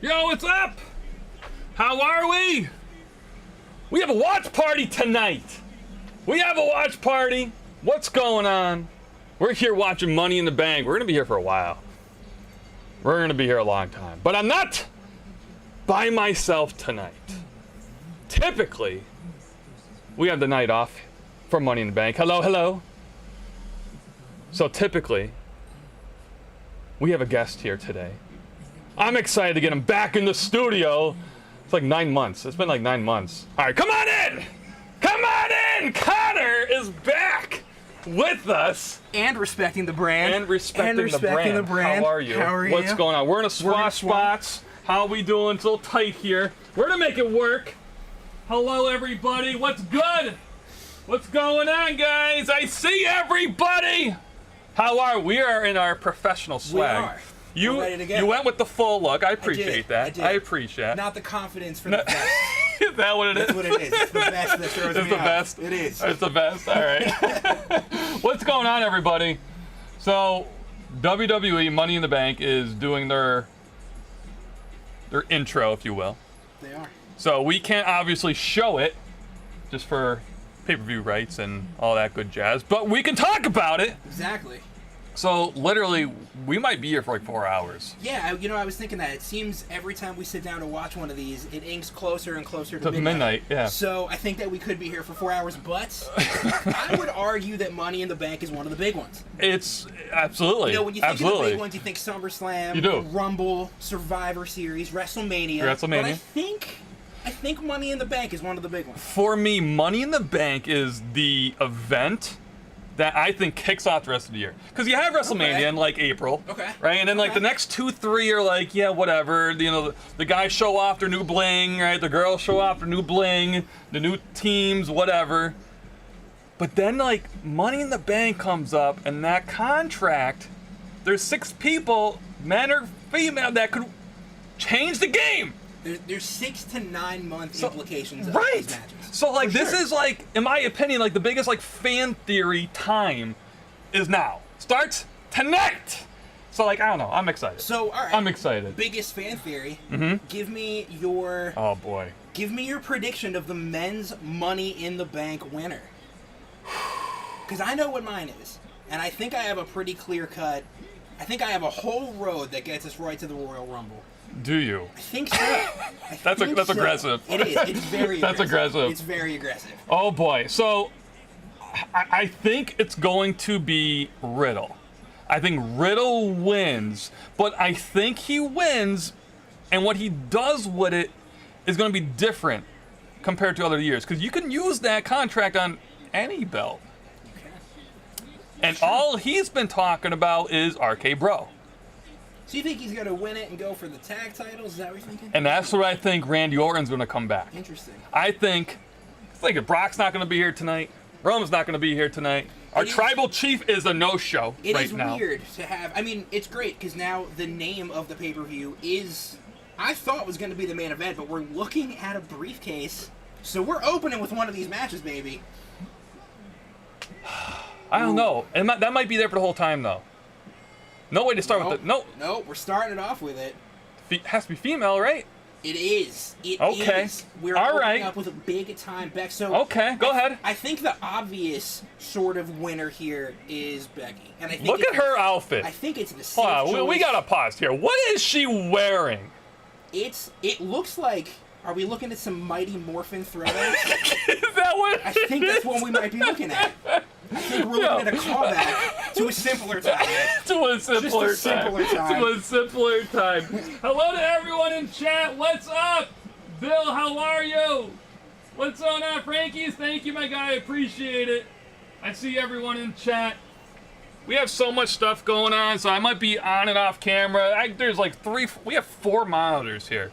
Yo, what's up? How are we? We have a watch party tonight. We have a watch party. What's going on? We're here watching Money in the Bank. We're going to be here for a while. We're going to be here a long time. But I'm not by myself tonight. Typically, we have the night off for Money in the Bank. Hello, hello. So typically, we have a guest here today. I'm excited to get him back in the studio. It's like 9 months. It's been like 9 months. All right, come on in. Come on in. Connor is back with us. And respecting the brand. And respecting the brand. How are you? How are you? What's going on? We're in a swap spots. How we doing? It's a little tight here. We're gonna make it work. Hello, everybody. What's good? What's going on, guys? I see everybody. How are we? We are in our professional swag. We are. You We're ready to go. You went with the full look. I appreciate that. I did. I appreciate. Not the confidence for the best. Is that what it is? That's what it is. It's the best that throws It's me the out. best. It is. It's the best. All right. What's going on, everybody? So, WWE Money in the Bank is doing their intro, if you will. They are. So we can't obviously show it, just for pay-per-view rights and all that good jazz. But we can talk about it. Exactly. So literally, we might be here for like 4 hours. Yeah, I was thinking that. It seems every time we sit down to watch one of these, it inks closer and closer to midnight. Yeah. So I think that we could be here for 4 hours, but I would argue that Money in the Bank is one of the big ones. It's absolutely. You know, when you think of the big ones, you think SummerSlam, You do. Rumble, Survivor Series, WrestleMania. But I think Money in the Bank is one of the big ones. For me, Money in the Bank is the event that I think kicks off the rest of the year. Because you have WrestleMania in like April, right? And then like the next 2, 3 are like, yeah, whatever. You know, the guys show off their new bling, right? The girls show off their new bling, the new teams, whatever. But then like Money in the Bank comes up, and that contract, there's 6 people, men or female, that could change the game. There's 6 to 9 month implications of right. these matches. So like this is like, in my opinion, like the biggest like fan theory time is now. Starts tonight. So like I don't know. I'm excited. So all right. I'm excited. Biggest fan theory. Mm-hmm. Give me your. Oh boy. Give me your prediction of the men's Money in the Bank winner. Because I know what mine is, and I think I have a pretty clear cut. I think I have a whole road that gets us right to the Royal Rumble. Do you? I think so. That's aggressive. It is. It's very That's aggressive. It's very aggressive. Oh boy. So I think it's going to be Riddle. I think Riddle wins, but I think he wins, and what he does with it is going to be different compared to other years, because you can use that contract on any belt. Okay. And all he's been talking about is RK Bro. So you think he's going to win it and go for the tag titles? Is that what you're thinking? And that's what I think Randy Orton's going to come back. Interesting. I think if Brock's not going to be here tonight, Roman's not going to be here tonight. Our tribal chief is a no-show right now. It is weird to have... I mean, it's great because now the name of the pay-per-view is... I thought was going to be the main event, but we're looking at a briefcase. So we're opening with one of these matches, baby. I don't know. And that might be there for the whole time, though. No way to start with it. No, we're starting it off with it. Has to be female, right? It is. It okay. is. We're all opening right. up with a big time Beck. So okay, go ahead. I think the obvious sort of winner here is Becky. And I think look at her outfit. I think it's the safe choice. We gotta pause here. What is she wearing? It looks like. Are we looking at some Mighty Morphin throwbacks? Is that what? I think that's what we might be looking at. I think we're looking at a callback to a simpler time. To a simpler time. Hello to everyone in chat. What's up? Bill, how are you? What's going on, Frankies? Thank you, my guy. I appreciate it. I see everyone in chat. We have so much stuff going on, so I might be on and off camera. There's like we have 4 monitors here.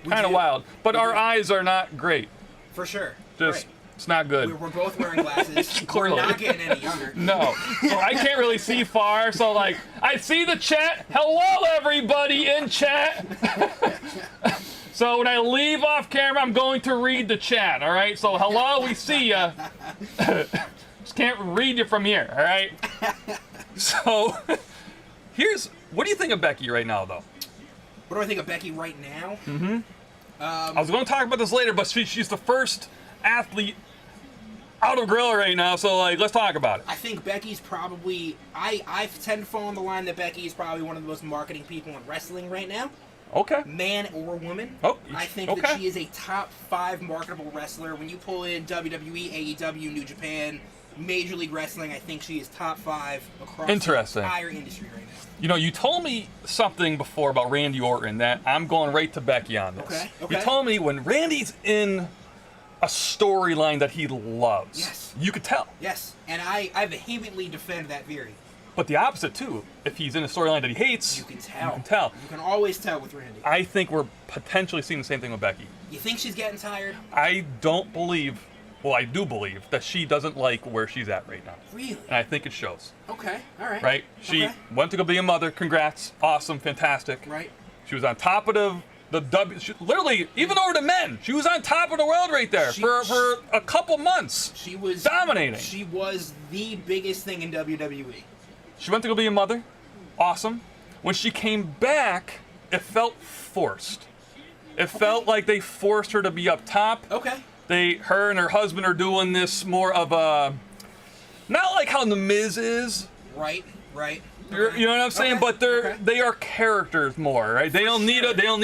Kind of wild. But our eyes are not great. For sure. Just... Right. It's not good. We're both wearing glasses. We're not getting any younger. No. So I can't really see far. So, like, I see the chat. Hello, everybody in chat. So when I leave off camera, I'm going to read the chat, all right? So, hello, we see ya. Just can't read you from here, all right? So, what do you think of Becky right now, though? What do I think of Becky right now? I was going to talk about this later, but she's the first athlete out of gorilla right now, so like, let's talk about it. I think Becky's probably... I tend to fall on the line that Becky is probably one of the most marketing people in wrestling right now. Okay. Man or woman. Oh, I think that she is a top 5 marketable wrestler. When you pull in WWE, AEW, New Japan, Major League Wrestling, I think she is top 5 across the entire industry right now. You know, you told me something before about Randy Orton that I'm going right to Becky on this. Okay. You told me when Randy's in a storyline that he loves, yes, you could tell. Yes, and I vehemently defend that theory. But the opposite, too. If he's in a storyline that he hates, you can tell. You can tell. You can always tell with Randy. I think we're potentially seeing the same thing with Becky. You think she's getting tired? I don't believe, well, I do believe, that she doesn't like where she's at right now. Really? And I think it shows. Okay, all right. Right? She went to go be a mother. Congrats. Awesome. Fantastic. Right. She was on top of literally, even over the men, she was on top of the world right there for a couple months. She was dominating. She was the biggest thing in WWE. She went to go be a mother. Awesome. When she came back, it felt forced. It felt like they forced her to be up top. Okay. Her and her husband are doing this more of a, not like how The Miz is. Right. You know what I'm saying? But they are characters more, right? They don't need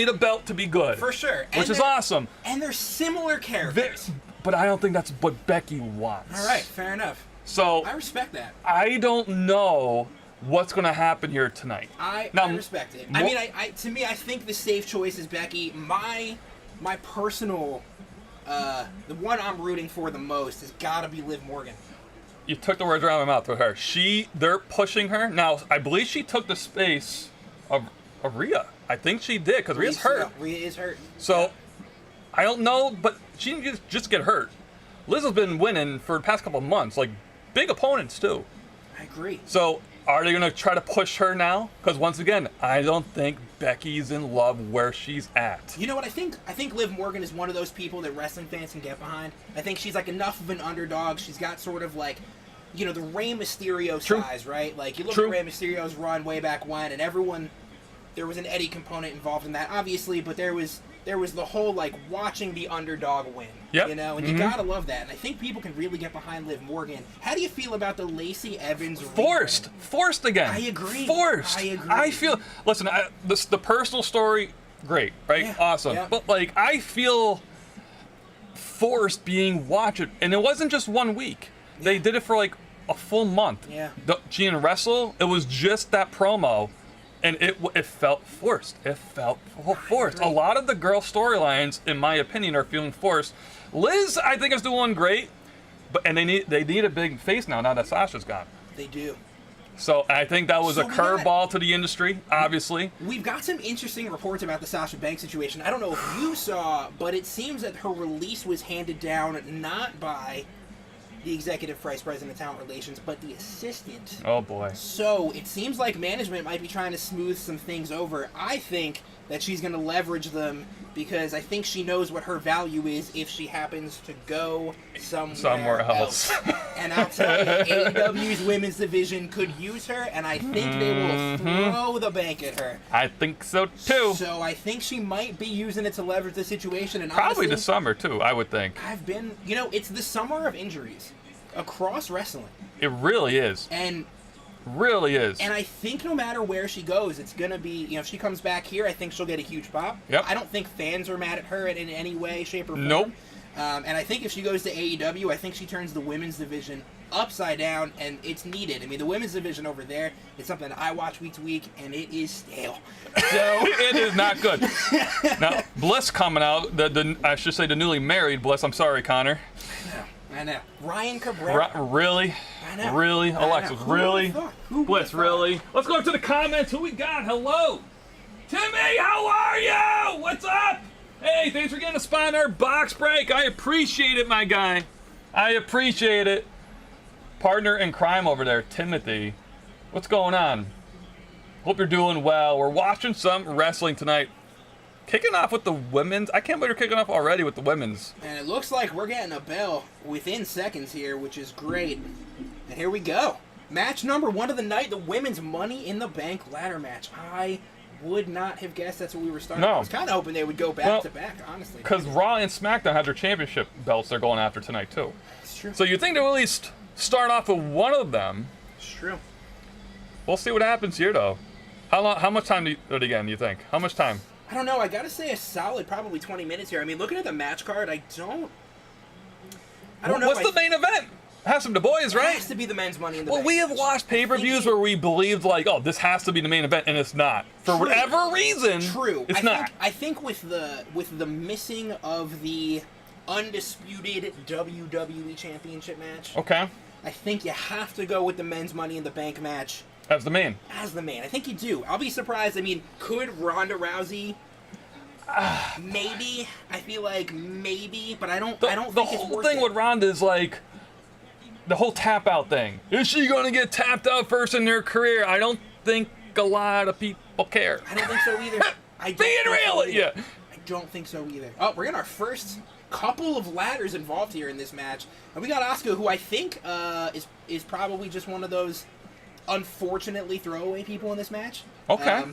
a belt to be good. For sure. Which is awesome. And they're similar characters. But I don't think that's what Becky wants. All right, fair enough. So I respect that. I don't know what's going to happen here tonight. I respect it. I mean, to me, I think the safe choice is Becky. My personal, the one I'm rooting for the most has got to be Liv Morgan. You took the words out of my mouth with her. They're pushing her. Now, I believe she took the space of Rhea. I think she did, because Rhea's hurt. Rhea is hurt. So, I don't know, but she didn't just get hurt. Liz has been winning for the past couple of months, like big opponents too. I agree. So, are they going to try to push her now? Because once again, I don't think Becky's in love where she's at. You know what I think? I think Liv Morgan is one of those people that wrestling fans can get behind. I think she's like enough of an underdog. She's got sort of like, you know, the Rey Mysterio size, right? Like you look at Rey Mysterio's run way back when, and everyone, there was an Eddie component involved in that, obviously, but there was the whole like watching the underdog win. Yep. You know, and you gotta love that. And I think people can really get behind Liv Morgan. How do you feel about the Lacey Evans? Forced again. I agree. Forced. I agree. I feel. Listen, the personal story, great, right? Yeah. Awesome. Yeah. But like, I feel forced being watched, and it wasn't just 1 week. Yeah. They did it for like a full month. Yeah. She didn't wrestle. It was just that promo. And it felt forced. It felt forced. A lot of the girl storylines, in my opinion, are feeling forced. Liz, I think, is doing great, and they need a big face now that Sasha's gone. They do. So I think that was a curveball to the industry, obviously. We've got some interesting reports about the Sasha Banks situation. I don't know if you saw, but it seems that her release was handed down not by the executive vice president of talent relations, but the assistant. Oh boy. So it seems like management might be trying to smooth some things over. I think that she's going to leverage them because I think she knows what her value is if she happens to go somewhere else. And I'll tell you, AEW's women's division could use her, and I think they will throw the bank at her. I think so too. So I think she might be using it to leverage the situation. And probably honestly, the summer too, I would think. It's the summer of injuries across wrestling. It really is. And I think no matter where she goes, it's going to be, if she comes back here, I think she'll get a huge pop. Yep. I don't think fans are mad at her in any way, shape, or form. Nope. And I think if she goes to AEW, I think she turns the women's division upside down, and it's needed. I mean, the women's division over there is something I watch week to week, and it is stale. So it is not good. Now, Bliss coming out, I should say the newly married Bliss. I'm sorry, Connor. I know. Ryan Cabrera. Really? I know. Really? Alexis, really? Bliss, really? Let's go to the comments. Who we got? Hello. Timmy, how are you? What's up? Hey, thanks for getting a spot in our box break. I appreciate it, my guy. I appreciate it. Partner in crime over there, Timothy. What's going on? Hope you're doing well. We're watching some wrestling tonight. Kicking off with the women's. I can't believe we're kicking off already with the women's. And it looks like we're getting a bell within seconds here, which is great. And here we go. Match number 1 of the night, the women's Money in the Bank ladder match. I would not have guessed that's what we were starting. No. I was kind of hoping they would go back to back, honestly. Because Raw and SmackDown had their championship belts they're going after tonight, too. It's true. So you think they'll at least start off with one of them. It's true. We'll see what happens here, though. How much time do you think? How much time? I don't know. I gotta say a solid probably 20 minutes here. I mean, looking at the match card, I don't know. What's the main event? Has to be the boys, right? It has to be the men's Money in the Bank. Well, we have watched pay-per-views where we believed, like, oh, this has to be the main event, and it's not. For whatever reason, it's not. I think with the missing of the undisputed WWE Championship match, Okay. I think you have to go with the men's Money in the Bank match As the main. as the main. I think you do. I'll be surprised. I mean, could Ronda Rousey? Maybe. I feel like maybe, but I don't think it's worth it. The whole thing with Ronda is like the whole tap out thing. Is she going to get tapped out first in her career? I don't think a lot of people care. I don't think so either. Yeah. I don't think so either. Oh, we're getting our first couple of ladders involved here in this match. And we got Asuka, who I think is probably just one of those unfortunately throwaway people in this match. Okay.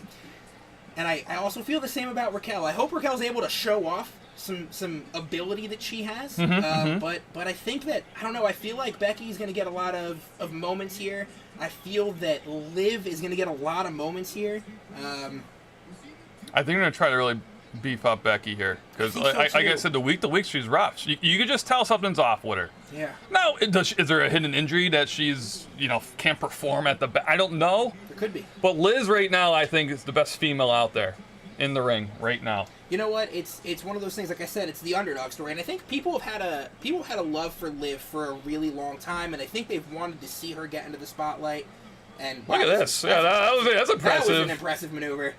And I also feel the same about Raquel. I hope Raquel's able to show off some ability that she has. But I think that, I don't know, I feel like Becky's going to get a lot of moments here. I feel that Liv is going to get a lot of moments here. I think they're going to try to really beef up Becky here. Because, like I said, the week to week, she's rough. You can just tell something's off with her. Yeah. Now, is there a hidden injury that she's, can't perform at the back? I don't know. There could be. But Liz right now, I think, is the best female out there in the ring right now. You know what? It's one of those things. Like I said, it's the underdog story, and I think people have had a love for Liv for a really long time, and I think they've wanted to see her get into the spotlight. And look at this. Yeah, that's impressive. That was an impressive maneuver.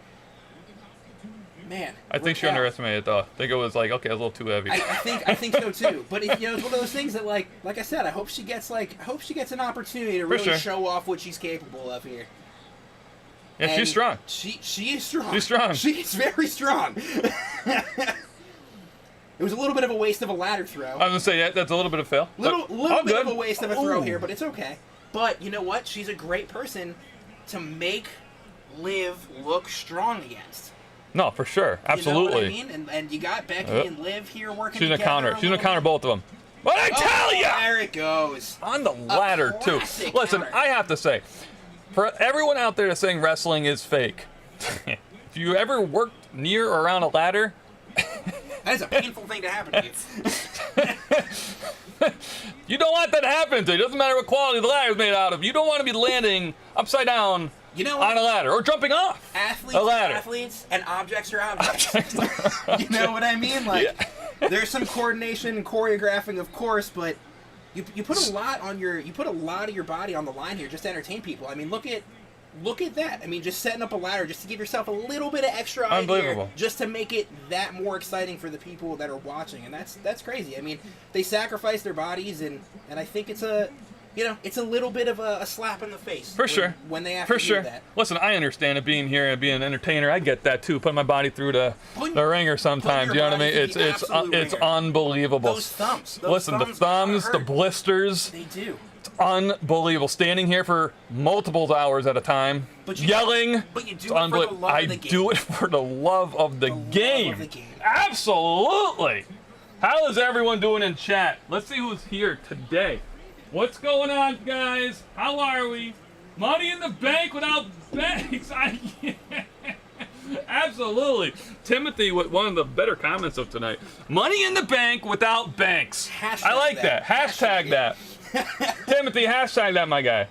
Man, I think she underestimated it, though. I think it was like, okay, a little too heavy. I think so too. But it's one of those things that, like I said, I hope she gets an opportunity to really show off what she's capable of here. Yeah, and she's strong. She is strong. She's strong. She's very strong. It was a little bit of a waste of a ladder throw. I was gonna say that's a little bit of fail. Little bit of a waste of a throw here, but it's okay. But you know what? She's a great person to make Liv look strong against. No, for sure, absolutely. You know what I mean? And you got Becky and Liv here working together. She's gonna counter both of them. What I tell ya! There it goes. On the ladder too. Listen, I have to say, for everyone out there that's saying wrestling is fake, if you ever worked near or around a ladder, that is a painful thing to happen to you. You don't want that to happen to you. It doesn't matter what quality the ladder is made out of. You don't want to be landing upside down on a ladder or jumping off athletes a ladder. Are athletes and objects are objects. You know what I mean? Like, there's some coordination and choreographing, of course, but you put a lot of your body on the line here just to entertain people. I mean, look at that. I mean, just setting up a ladder just to give yourself a little bit of extra idea, just to make it that more exciting for the people that are watching, and that's crazy. I mean, they sacrifice their bodies, and I think it's a little bit of a slap in the face. For sure. When they have to do that. Listen, I understand it being here and being an entertainer. I get that too. Putting my body through the ringer sometimes. You know what I mean? It's unbelievable. Those thumbs. The thumbs, the blisters. They do. It's unbelievable. Standing here for multiple hours at a time, yelling. But you do it for the love of the game. I do it for the love of the game. Absolutely. How is everyone doing in chat? Let's see who's here today. What's going on, guys? How are we? Money in the Bank without banks. Absolutely. Timothy with one of the better comments of tonight. Money in the Bank without banks. I like that. Hashtag that. Timothy, hashtag that, my guy.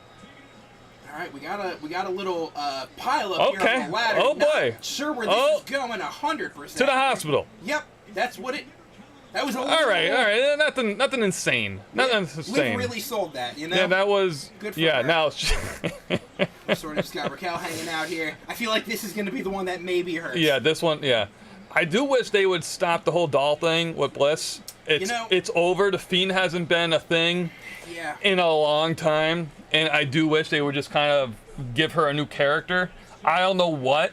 All right, we got a little pile up here on the ladder. Oh boy. Not sure where this is going 100%. To the hospital. Yep, that's what it. That was a all right. Nothing insane. Nothing insane. We really sold that, you know. Yeah, that was good for her. Now we sort of just got Raquel hanging out here. I feel like this is going to be the one that maybe hurts. Yeah, this one. Yeah, I do wish they would stop the whole doll thing with Bliss. It's over. The Fiend hasn't been a thing in a long time, and I do wish they would just kind of give her a new character. I don't know what,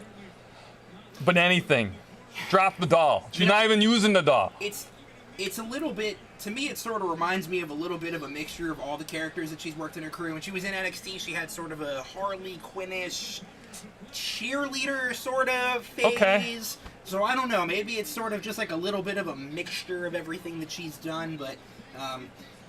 but anything. Drop the doll. She's not even using the doll. It's a little bit, to me, it sort of reminds me of a little bit of a mixture of all the characters that she's worked in her career. When she was in NXT, she had sort of a Harley Quinn-ish cheerleader sort of phase. Okay. So I don't know. Maybe it's sort of just like a little bit of a mixture of everything that she's done. But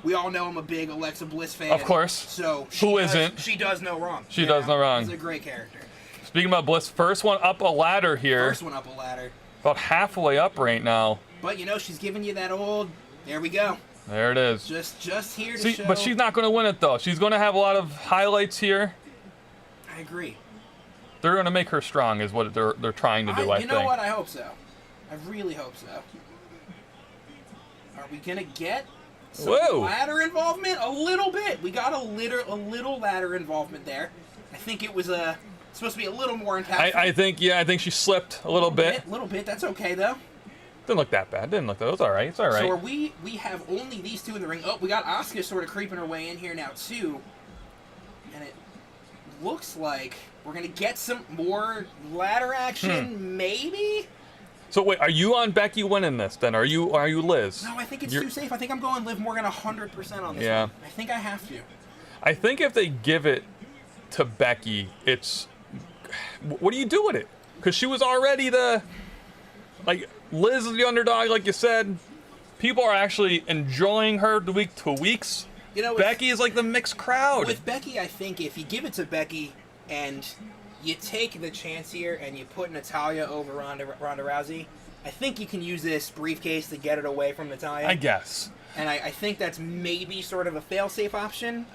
we all know I'm a big Alexa Bliss fan. Of course. So Who isn't? She does no wrong. She does no wrong. She's a great character. Speaking about Bliss, first one up a ladder here. First one up a ladder. About halfway up right now. But you know, she's giving you that old. There we go. There it is. Just here to show. But she's not going to win it though. She's going to have a lot of highlights here. I agree. They're going to make her strong, is what they're trying to do. I think. You know what? I hope so. I really hope so. Are we gonna get some ladder involvement? A little bit. We got a little ladder involvement there. I think it was supposed to be a little more impactful. I think she slipped a little bit. A little bit. That's okay though. Didn't look that bad. It was all right. It's all right. So we have only these two in the ring. Oh, we got Asuka sort of creeping her way in here now too, and it looks like we're gonna get some more ladder action, maybe. So wait, are you on Becky winning this then? Are you Liz? No, I think it's too safe. I think I'm going Liv Morgan 100% on this one. I think I have to. I think if they give it to Becky, it's... What do you do with it? Because she was already Liz is the underdog, like you said. People are actually enjoying her week to weeks. You know, Becky is like the mixed crowd. With Becky, I think if you give it to Becky and you take the chance here and you put Natalya over Ronda Rousey, I think you can use this briefcase to get it away from Natalya. I guess. And I think that's maybe sort of a fail-safe option.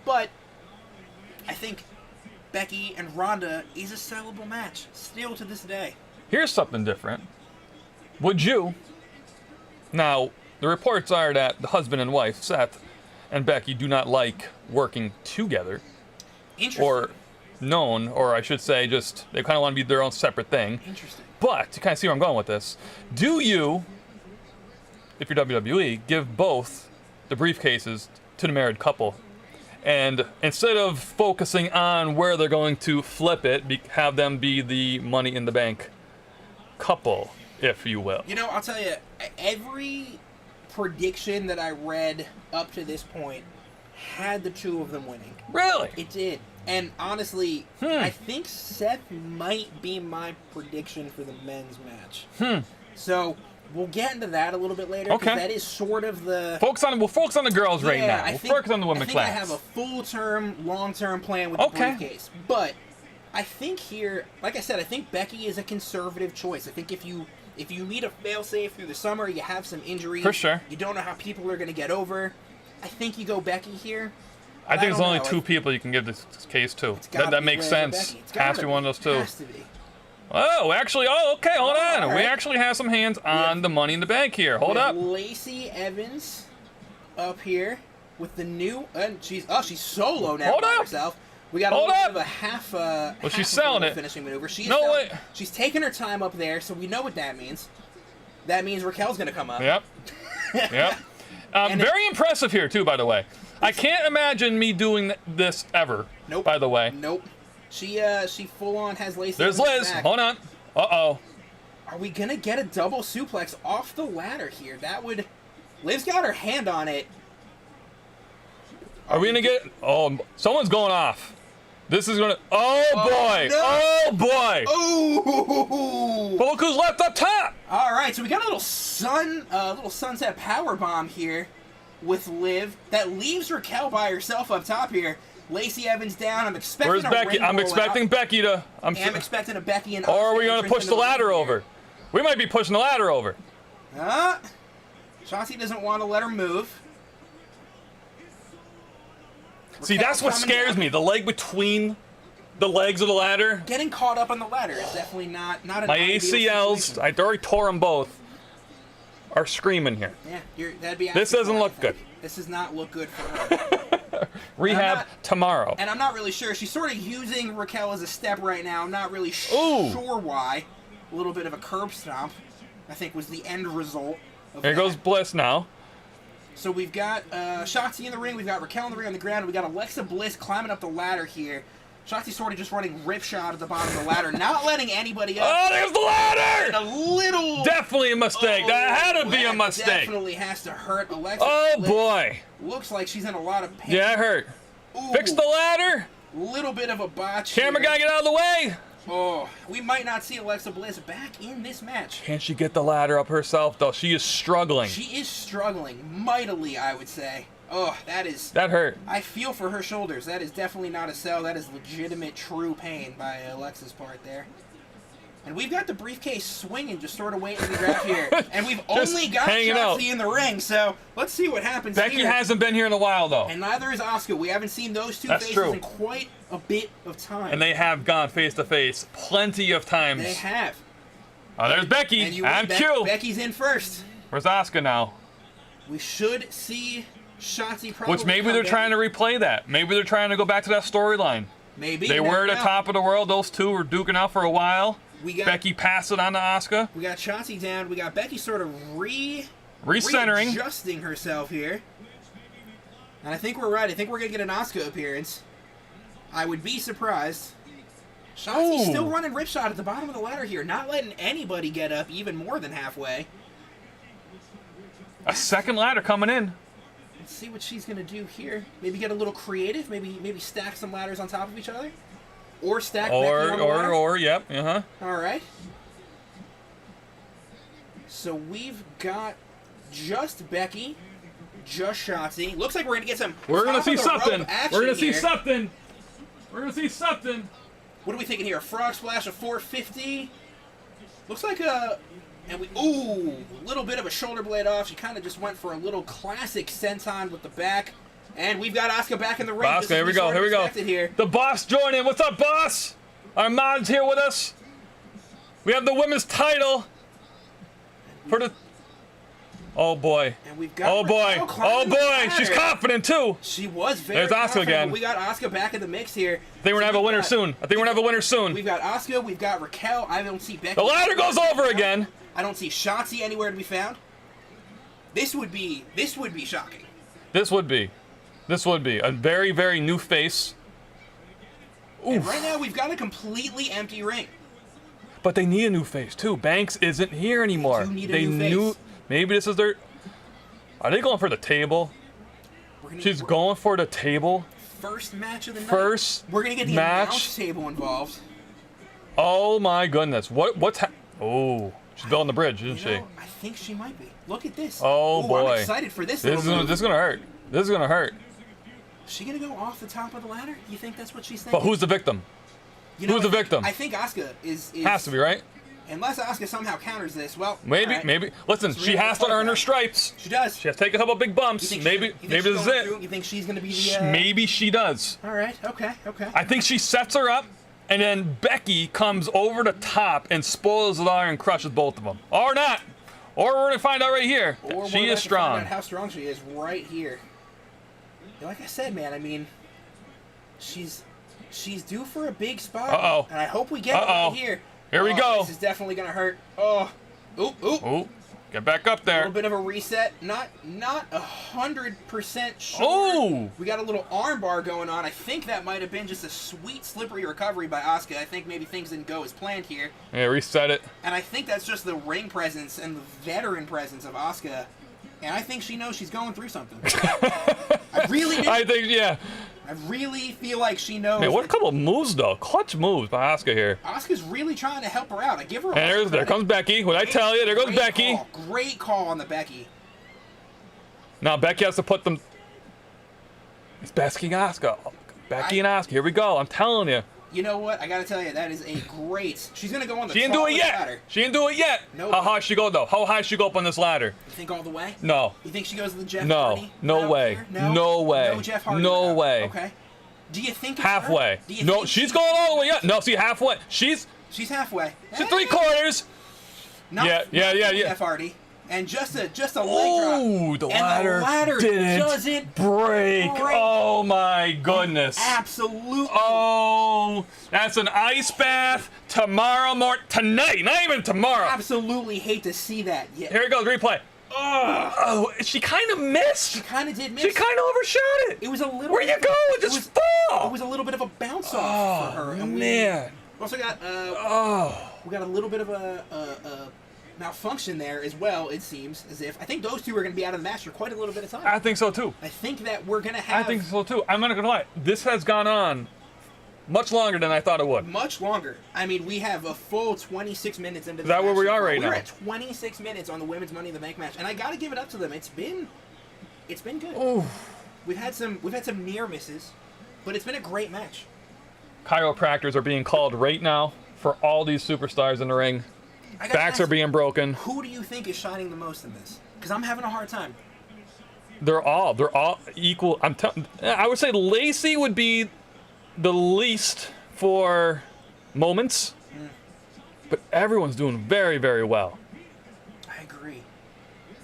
But I think Becky and Ronda is a sellable match still to this day. Here's something different. Would you... Now, the reports are that the husband and wife, Seth and Becky, do not like working together. Interesting. Or known, or I should say just, they kind of want to be their own separate thing. Interesting. But, to kind of see where I'm going with this, do you, if you're WWE, give both the briefcases to the married couple? And instead of focusing on where they're going to flip it, have them be the Money in the Bank couple, if you will. You know, I'll tell you, every prediction that I read up to this point had the two of them winning. Really? It did. And honestly, I think Seth might be my prediction for the men's match. So we'll get into that a little bit later. Okay. That is sort of the... We'll focus on the girls right now. We'll focus on the women's class. I have a full-term, long-term plan with the briefcase. But I think here, like I said, I think Becky is a conservative choice. I think if you meet a fail-safe through the summer, you have some injuries. For sure. You don't know how people are going to get over. I think you go Becky here. I think there's only two people you can give this case to. That makes sense. Has to be one of those two. Has to be. Oh, actually, okay, hold on. Right. We actually have some hands on the Money in the Bank here. Hold up. Lacey Evans up here with the new, she's solo now by herself. We got a little bit of a half she's selling it. Finishing maneuver. She's taking her time up there, so we know what that means. That means Raquel's going to come up. Yep. Yep. Very impressive here, too, by the way. I can't imagine me doing this ever. Nope. By the way. Nope. She full on has Lacey. There's Liz. Back. Hold on. Uh-oh. Are we gonna get a double suplex off the ladder here? That would. Liv's got her hand on it. Are we gonna get? Oh, someone's going off. This is gonna. Oh boy. No. Oh boy. Oh. But look who's left up top. All right, so we got a little sunset power bomb here with Liv that leaves Raquel by herself up top here. Lacey Evans down. I'm expecting. Where's Becky? I'm expecting Becky to. I'm expecting a Becky and. Or are we gonna push the ladder over? We might be pushing the ladder over. Shotzi doesn't want to let her move. See, that's what scares me. The leg between the legs of the ladder. Getting caught up on the ladder is definitely not an My ACLs, I already tore them both, are screaming here. Yeah, that'd be. This doesn't look good. This does not look good for her. Rehab tomorrow. And I'm not really sure. She's sort of using Raquel as a step right now. I'm not really sure why. A little bit of a curb stomp, I think, was the end result. Here goes Bliss now. So we've got Shotzi in the ring. We've got Raquel in the ring on the ground. We got Alexa Bliss climbing up the ladder here. Shotzi sort of just running ripshot at the bottom of the ladder, not letting anybody up. Oh, there's the ladder! And a little... Definitely a mistake. That had to be a mistake. Definitely has to hurt Alexa Oh, Bliss. Boy. Looks like she's in a lot of pain. Yeah, it hurt. Ooh. Fix the ladder. Little bit of a botch. Camera here. guy, get out of the way! Oh, we might not see Alexa Bliss back in this match. Can she get the ladder up herself, though? She is struggling. She is struggling mightily, I would say. Oh, that hurt. I feel for her shoulders. That is definitely not a sell. That is legitimate, true pain by Alexa's part there. And we've got the briefcase swinging, just sort of waiting to be grabbed here. And we've only got Shotzi in the ring, so let's see what happens Becky here. hasn't been here in a while, though. And neither is Asuka. We haven't seen those two faces in quite a bit of time. And they have gone face-to-face plenty of times. They have. Oh, there's Becky. And Q. Becky's in first. Where's Asuka now? We should see Shotzi probably. Which maybe they're trying to replay that. Maybe they're trying to go back to that storyline. Maybe. They were at the top of the world. Those two were duking out for a while. Becky passed it on to Asuka. We got Shotzi down. We got Becky sort of recentering, readjusting herself here. And I think we're right. I think we're going to get an Asuka appearance. I would be surprised. Shotzi's still running ripshot at the bottom of the ladder here, not letting anybody get up even more than halfway. A second ladder coming in. Let's see what she's going to do here. Maybe get a little creative. Maybe stack some ladders on top of each other. Or stack Becky on the ladder. Yep, All right. So we've got just Becky, just Shotzi. Looks like we're gonna get some. We're gonna see something. We're gonna see here. something. We're gonna see something. What are we thinking here? A frog splash of 450. Looks like a. And we. Ooh, a little bit of a shoulder blade off. She kind of just went for a little classic senton with the back. And we've got Asuka back in the ring. Asuka, here we go. Here we go. Here. The boss joining. What's up, boss? Armand's here with us. We have the women's title for the. Oh boy. And we've got. Oh boy. Oh boy. She's confident too. She was very. There's Asuka again. We got Asuka back in the mix here. I think we're gonna have a winner soon. I think we're gonna have a winner soon. We've got Asuka. We've got Raquel. I don't see Becky. The ladder goes over again. I don't see Shotzi anywhere to be found. This would be shocking. This would be a very, very new face. And right now we've got a completely empty ring. But they need a new face too. Banks isn't here anymore. They need a new face. Maybe this is their. Are they going for the table? She's going for the table. First match of the night. We're gonna get the announce table involved. Oh my goodness! Oh, she's building the bridge, isn't she? I think she might be. Look at this. Oh boy! I'm excited for this. This is gonna hurt. This is gonna hurt. Is she gonna go off the top of the ladder? You think that's what she's thinking? But who's the victim? Who's the victim? I think Asuka is. Has to be, right? Unless Asuka somehow counters this, well. Maybe. Listen, she has to earn her stripes. She does. She has to take a couple big bumps. Maybe this is it. You think she's gonna be the? Maybe she does. All right. Okay. I think she sets her up, and then Becky comes over the top and spoils it all and crushes both of them, or not. Or we're gonna find out right here. She is strong. Find out how strong she is right here. Like I said, man. I mean, she's due for a big spot. Uh-oh. And I hope we get it right here. Here we go. This is definitely gonna hurt. Oh. Oop. Get back up there. A little bit of a reset. Not 100% sure. Oh. We got a little arm bar going on. I think that might have been just a sweet, slippery recovery by Asuka. I think maybe things didn't go as planned here. Yeah, reset it. And I think that's just the ring presence and the veteran presence of Asuka. And I think she knows she's going through something. I really do. I think, yeah. I really feel like she knows. Man, what a couple of moves, though. Clutch moves by Asuka here. Asuka's really trying to help her out. I give her a And there comes Becky. What I tell you, there goes Becky. Great call on the Becky. Now Becky has to put them. It's Becky and Asuka. Becky and Asuka. Here we go. I'm telling you. You know what? I gotta tell you, that is a great. She's gonna go on the. She didn't do it yet. Ladder. She didn't do it yet. Nope. How high she go though? How high she go up on this ladder? You think all the way? No. You think she goes to the Jeff Hardy? No way. No way. No Jeff Hardy. No way. Okay. Do you think it's halfway? No, she's going all the way up. No, see halfway. She's halfway. She's 3/4. Yeah. Jeff Hardy. And just a leg drop. Ooh, the ladder didn't break. Oh my goodness. Absolutely. Oh, that's an ice bath tomorrow morning. Tonight, not even tomorrow. Absolutely hate to see that. Yeah. Here it goes, replay. Oh, she kind of missed. She kind of did miss. She kind of overshot it. It was a little. Where you go? Just fall. It was a little bit of a bounce off for her. And man. We also got. We got a little bit of a malfunction there as well. It seems as if I think those two are going to be out of the match for quite a little bit of time. I think so too. I think that we're going to have. I think so too. I'm not going to lie. This has gone on Much longer than I thought it would. Much longer. I mean, we have a full 26 minutes into the Is that match where we so are far. right now? We're at 26 minutes on the women's Money in the Bank match, and I got to give it up to them. It's been good. Ooh. We've had some near misses, but it's been a great match. Chiropractors are being called right now for all these superstars in the ring. Backs are being broken. Who do you think is shining the most in this? Because I'm having a hard time. They're all equal. I would say Lacey would be the least for moments, but everyone's doing very, very well. I agree.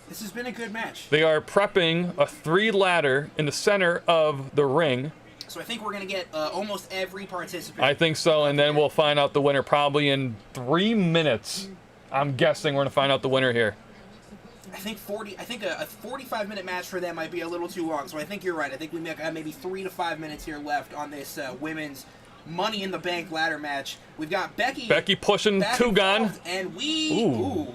This has been a good match. They are prepping a 3-ladder in the center of the ring. So I think we're going to get almost every participant. I think so, and then we'll find out the winner probably in 3 minutes. I'm guessing we're going to find out the winner here. I think a 45-minute match for them might be a little too long. So I think you're right. I think we have maybe 3 to 5 minutes here left on this women's Money in the Bank ladder match. We've got Becky pushing Two-Gun. And we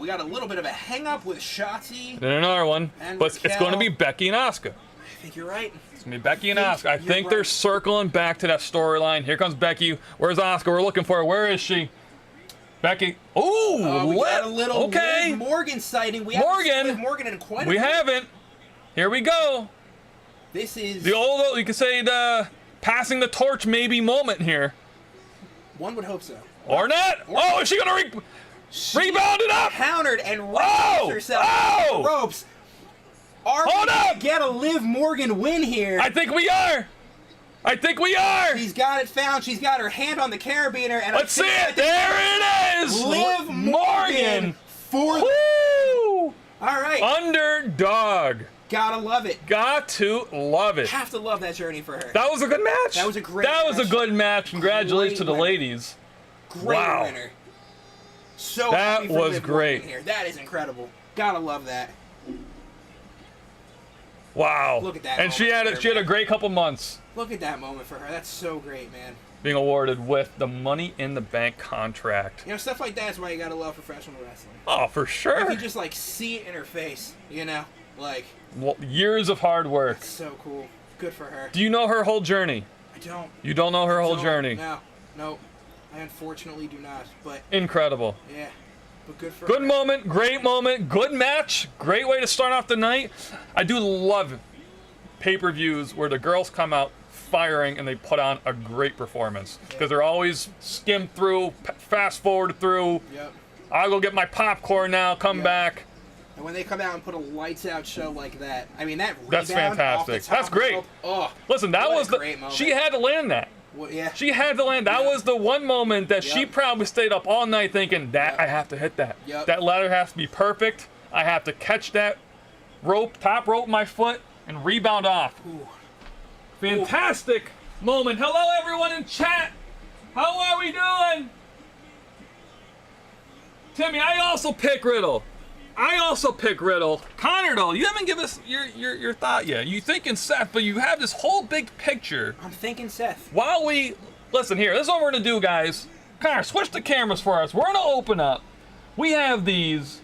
got a little bit of a hang-up with Shotzi. Then another one. But it's going to be Becky and Asuka. I think you're right. It's going to be Becky and Asuka. I think they're circling back to that storyline. Here comes Becky. Where's Asuka? We're looking for her. Where is she? Becky. Ooh, we got a little Liv Morgan sighting. We Morgan. haven't seen Liv Morgan in quite a minute. haven't. Here we go. This is the old, you could say, the passing the torch maybe moment here. One would hope so. Or not. Is she going to rebound it up? Countered and raised herself to the ropes. Are we going to get a Liv Morgan win here? I think we are. She's got it found. She's got her hand on the carabiner. And let's see it. There it is. Liv Morgan for Woo! All right. Underdog. Gotta love it. Got to love it. Have to love that journey for her. That was a good match. That was a great match. That was a good match. Congratulations to the ladies. Great winner. So that was great. Here. That is incredible. Gotta love that. Wow. Look at that. And she had a great couple months. Look at that moment for her. That's so great, man. Being awarded with the Money in the Bank contract. You know, stuff like that's why you gotta love professional wrestling. Oh, for sure. You can just see it in her face, you know? Years of hard work. That's so cool. Good for her. Do you know her whole journey? I don't. You don't know her whole journey? No. I unfortunately do not, but... Incredible. Yeah, but good for her. Good moment, great moment, good match, great way to start off the night. I do love pay-per-views where the girls come out firing and they put on a great performance. Because they're always skimmed through, fast-forwarded through. Yep. I'll go get my popcorn now, come back. And when they come out and put a lights-out show like that, I mean, that rebound that's fantastic. off the top That's great. Rope, listen, that was she had to land that. Well, yeah. She had to land. That was the one moment that she probably stayed up all night thinking that I have to hit that. That ladder has to be perfect. I have to catch that rope, top rope my foot, and rebound off. Ooh. Fantastic moment. Hello, everyone in chat. How are we doing? Timmy, I also pick Riddle. Connor, though, you haven't given us your thought yet. You thinking Seth, but you have this whole big picture. I'm thinking Seth. Listen here, this is what we're going to do, guys. Connor, switch the cameras for us. We're going to open up. We have these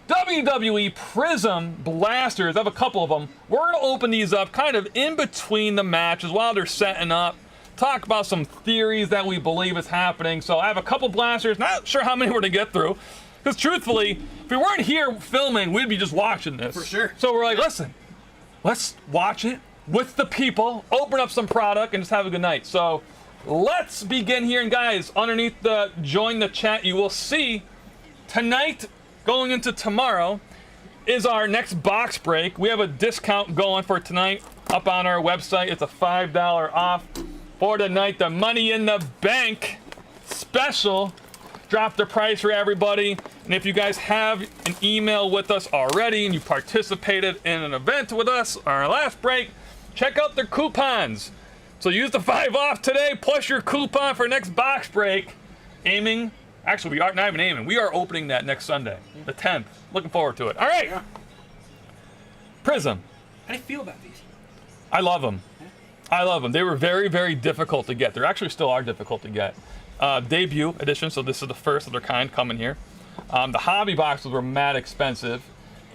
WWE Prizm Blasters. I have a couple of them. We're going to open these up kind of in between the matches while they're setting up. Talk about some theories that we believe is happening. So I have a couple blasters. Not sure how many we're going to get through. Because truthfully, if we weren't here filming, we'd be just watching this. For sure. So we're like, listen, let's watch it with the people, open up some product, and just have a good night. So let's begin here. And guys, underneath the join the chat, you will see tonight going into tomorrow is our next box break. We have a discount going for tonight up on our website. It's a $5 off for tonight. The Money in the Bank special. Drop the price for everybody. And if you guys have an email with us already and you participated in an event with us on our last break, check out their coupons. So use the 5 off today, plus your coupon for next box break. Actually, we are not even aiming. We are opening that next Sunday, the 10th. Looking forward to it. All right. Prizm. How do you feel about these? I love them. They were very, very difficult to get. They actually still are difficult to get. Debut edition, so this is the first of their kind coming here. The hobby boxes were mad expensive,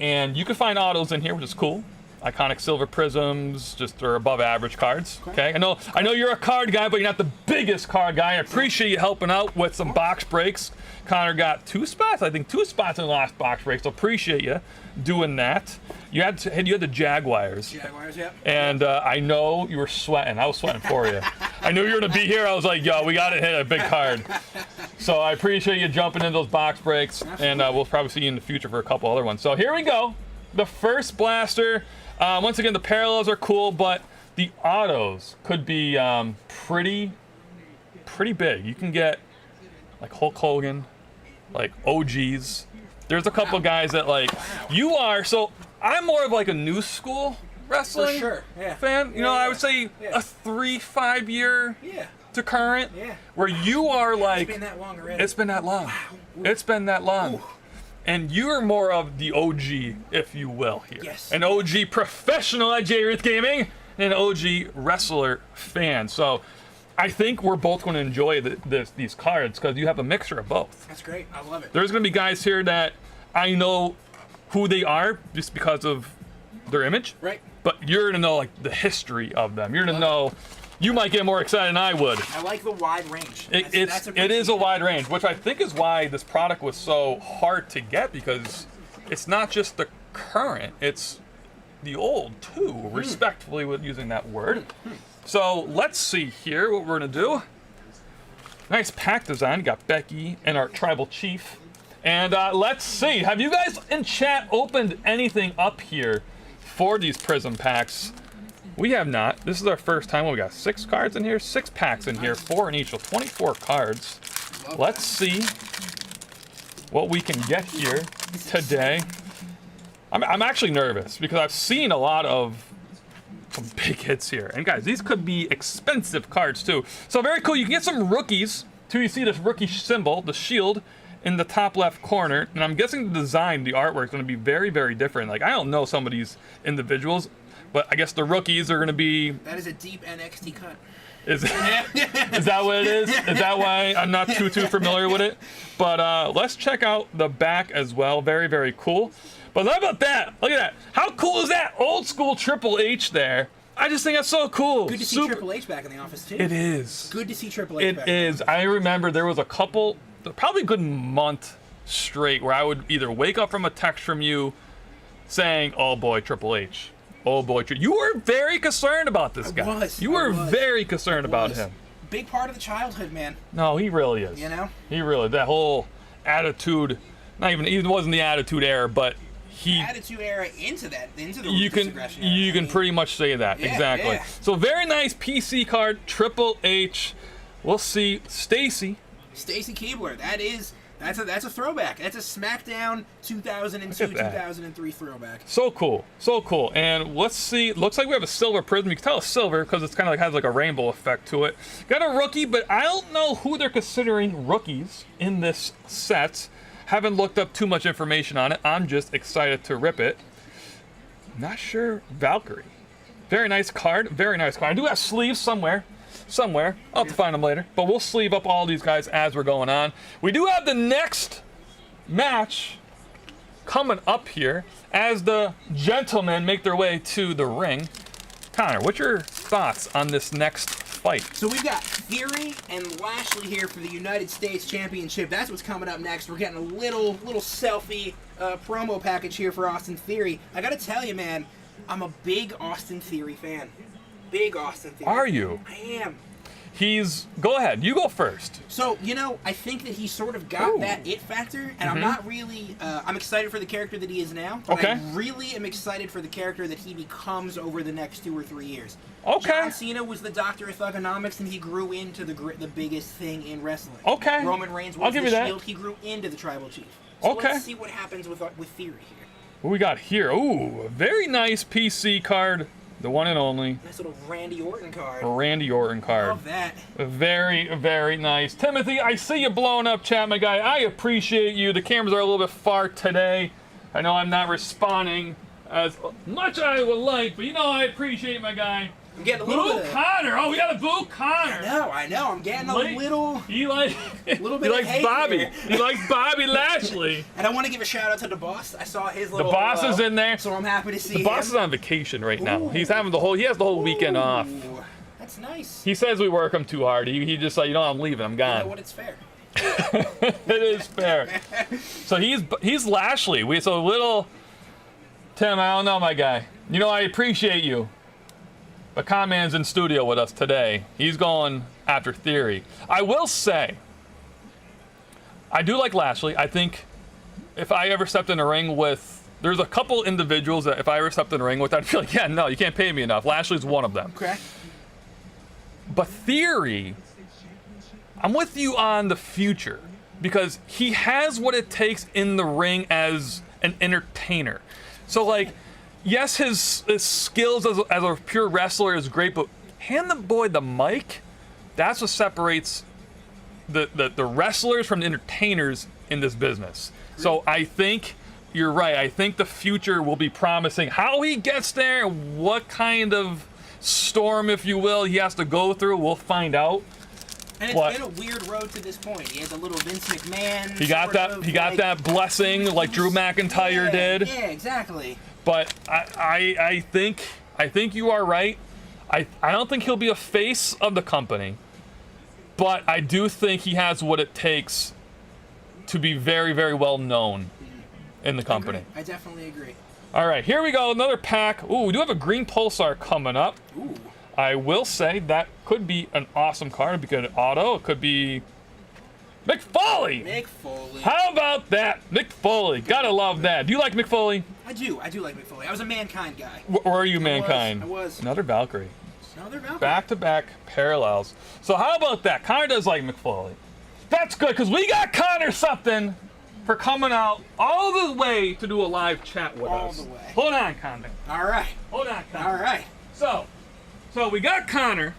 and you can find autos in here, which is cool. iconic silver prisms, just are above average cards. Okay, I know you're a card guy, but you're not the biggest card guy. I appreciate you helping out with some box breaks. Connor got 2 spots, I think 2 spots in the last box break, so appreciate you doing that. You had the Jaguars. Jaguars, yep. And I know you were sweating. I was sweating for you. I knew you were gonna be here. I was like, yo, we gotta hit a big card. So I appreciate you jumping in those box breaks, and we'll probably see you in the future for a couple other ones. So here we go. The first blaster. Once again, the parallels are cool, but the autos could be pretty big. You can get like Hulk Hogan, like OGs. There's a couple guys that like you are. So I'm more of like a new school wrestling fan. You know, I would say a 3-5 year to current. Where you are like. It's been that long already. It's been that long. Wow. It's been that long. Ooh. And you're more of the OG, if you will, here. Yes. An OG professional at J-Ruth Gaming and an OG wrestler fan. So I think we're both going to enjoy these cards because you have a mixture of both. That's great. I love it. There's going to be guys here that I know who they are just because of their image. Right. But you're going to know like the history of them. You're going to know. You might get more excited than I would. I like the wide range. It is a wide range, which I think is why this product was so hard to get, because it's not just the current, it's the old too, respectfully with using that word. So let's see here what we're gonna do. Nice pack design, got Becky and our tribal chief. And let's see, have you guys in chat opened anything up here for these Prism packs? We have not. This is our first time. We got 6 cards in here, 6 packs in here, 4 in each, so 24 cards. Let's see what we can get here today. I'm actually nervous because I've seen a lot of some big hits here. And guys, these could be expensive cards too. So very cool. You can get some rookies too. You see this rookie symbol, the shield, in the top left corner. And I'm guessing the design, the artwork is going to be very, very different. Like, I don't know some of these individuals, but I guess the rookies are going to be... That is a deep NXT cut. Is that what it is? Is that why I'm not too familiar with it? But let's check out the back as well. Very, very cool. But how about that? Look at that. How cool is that? Old school Triple H there. I just think that's so cool. Good to see Triple H back in the office, too. It is. Good to see Triple H back. It is. I remember there was a couple, probably a good month straight, where I would either wake up from a text from you saying, oh boy, Triple H. Oh boy, you were very concerned about this guy. You were very concerned about him. Big part of the childhood, man. No, he really is. You know? He really, that whole attitude, not even, it wasn't the attitude era, but he... Attitude era into the you can aggression You can pretty much say that, exactly. Yeah. So very nice PC card, Triple H. We'll see, Stacy Keibler, that's a throwback. That's a SmackDown 2002, 2003 throwback. So cool, so cool. And let's see. Looks like we have a silver prism. You can tell it's silver because it's kind of like has like a rainbow effect to it. Got a rookie, but I don't know who they're considering rookies in this set. Haven't looked up too much information on it. I'm just excited to rip it. Not sure. Valkyrie. Very nice card. Very nice card. I do have sleeves somewhere. I'll have to find them later. But we'll sleeve up all these guys as we're going on. We do have the next match coming up here as the gentlemen make their way to the ring. Connor, what's your thoughts on this next fight? So we've got Theory and Lashley here for the United States Championship. That's what's coming up next. We're getting a little selfie promo package here for Austin Theory. I gotta tell you, man, I'm a big Austin Theory fan. Big Austin Theory. Are you? I am. Go ahead. You go first. So, I think that he sort of got that it factor, and I'm not really, I'm excited for the character that he is now, but I really am excited for the character that he becomes over the next 2 or 3 years. Okay. John Cena was the Doctor of Thugonomics, and he grew into the biggest thing in wrestling. Okay. Roman Reigns was the Shield, he grew into the Tribal Chief. So let's see what happens with Theory here. What we got here? Ooh, a very nice PC card. The one and only. Nice little Randy Orton card. Love that. Very, very nice. Timothy, I see you blowing up, chat, my guy. I appreciate you. The cameras are a little bit far today. I know I'm not responding as much as I would like, but I appreciate my guy. I'm getting a little Boo bit of... Connor. Oh, we got a Boo Connor. I know. I'm getting a little... He likes hate Bobby. here. He likes Bobby Lashley. And I want to give a shout out to the boss. I saw his little... The boss is in there. So I'm happy to see him. The boss is on vacation right now. Ooh. He has the whole weekend off. That's nice. He says we work him too hard. He just like, you know, I'm leaving. I'm gone. You know what? It's fair. It is fair. So he's Lashley. So little Tim, I don't know, my guy. You know, I appreciate you. But Conman's in studio with us today. He's going after Theory. I will say, I do like Lashley. I think if I ever stepped in a ring with, there's a couple individuals that if I ever stepped in a ring with, I'd feel like, yeah, no, you can't pay me enough. Lashley's one of them. Okay. But Theory, I'm with you on the future because he has what it takes in the ring as an entertainer. So, like, yes, his skills as a pure wrestler is great, but hand the boy the mic, that's what separates the wrestlers from the entertainers in this business. So I think you're right. I think the future will be promising. How he gets there, what kind of storm, if you will, he has to go through, we'll find out. And it's been a weird road to this point. He had the little Vince McMahon. He got that blessing like Drew McIntyre did. Yeah, exactly. But I think you are right. I don't think he'll be a face of the company, but I do think he has what it takes to be very, very well known in the company. I definitely agree. All right, here we go. Another pack. Ooh, we do have a green Pulsar coming up. Ooh. I will say that could be an awesome card. It could be an auto. It could be Mick Foley. Mick Foley. How about that? Mick Foley. Gotta love that. Do you like Mick Foley? I do like Mick Foley. I was a Mankind guy. Or are you Mankind? I was. Another Valkyrie. Another Valkyrie. Back-to-back parallels. So how about that? Connor does like Mick Foley. That's good, because we got Connor something for coming out all the way to do a live chat with us. All the way. Hold on, Connor. All right. Hold on, Connor. All right. So we got Connor.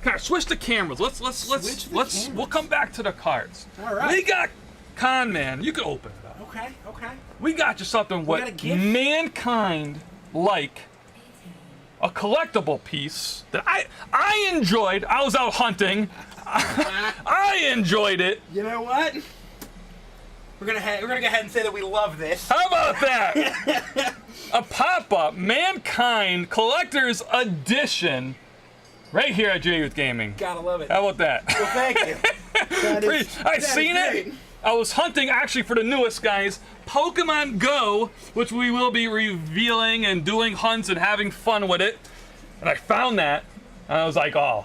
Connor, switch the cameras. We'll come back to the cards. All right. We got Con Man. You can open it up. Okay. We got you something got a what gift? Mankind like. A collectible piece that I enjoyed. I was out hunting. I enjoyed it. You know what? We're gonna go ahead and say that we love this. How about that? A pop-up Mankind Collector's Edition, right here at J Youth Gaming. Gotta love it. How about that? Well, thank you. I seen it. I was hunting actually for the newest guys, Pokemon Go, which we will be revealing and doing hunts and having fun with it. And I found that, and I was like, oh,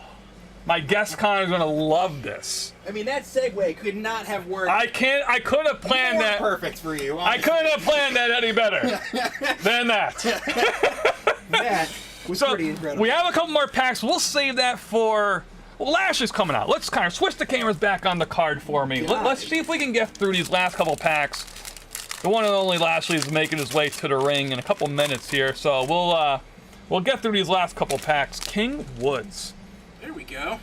my guest con is gonna love this. I mean, that segue could not have worked. I couldn't have planned that. Perfect for you. Honestly. I couldn't have planned that any better than that. That was pretty incredible. We have a couple more packs. We'll save that for. Well, Lashley's coming out. Let's kind of switch the cameras back on the card for me. Let's see if we can get through these last couple packs. The one and only Lashley is making his way to the ring in a couple minutes here, so we'll get through these last couple packs. King Woods. There we go.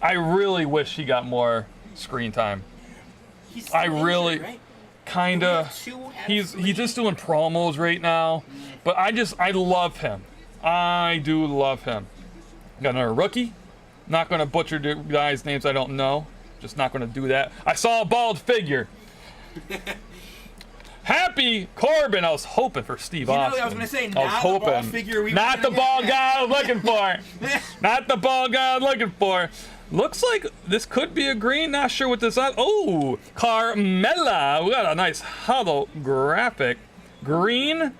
I really wish he got more screen time. He's I really, injured, right? kinda. He's just doing promos right now, but I love him. I do love him. Got another rookie. Not gonna butcher the guys' names I don't know. Just not gonna do that. I saw a bald figure. Happy Corbin. I was hoping for Steve Austin. I was gonna say, I was not hoping. the bald figure not the bald guy I was looking for. Not the bald guy I was looking for. Looks like this could be a green. Not sure what this is. Oh, Carmella. We got a nice holographic green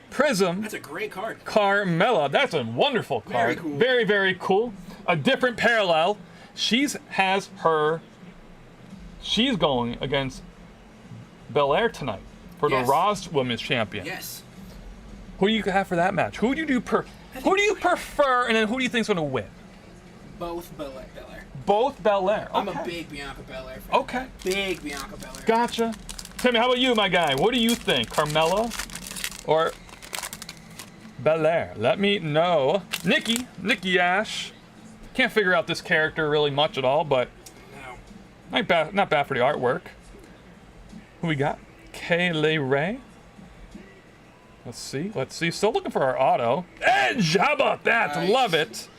Prizm. That's a great card. Carmella. That's a wonderful card. Very cool. Very, very cool. A different parallel. She's going against Belair tonight for the Raw's Women's Champion. Yes. Who do you have for that match? Who do you prefer, and then who do you think's going to win? Both Belair. Both Belair. Okay. I'm a big Bianca Belair fan. Okay. Big Bianca Belair. Gotcha. Timmy, how about you, my guy? What do you think? Carmella or Belair? Let me know. Nikki Ash. Can't figure out this character really much at all, but No. not bad for the artwork. Who we got? Kaylee Ray. Let's see. Still looking for our auto. Edge! How about that? Nice. Love it.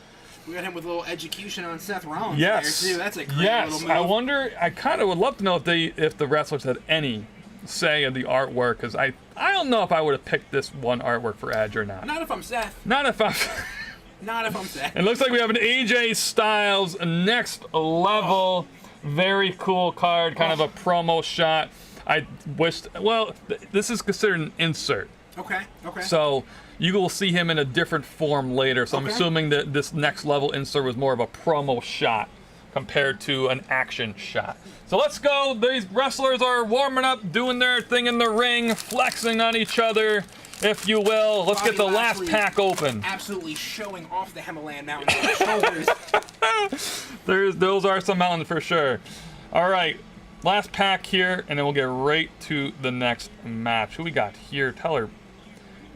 We got him with a little education on Seth Rollins Yes. there, too. That's a great little move. I wonder, I kind of would love to know if the wrestlers had any say in the artwork, because I don't know if I would have picked this one artwork for Edge or not. Not if I'm Seth. Not if I'm... Not if I'm Seth. It looks like we have an AJ Styles next level. Very cool card, kind of a promo shot. I wished, well, this is considered an insert. Okay. So you will see him in a different form later. So I'm assuming that this next level insert was more of a promo shot compared to an action shot. So let's go. These wrestlers are warming up, doing their thing in the ring, flexing on each other, if you will. Let's get the last pack open. Absolutely showing off the Himalayan mountains on his shoulders. Those are some mountains for sure. All right, last pack here, and then we'll get right to the next match. Who we got here? Teller.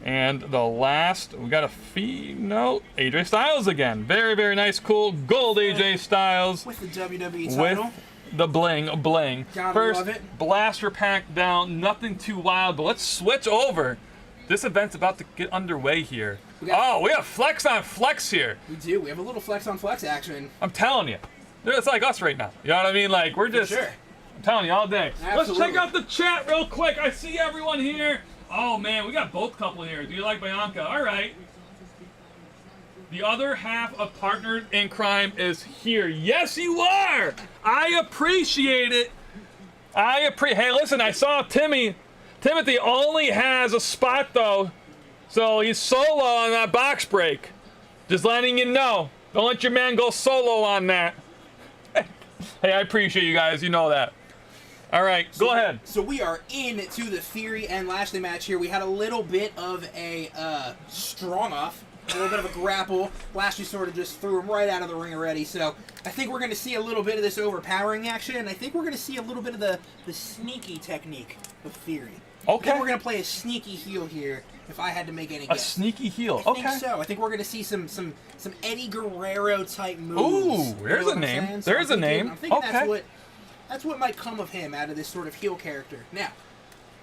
And the last, we got a AJ Styles again. Very, very nice, cool gold AJ Styles. With the WWE title. With the bling. Gotta First, love it. blaster pack down, nothing too wild, but let's switch over. This event's about to get underway here. We have flex on flex here. We do. We have a little flex on flex action. I'm telling you. It's like us right now. You know what I mean? Like, we're just... Sure. I'm telling you all day. Absolutely. Let's check out the chat real quick. I see everyone here. Oh, man, we got both couple here. Do you like Bianca? All right. The other half of Partners in Crime is here. Yes, you are. I appreciate it. Hey, listen, I saw Timothy only has a spot, though. So he's solo on that box break. Just letting you know. Don't let your man go solo on that. Hey, I appreciate you guys. You know that. All right, go ahead. So we are into the Theory and Lashley match here. We had a little bit of a strong off, a little bit of a grapple. Lashley sort of just threw him right out of the ring already. So I think we're going to see a little bit of this overpowering action, and I think we're going to see a little bit of the sneaky technique of Theory. Okay. I think we're going to play a sneaky heel here, if I had to make any guess. A sneaky heel. I think so. I think we're going to see some Eddie Guerrero type moves. Ooh, there's a name. There's a name. I'm thinking that's what might come of him out of this sort of heel character. Now,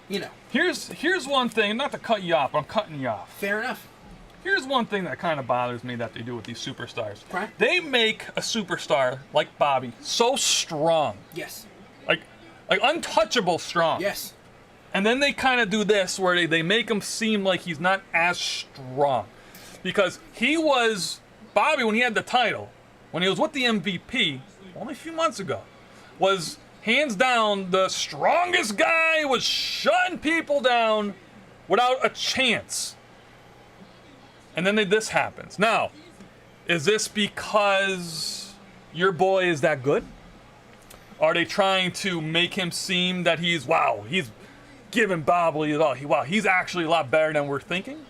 you know. Here's one thing, not to cut you off, but I'm cutting you off. Fair enough. Here's one thing that kind of bothers me that they do with these superstars. Okay. They make a superstar like Bobby so strong. Yes. Like untouchable strong. Yes. And then they kind of do this where they make him seem like he's not as strong. Because Bobby, when he had the title, when he was with the MVP, only a few months ago, was hands down the strongest guy, was shutting people down without a chance. And then this happens. Now, is this because your boy is that good? Are they trying to make him seem that he's giving Bobby it all? He's actually a lot better than we're thinking?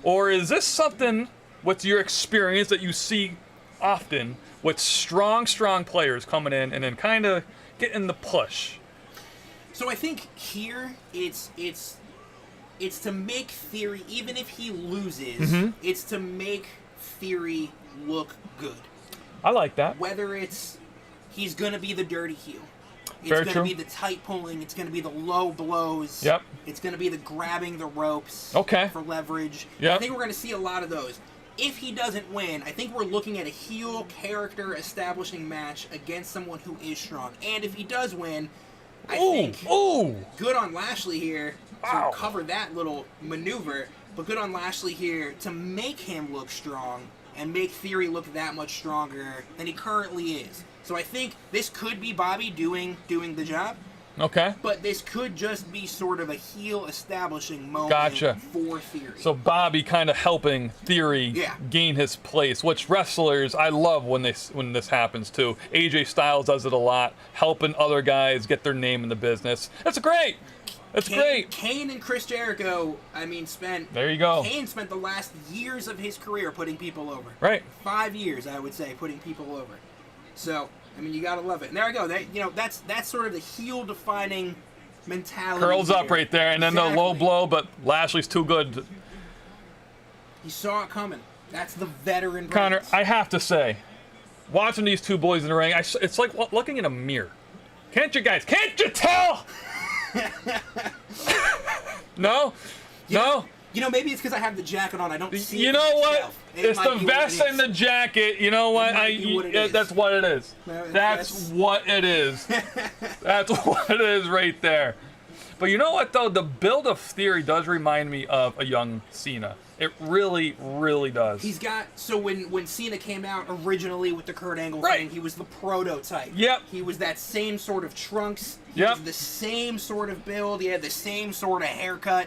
Or is this something with your experience that you see often with strong players coming in and then kind of getting the push? So I think here it's to make Theory, even if he loses, it's to make Theory look good. I like that. Whether he's going to be the dirty heel. It's Very going to be the tight pulling. It's going to be the low blows. Yep. It's going to be the grabbing the ropes for leverage. Yep. I think we're going to see a lot of those. If he doesn't win, I think we're looking at a heel character establishing match against someone who is strong. And if he does win, I think good on Lashley here to cover that little maneuver. But good on Lashley here to make him look strong and make Theory look that much stronger than he currently is. So I think this could be Bobby doing the job. Okay. But this could just be sort of a heel establishing moment for Theory. So Bobby kind of helping Theory gain his place, which wrestlers, I love when this happens too. AJ Styles does it a lot, helping other guys get their name in the business. That's great. That's great. Kane and Chris Jericho, spent... There you go. Kane spent the last years of his career putting people over. Right. 5 years, I would say, putting people over. So, you gotta love it. And there I go. That's sort of the heel-defining mentality. Curls up right there, and then the low blow, but Lashley's too good. He saw it coming. That's the veteran. Connor, I have to say, watching these two boys in the ring, it's like looking in a mirror. Can't you guys? Can't you tell? No? Yeah. No? You know, maybe it's because I have the jacket on. I don't see You it know what? itself. It It's might the be what vest it and is. the jacket. You know what? might be what it is. That's what it is. Well, That's what it is. That's what it is right there. But you know what, though? The build of Theory does remind me of a young Cena. It really, really does. He's got, so when Cena came out originally with the Kurt Angle Right. thing, he was the prototype. Yep. He was that same sort of trunks. He Yep. was the same sort of build. He had the same sort of haircut.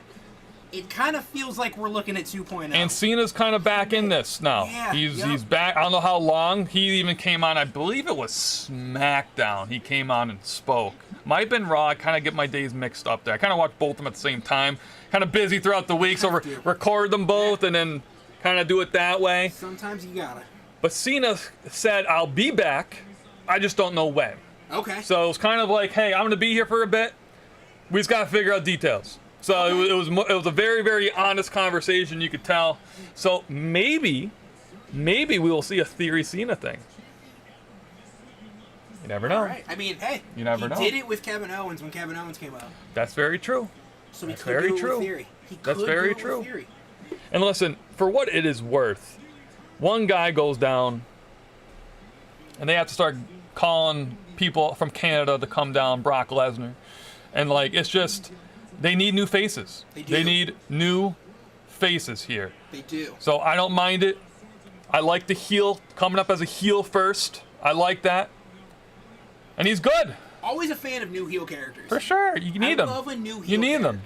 It kind of feels like we're looking at 2.0. And Cena's kind of back in this now. Yeah, He's back. I don't know how long. He even came on, I believe it was SmackDown. He came on and spoke. Might have been Raw. I kind of get my days mixed up there. I kind of watch both of them at the same time. Kind of busy throughout the week, so record them both and then kind of do it that way. Sometimes you gotta. But Cena said, I'll be back. I just don't know when. Okay. So it was kind of like, hey, I'm going to be here for a bit. We just got to figure out details. So it was a very, very honest conversation, you could tell. So maybe we will see a Theory Cena thing. You never know. All right. I mean, hey, You never know. He did it with Kevin Owens when Kevin Owens came up. That's very true. So he That's could very do it true. with Theory. He That's could very do it true. With Theory. And listen, for what it is worth, one guy goes down, and they have to start calling people from Canada to come down, Brock Lesnar. And, like, it's just, they need new faces. They do. They need new faces here. They do. So I don't mind it. I like the heel, coming up as a heel first. I like that. And he's good. Always a fan of new heel characters. For sure. You need them. I love a new heel You need character. them.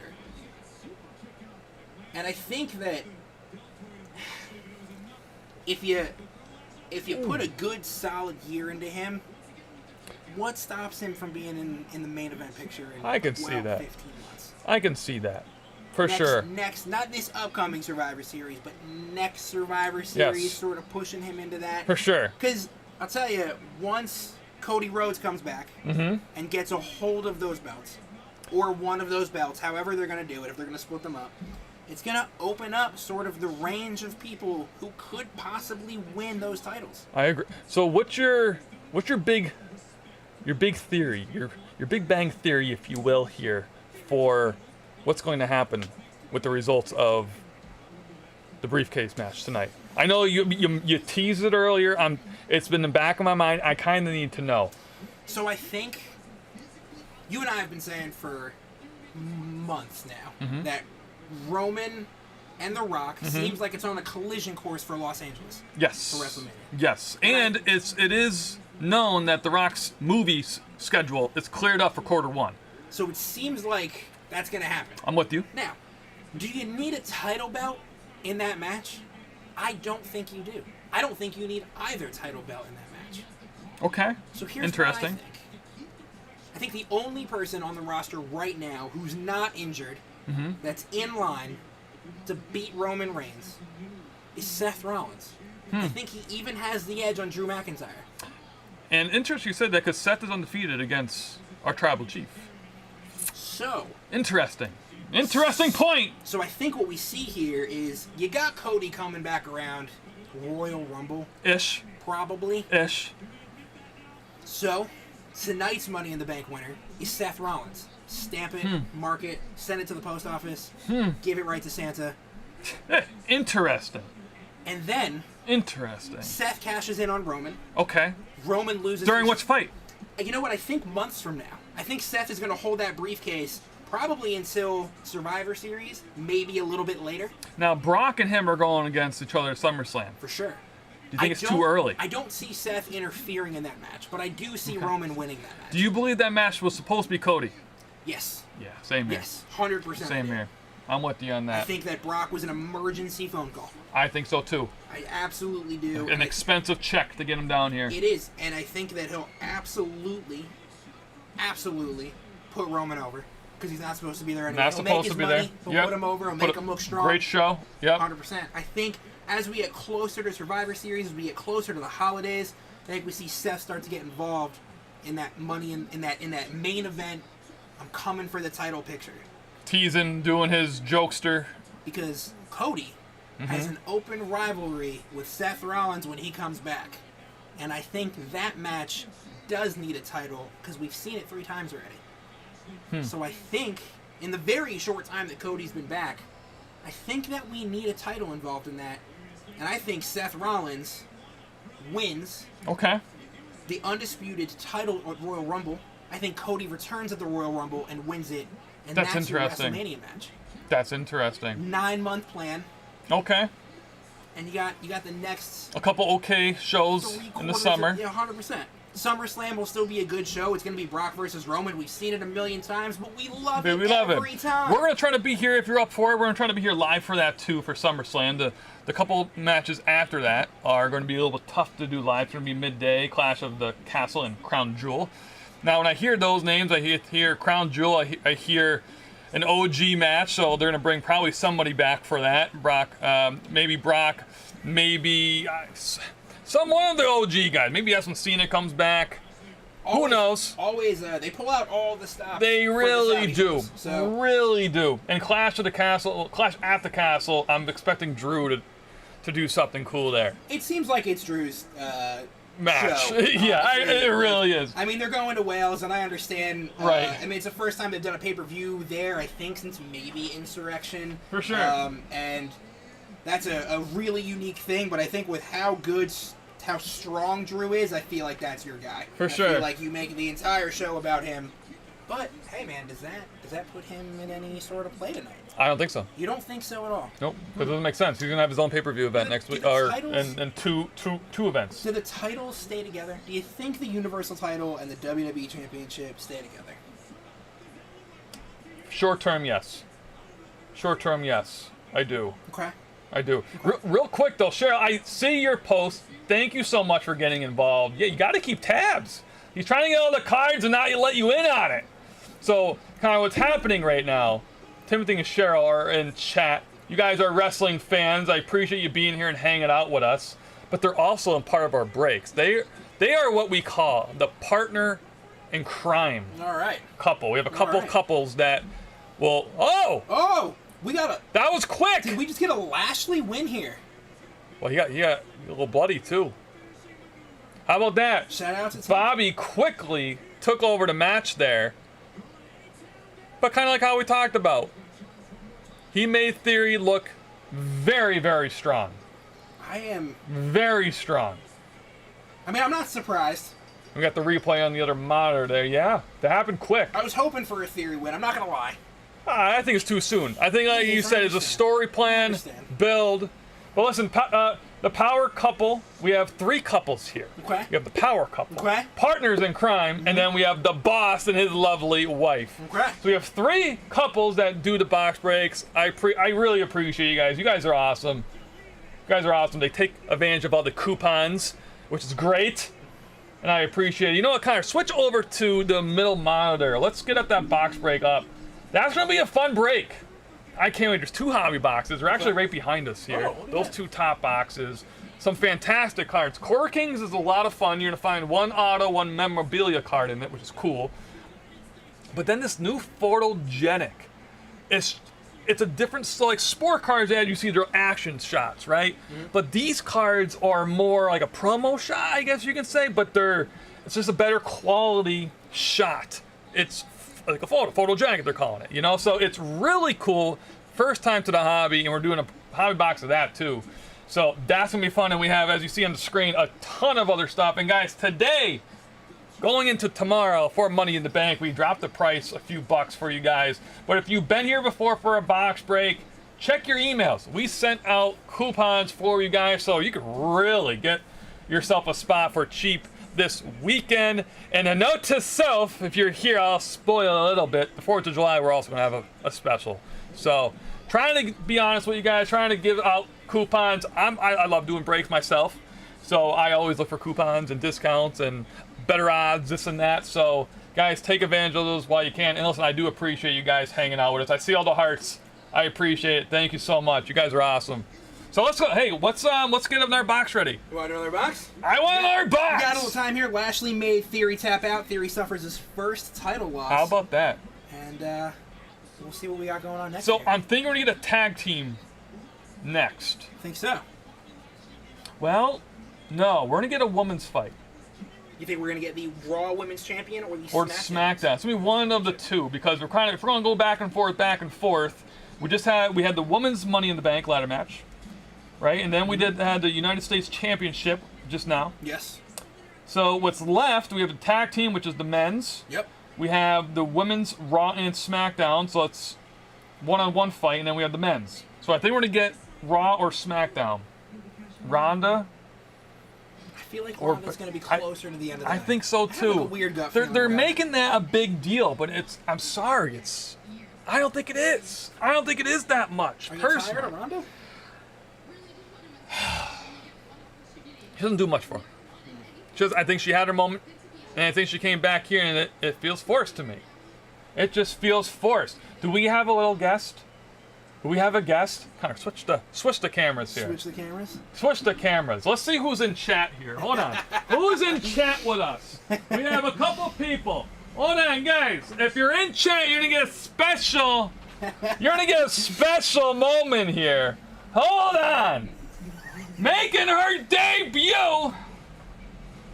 And I think that if you put a good solid year into him, what stops him from being in the main event picture in I can see 12, that. 15 months? I can see that. For Next, sure. Next, not this upcoming Survivor Series, but next Survivor Series, Yes. sort of pushing him into that. For sure. Because I'll tell you, once Cody Rhodes comes back and gets a hold of those belts, or one of those belts, however they're going to do it, if they're going to split them up, it's going to open up sort of the range of people who could possibly win those titles. I agree. So what's your big theory, your Big Bang theory, if you will, here for what's going to happen with the results of the briefcase match tonight? I know you teased it earlier. It's been in the back of my mind. I kind of need to know. So I think you and I have been saying for months now that Roman and The Rock seems like it's on a collision course for Los Angeles. Yes. For WrestleMania. Yes. And it is known that The Rock's movie schedule is cleared up for Q1. So it seems like that's going to happen. I'm with you. Now, do you need a title belt in that match? I don't think you do. I don't think you need either title belt in that match. Okay. So here's Interesting. what I think. I think the only person on the roster right now who's not injured, that's in line to beat Roman Reigns, is Seth Rollins. I think he even has the edge on Drew McIntyre. And interesting you said that because Seth is undefeated against our tribal chief. So, Interesting. Interesting point. I think what we see here is you got Cody coming back around Royal Rumble, Ish. probably. Ish. So, tonight's Money in the Bank winner is Seth Rollins. Stamp it, mark it, send it to the post office, give it right to Santa, Interesting. and then Interesting. Seth cashes in on Roman. Okay. Roman loses. During which fight? You know what? I think months from now. I think Seth is going to hold that briefcase probably until Survivor Series, maybe a little bit later. Now, Brock and him are going against each other at SummerSlam. For sure. Do you think it's too early? I don't see Seth interfering in that match, but I do see Roman winning that match. Do you believe that match was supposed to be Cody? Yes. Yeah, same here. Yes. 100%. Same here. I'm with you on I that. think that Brock was an emergency phone call. I think so too. I absolutely do. An expensive check to get him down here. It is, and I think that he'll absolutely put Roman over because he's not supposed to be there anyway. Not He'll supposed make his to be money, there. He'll put him over. He'll make him look strong. Great show. Yep. 100%. I think as we get closer to Survivor Series, as we get closer to the holidays, I think we see Seth start to get involved in that money in that main event. I'm coming for the title picture Teasing, doing his jokester. because Cody has an open rivalry with Seth Rollins when he comes back, and I think that match does need a title because we've seen it 3 times already. So I think in the very short time that Cody's been back, I think that we need a title involved in that. And I think Seth Rollins wins Okay. the undisputed title at Royal Rumble. I think Cody returns at the Royal Rumble and wins it. And That's that's your interesting. WrestleMania match. That's interesting. 9-month plan. Okay. And you got the next A couple okay shows in the summer. Yeah, 100%. SummerSlam will still be a good show. It's going to be Brock versus Roman. We've seen it a million times, but we love it every time. We're going to try to be here, if you're up for it, we're going to try to be here live for that too, for SummerSlam. The couple matches after that are going to be a little bit tough to do live. It's going to be midday, Clash of the Castle and Crown Jewel. Now, when I hear those names, I hear Crown Jewel, I hear an OG match, so they're going to bring probably somebody back for that. Maybe Brock, maybe one of the OG guys. Maybe that's when Cena comes back. Who knows? Always, they pull out all the stuff. They really do. So. Really do. And Clash at the Castle, I'm expecting Drew to do something cool there. It seems like it's Drew's match. show, Yeah, it really is. I mean, they're going to Wales, and I understand. Right. I mean, it's the first time they've done a pay-per-view there, I think, since maybe Insurrection. For sure. And that's a really unique thing, but I think with how strong Drew is, I feel like that's your guy. For sure. I feel like you make the entire show about him. But hey, man, does that put him in any sort of play tonight? I don't think so. You don't think so at all? Nope, because it doesn't make sense. He's gonna have his own pay-per-view event next week, and two events. Do the titles stay together? Do you think the Universal title and the WWE Championship stay together? Short term, yes. I do. Okay. I do. Real quick though, Cheryl, I see your post. Thank you so much for getting involved. Yeah, you got to keep tabs. He's trying to get all the cards and not let you in on it. So, kind of what's happening right now, Timothy and Cheryl are in chat. You guys are wrestling fans. I appreciate you being here and hanging out with us. But they're also a part of our breaks. They are what we call the partner in crime. All right. Couple. We have a couple couples that will. Oh! We got a. That was quick. Did we just get a Lashley win here? Well, he got a little bloody too. How about that? Shout out to Bobby quickly took over the match there. But kind of like how we talked about, he made Theory look very, very strong. I am very strong. I mean, I'm not surprised. We got the replay on the other monitor there. Yeah, that happened quick. I was hoping for a Theory win. I'm not gonna lie. I think it's too soon. I think, like you said, it's a story plan, build. But listen, the power couple, we have 3 couples here. Okay. We have the power couple. Okay. Partners in crime, and then we have the boss and his lovely wife. Okay. So we have 3 couples that do the box breaks. I really appreciate you guys. You guys are awesome. They take advantage of all the coupons, which is great. And I appreciate it. You know what, Connor? Switch over to the middle monitor. Let's get up that box break up. That's going to be a fun break. I can't wait. There's 2 hobby boxes. They're actually right behind us here. Those 2 top boxes. Some fantastic cards. Quarter Kings is a lot of fun. You're going to find 1 auto, 1 memorabilia card in it, which is cool. But then this new photogenic. It's a different, so like sport cards, you see their action shots, right? Mm-hmm. But these cards are more like a promo shot, I guess you can say, but it's just a better quality shot. It's like a photogenic, they're calling it, you know? So it's really cool. First time to the hobby, and we're doing a hobby box of that too. So that's gonna be fun, and we have, as you see on the screen, a ton of other stuff. And guys, today, going into tomorrow for Money in the Bank, we dropped the price a few bucks for you guys. But if you've been here before for a box break, check your emails. We sent out coupons for you guys, so you can really get yourself a spot for cheap this weekend. And a note to self, if you're here, I'll spoil a little bit. The 4th of July, we're also going to have a special. So, trying to be honest with you guys, trying to give out coupons. I love doing breaks myself. So, I always look for coupons and discounts and better odds, this and that. So, guys, take advantage of those while you can. And listen, I do appreciate you guys hanging out with us. I see all the hearts. I appreciate it. Thank you so much. You guys are awesome. So let's go. Hey, let's get another box ready. You want another box? I want another box. We got a little time here. Lashley made Theory tap out. Theory suffers his first title loss. How about that? And we'll see what we got going on next. So year. I'm thinking we're gonna get a tag team next. Think so? Well, no, we're gonna get a women's fight. You think we're gonna get the Raw Women's Champion or the SmackDown? It's gonna be one of the two, because if we're gonna go back and forth, we had the women's Money in the Bank ladder match, right? And then we had the United States Championship just now. Yes. So what's left? We have the tag team, which is the men's. Yep. We have the women's Raw and SmackDown, so it's one-on-one fight, and then we have the men's. So I think we're gonna get Raw or SmackDown. Ronda. I feel like Ronda's going to be closer to the end of the night. I think so too. I have a weird gut feeling They're about making that a big deal, but I'm sorry, I don't think it is. I don't think it is that much. Are you Personally, tired of Ronda? She doesn't do much for her. I think she had her moment, and I think she came back here, and it feels forced to me. It just feels forced. Do we have a little guest? Do we have a guest? Connor, switch the cameras here. Switch the cameras? Switch the cameras. Let's see who's in chat here. Hold on. Who's in chat with us? We have a couple people. Hold on, guys. If you're in chat, you're gonna get a special. You're gonna get a special moment here. Hold on. Making her debut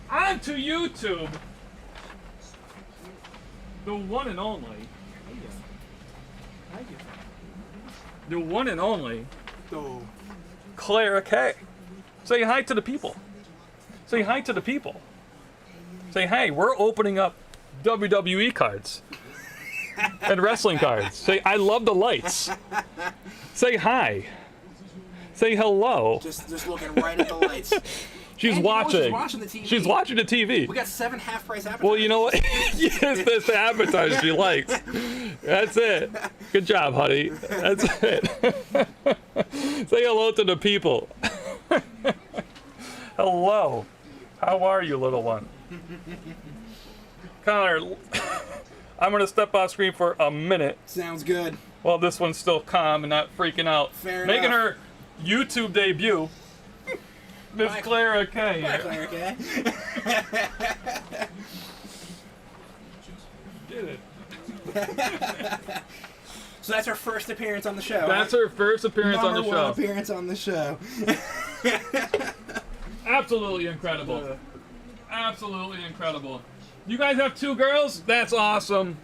onto YouTube. The one and only. The one and only. Oh. Clara K. Say hi to the people. Say hi to the people. Say, hey, we're opening up WWE cards and wrestling cards. Say, I love the lights. Say hi. Say hello. Just looking right at the lights. She's watching. She's watching the TV. She's watching the TV. We got 7 half-price appetizers. Well, you know what? Yes, that's the appetizer she likes. That's it. Good job, honey. That's it. Say hello to the people. Hello. How are you, little one? Connor, I'm going to step off screen for a minute. Sounds good. Well, this one's still calm and not freaking out. Fair Making enough. her YouTube debut. Miss Clara K. Bye, Clara K. Did it. So that's her first appearance on the show. That's her first appearance on the Number show. one appearance on the show. Absolutely incredible. Absolutely incredible. You guys have 2 girls? That's awesome.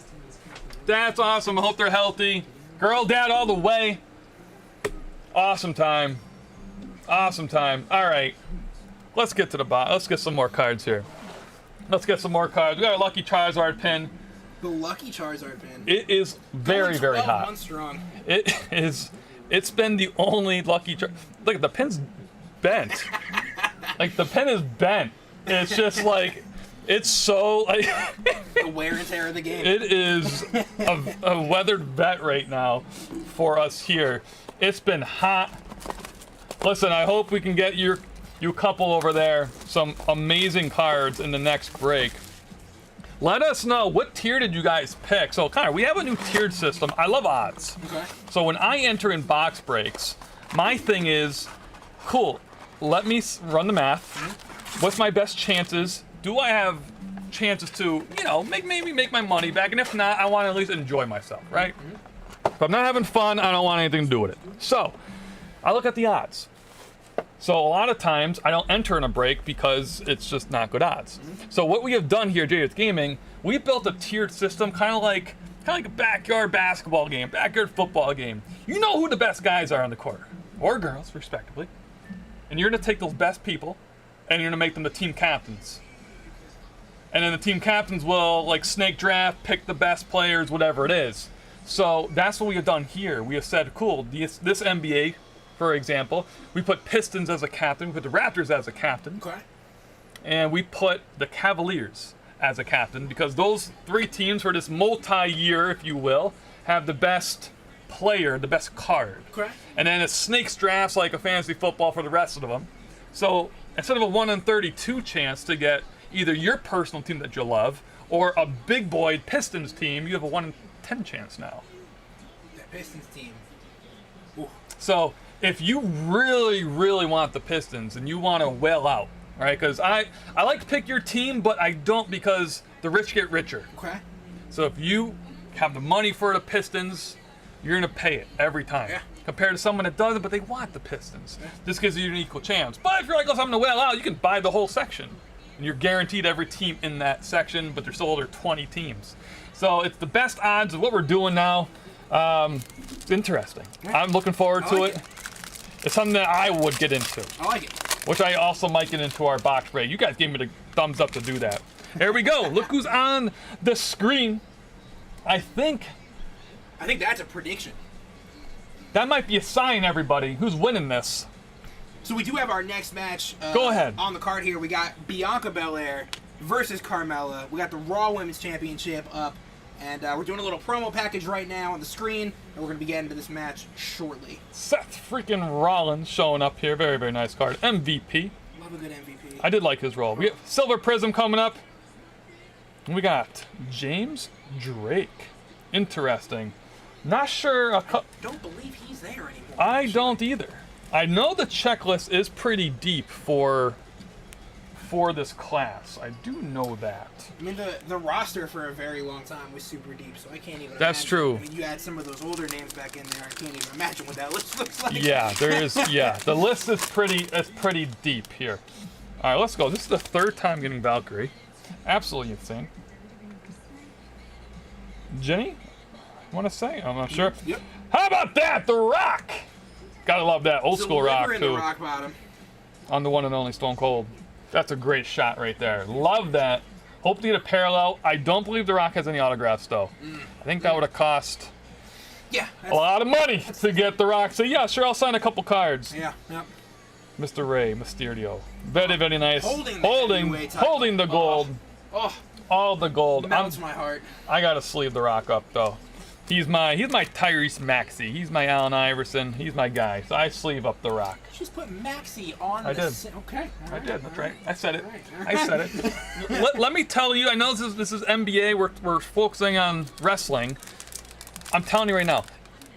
That's awesome. I hope they're healthy. Girl, dad, all the way. Awesome time. Awesome time. All right. Let's get to the bottom. Let's get some more cards here. Let's get some more cards. We got a Lucky Charizard pin. The Lucky Charizard pin. It is very, very hot. Months strong. It is. It's been the only Lucky Charizard. Look, the pin's bent. Like, the pin is bent. It's just like, it's so, like... The wear and tear of the game. It is a weathered vet right now for us here. It's been hot. Listen, I hope we can get you couple over there some amazing cards in the next break. Let us know, what tier did you guys pick? So, Connor, we have a new tiered system. I love odds. Okay. So when I enter in box breaks, my thing is, cool, let me run the math. What's my best chances? Do I have chances to, maybe make my money back? And if not, I want to at least enjoy myself, right? If I'm not having fun, I don't want anything to do with it. So, I look at the odds. So a lot of times I don't enter in a break because it's just not good odds. So what we have done here at JD's Gaming, we built a tiered system, kind of like a backyard basketball game, backyard football game. You know who the best guys are on the court, or girls, respectively. And you're gonna take those best people, and you're gonna make them the team captains. And then the team captains will, like, snake draft, pick the best players, whatever it is. So that's what we have done here. We have said, cool, this NBA, for example, we put Pistons as a captain, we put the Raptors as a captain, Okay. and we put the Cavaliers as a captain, because those 3 teams for this multi-year, if you will, have the best player, the best card. Okay. And then it snakes drafts like a fantasy football for the rest of them. So instead of a 1 in 32 chance to get either your personal team that you love or a big boy Pistons team, you have a 1 in 10 chance now. That Pistons team. Ooh. So if you really, really want the Pistons and you want to whale out, right? Because I like to pick your team, but I don't, because the rich get richer. Okay. So if you have the money for the Pistons, you're going to pay it every time. Yeah. Compared to someone that doesn't, but they want the Pistons. This gives you an equal chance. But if you're like, oh, I'm going to whale out, you can buy the whole section. And you're guaranteed every team in that section, but there's still other 20 teams. So it's the best odds of what we're doing now. It's interesting. Yeah. I'm looking forward to it. It's something that I would get into. I like it. Which I also might get into our box break. You guys gave me the thumbs up to do that. Here we go. Look who's on the screen. I think that's a prediction. that might be a sign, everybody. Who's winning this? So we do have our next match. Go ahead. On the card here, we got Bianca Belair versus Carmella. We got the Raw Women's Championship up, and we're doing a little promo package right now on the screen, and we're going to be getting into this match shortly. Seth freaking Rollins showing up here. Very, very nice card. MVP. Love a good MVP. I did like his role. We have Silver Prism coming up. We got James Drake. Interesting. Not sure. I don't believe he's there anymore. I don't either. I know the checklist is pretty deep for this class. I do know that. I mean, the roster for a very long time was super deep, so I can't even That's imagine. true. I mean, you add some of those older names back in there, I can't even imagine what that list looks like. Yeah, there is. Yeah, the list is pretty deep here. All right, let's go. This is the third time getting Valkyrie. Absolutely insane. Jenny, want to say? I'm not sure. Yep. How about that? The Rock. Gotta love that old school Rock Delivering too. the rock bottom. On the one and only Stone Cold. That's a great shot right there. Love that. Hope to get a parallel. I don't believe The Rock has any autographs though. I think that would have cost Yeah. a lot of money to get The Rock. So yeah, sure, I'll sign a couple cards. Yeah. Yep. Mr. Rey Mysterio. Very, very nice. Holding the gold. Oh, All the gold. melts my heart. I gotta sleeve The Rock up though. He's my Tyrese Maxey. He's my Allen Iverson. He's my guy. So I sleeve up The Rock. Just put Maxie on I the did. Okay. I did. That's right. I said it. All I said it. Let me tell you. I know this is NBA. We're focusing on wrestling. I'm telling you right now.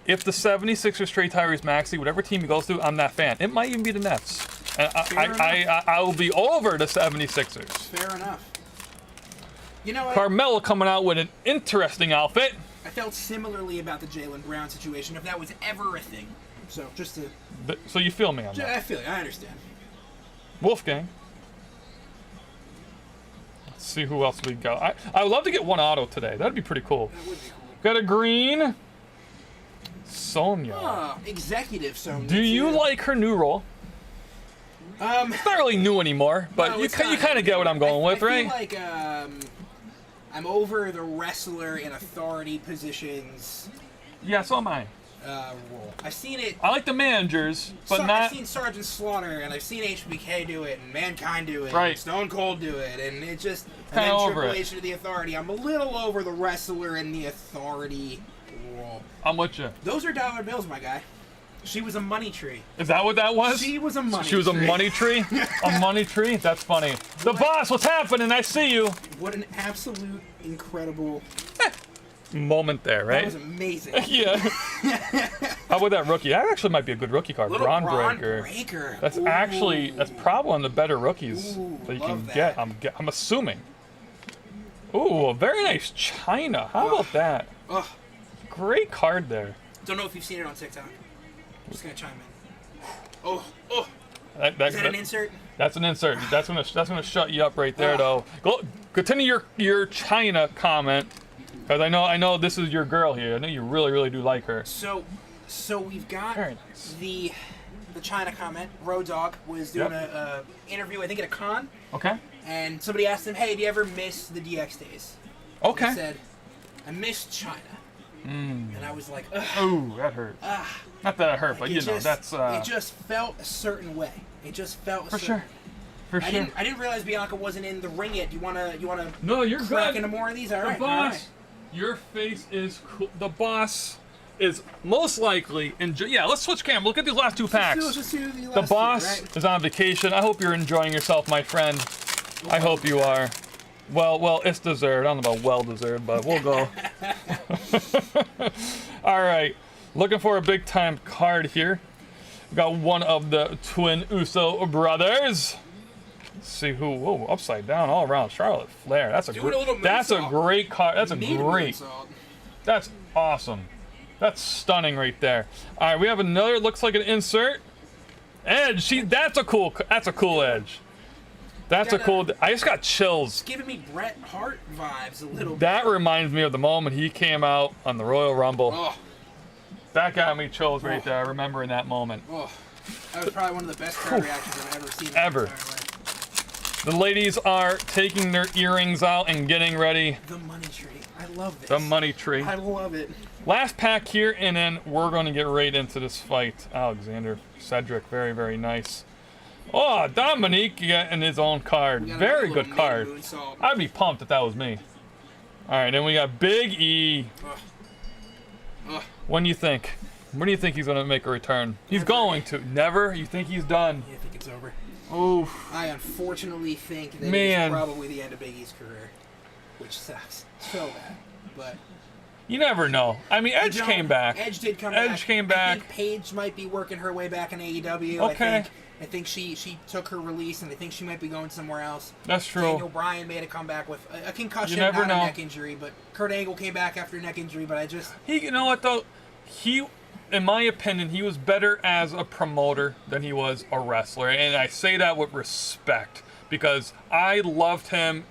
If the 76ers trade Tyrese Maxey, whatever team he goes to, I'm that fan. It might even be the Nets. And I will be over the 76ers. Fair enough. You know what? Carmella coming out with an interesting outfit. I felt similarly about the Jaylen Brown situation, if that was ever a thing. So, just to... So you feel me on that. I feel it. I understand. Wolfgang. Let's see who else we got. I would love to get one auto today. That'd be pretty cool. That would be cool. Got a green. Sonya. Ah, executive Sonya. Do you like her new role? It's not really new anymore, but No, you it's kind not. of get what I'm going with, I right? feel like I'm over the wrestler in authority positions Yeah, so am I. role. I've seen it. I like the managers, but I've not. seen Sergeant Slaughter, and I've seen HBK do it, and Mankind do it, Right. and Stone Cold do it, and it just... And Kinda then over Triple it. H to the authority. I'm a little over the wrestler in the authority role. I'm with you. Those are dollar bills, my guy. She was a money tree. Is that what that was? She was a money She was a tree. money tree? A money tree? That's funny. The boss, what's happening? I see you. What an absolute incredible... Moment there, That right? was amazing. Yeah. How about that rookie? That actually might be a good rookie card. Little Braun Braun Breaker. Breaker. That's Ooh. actually probably one of the better rookies Ooh, that you love can that. get. I'm assuming. Ooh, a very nice China. How about that? Ugh. Great card there. Don't know if you've seen it on TikTok. I'm just gonna chime in. Oh. Is that an insert? That's an insert. That's gonna shut you up right there, Ugh. though. Go continue your China comment, because I know this is your girl here. I know you really do like her. So we've got Very nice. the China comment. Road Dogg was doing a interview, I think at a con, Okay. and somebody asked him, "Hey, do you ever miss the DX days?" Okay. He said, "I miss China," and I was like, "Ugh." Ooh, that hurt. Not that it hurt, but It you know just- that's It just felt a certain way. It just felt for a certain sure. For sure. I didn't realize Bianca wasn't in the ring yet. Do you wanna No, you're crack good. into more of these? All The right, boss, all right. your face is cool. The boss is most likely yeah, let's switch camera. Look at these last two packs. Let's do the The last boss two, right? is on vacation. I hope you're enjoying yourself, my friend. I hope you are. Well, it's deserved. I don't know about well deserved, but we'll go. All right, looking for a big time card here. We got one of the twin Uso brothers. Let's see who. Whoa, upside down all around. Charlotte Flair. That's a Doing a little That's a moonsault. great card. That's a Need great. moonsault. That's awesome. That's stunning right there. All right, we have another. Looks like an insert. Edge. That's a cool edge. That's a cool. I just got chills. It's giving me Bret Hart vibes a little bit. That reminds me of the moment he came out on the Royal Rumble. Oh, That got me chills right there. I remember in that moment. Oh, that was probably one of the best crowd reactions I've ever seen. Ever. The ladies are taking their earrings out and getting ready. The money tree. I love this. The money tree. I love it. Last pack here, and then we're going to get right into this fight. Alexander Cedric, very, very nice. Oh, Dominique getting his own card. Very good card. I'd be pumped if that was me. All right, then we got Big E. When do you think? When do you think he's going to make a return? He's going to. Never? You think he's done? I think it's over. Oof. I unfortunately think that it's probably the end of Big E's career, which sucks so bad. But you never know. I mean, Edge came back. Edge did come back. Edge came back. I think Paige might be working her way back in AEW. Okay. I think she took her release, and I think she might be going somewhere else. That's true. Daniel Bryan made a comeback with a concussion, not a neck injury, but Kurt Angle came back after a neck injury. But you know what though, in my opinion, he was better as a promoter than he was a wrestler, and I say that with respect because I loved him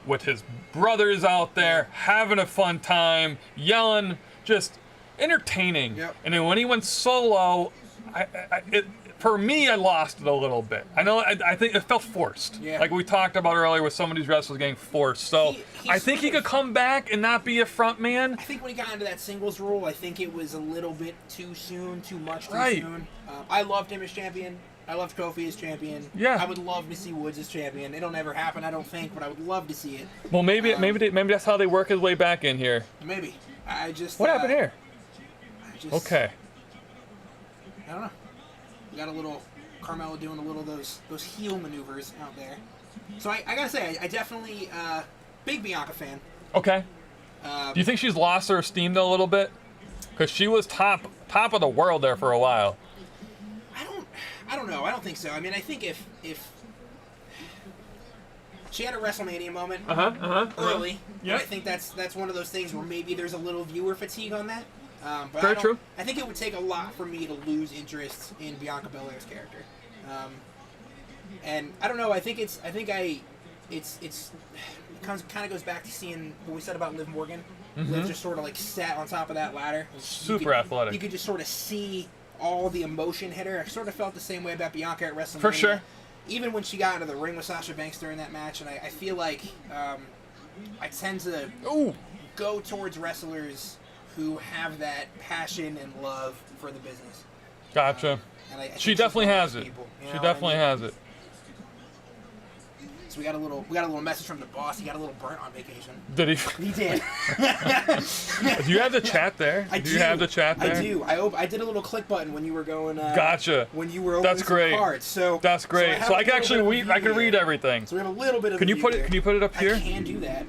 with his brothers out there having a fun time, yelling, just entertaining. Yep. And then when he went solo, for me, I lost it a little bit. I know. I think it felt forced. Yeah. Like we talked about earlier with some of these wrestlers getting forced. So I think he could come back and not be a front man. I think when he got into that singles role, I think it was a little bit too soon, too much too soon. I loved him as champion. I loved Kofi as champion. Yeah. I would love to see Woods as champion. It'll never happen, I don't think, but I would love to see it. Well, maybe that's how they work his way back in here. Maybe. What happened here? Okay. I don't know. We got a little Carmella doing a little of those heel maneuvers out there. So I gotta say, I definitely big Bianca fan. Okay. Do you think she's lost her esteem though a little bit? Because she was top of the world there for a while. I don't know. I don't think so. I mean, I think if she had a WrestleMania moment early, yeah, I think that's one of those things where maybe there's a little viewer fatigue on that. But Very true. I think it would take a lot for me to lose interest in Bianca Belair's character. And I don't know. I think it kind of goes back to seeing what we said about Liv Morgan. Liv just sort of like sat on top of that ladder. Super athletic. You could just sort of see all the emotion hit her. I sort of felt the same way about Bianca at WrestleMania. For sure. Even when she got into the ring with Sasha Banks during that match, and I feel like I tend to go towards wrestlers who have that passion and love for the business. Gotcha. She definitely has it. She definitely has it. So we got a little message from the boss. He got a little burnt on vacation. Did he? He did. Do you have the chat there? I do. You have the chat there? I do. I did a little click button when you were going. Gotcha. When you were opening some cards. So that's great. So I can actually I can read everything. So we have a little bit of. Can you put it up here? I can do that.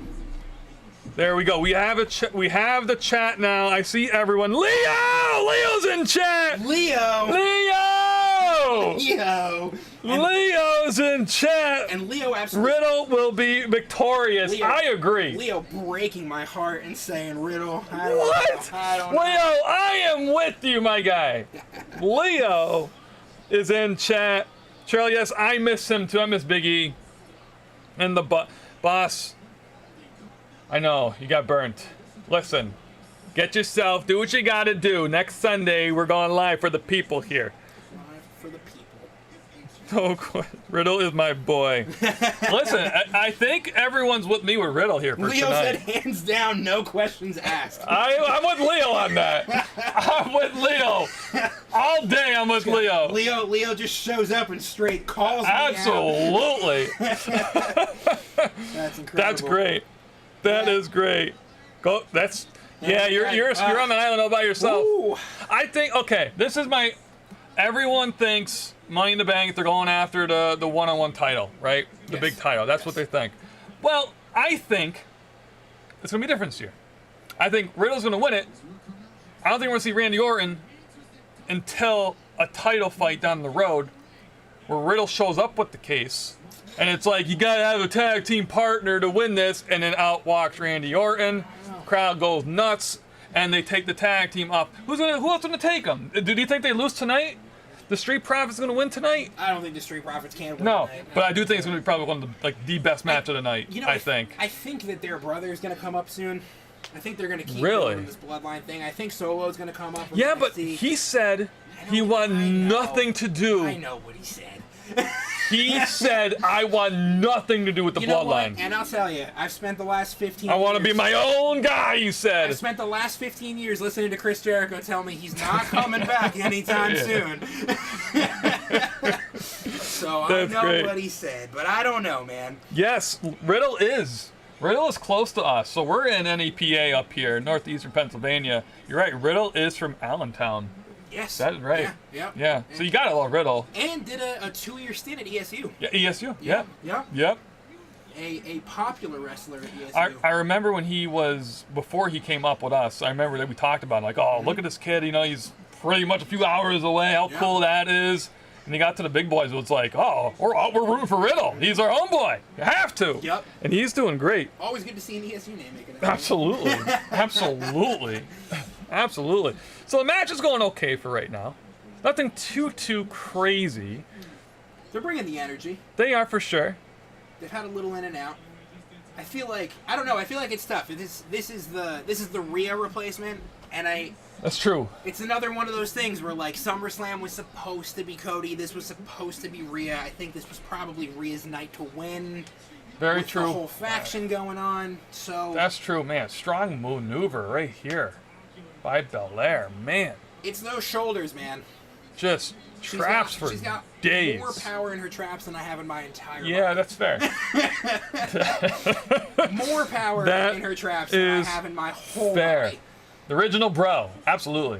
There we go. We have we have the chat now. I see everyone. Leo's in chat. Leo. Leo's in chat. And Leo absolutely. Riddle will be victorious. Leo, I agree. Leo breaking my heart and saying Riddle. I don't Leo, know. I am with you, my guy. Leo is in chat. Charlie, yes, I miss him too. I miss Big E. And the boss. I know, you got burnt. Listen, get yourself, do what you gotta do. Next Sunday, we're going live for the people here. Live for the people. Oh, Riddle is my boy. Listen, I think everyone's with me with Riddle here for Leo tonight. said hands down, no questions asked. I'm with Leo on that. I'm with Leo. All day I'm with Leo. Leo just shows up and straight calls me Absolutely. That's incredible. That's great. That is great. Go. You're on the island all by yourself. Ooh. I think this is my. Everyone thinks Money in the Bank. They're going after the one-on-one title, right? The big title. That's what they think. Well, I think it's gonna be different this year. I think Riddle's gonna win it. I don't think we're gonna see Randy Orton until a title fight down the road, where Riddle shows up with the case. And it's like, you gotta have a tag team partner to win this, and then out walks Randy Orton. Crowd goes nuts, and they take the tag team off. Who else gonna take them? Do you think they lose tonight? The Street Profits gonna win tonight? I don't think the Street Profits can win tonight. But I do think it's gonna be probably one of the best match of the night. I think. I think that their brother is gonna come up soon. I think they're going to keep Really? doing this bloodline thing. I think Solo's going to come up. Yeah, but he said he wanted nothing to do. I know what he said. He said, I want nothing to do with the bloodline. And I'll tell you, I've spent the last 15 I years... want to be my own guy, he said. I've spent the last 15 years listening to Chris Jericho tell me he's not coming back anytime soon. So I know what he said, but I don't know, man. Yes, Riddle is. Riddle is close to us. So we're in NEPA up here, northeastern Pennsylvania. You're right, Riddle is from Allentown. Yes. That's right. Yeah. So you got a little Riddle. And did a 2-year stint at ESU. Yeah, ESU. Yep. A popular wrestler at ESU. I remember when he was, before he came up with us, I remember that we talked about it, like, oh, look at this kid, you know, he's pretty much a few hours away, how cool that is. And he got to the big boys, it was like, oh, we're rooting for Riddle. He's our homeboy. You have to. Yep. And he's doing great. Always good to see an ESU name making it. Absolutely. Absolutely. So the match is going okay for right now. Nothing too crazy. They're bringing the energy. They are for sure. They've had a little in and out. I feel like it's tough. This is the Rhea replacement, and That's true. It's another one of those things where like SummerSlam was supposed to be Cody, this was supposed to be Rhea. I think this was probably Rhea's night to win. Very with true. The whole faction going on. So that's true, man. Strong maneuver right here by Belair, man. It's those shoulders, man. Just traps for she's got days. More power in her traps than I have in my entire life. Yeah, that's fair. More power in her traps than I have in my whole life. The original bro. Absolutely.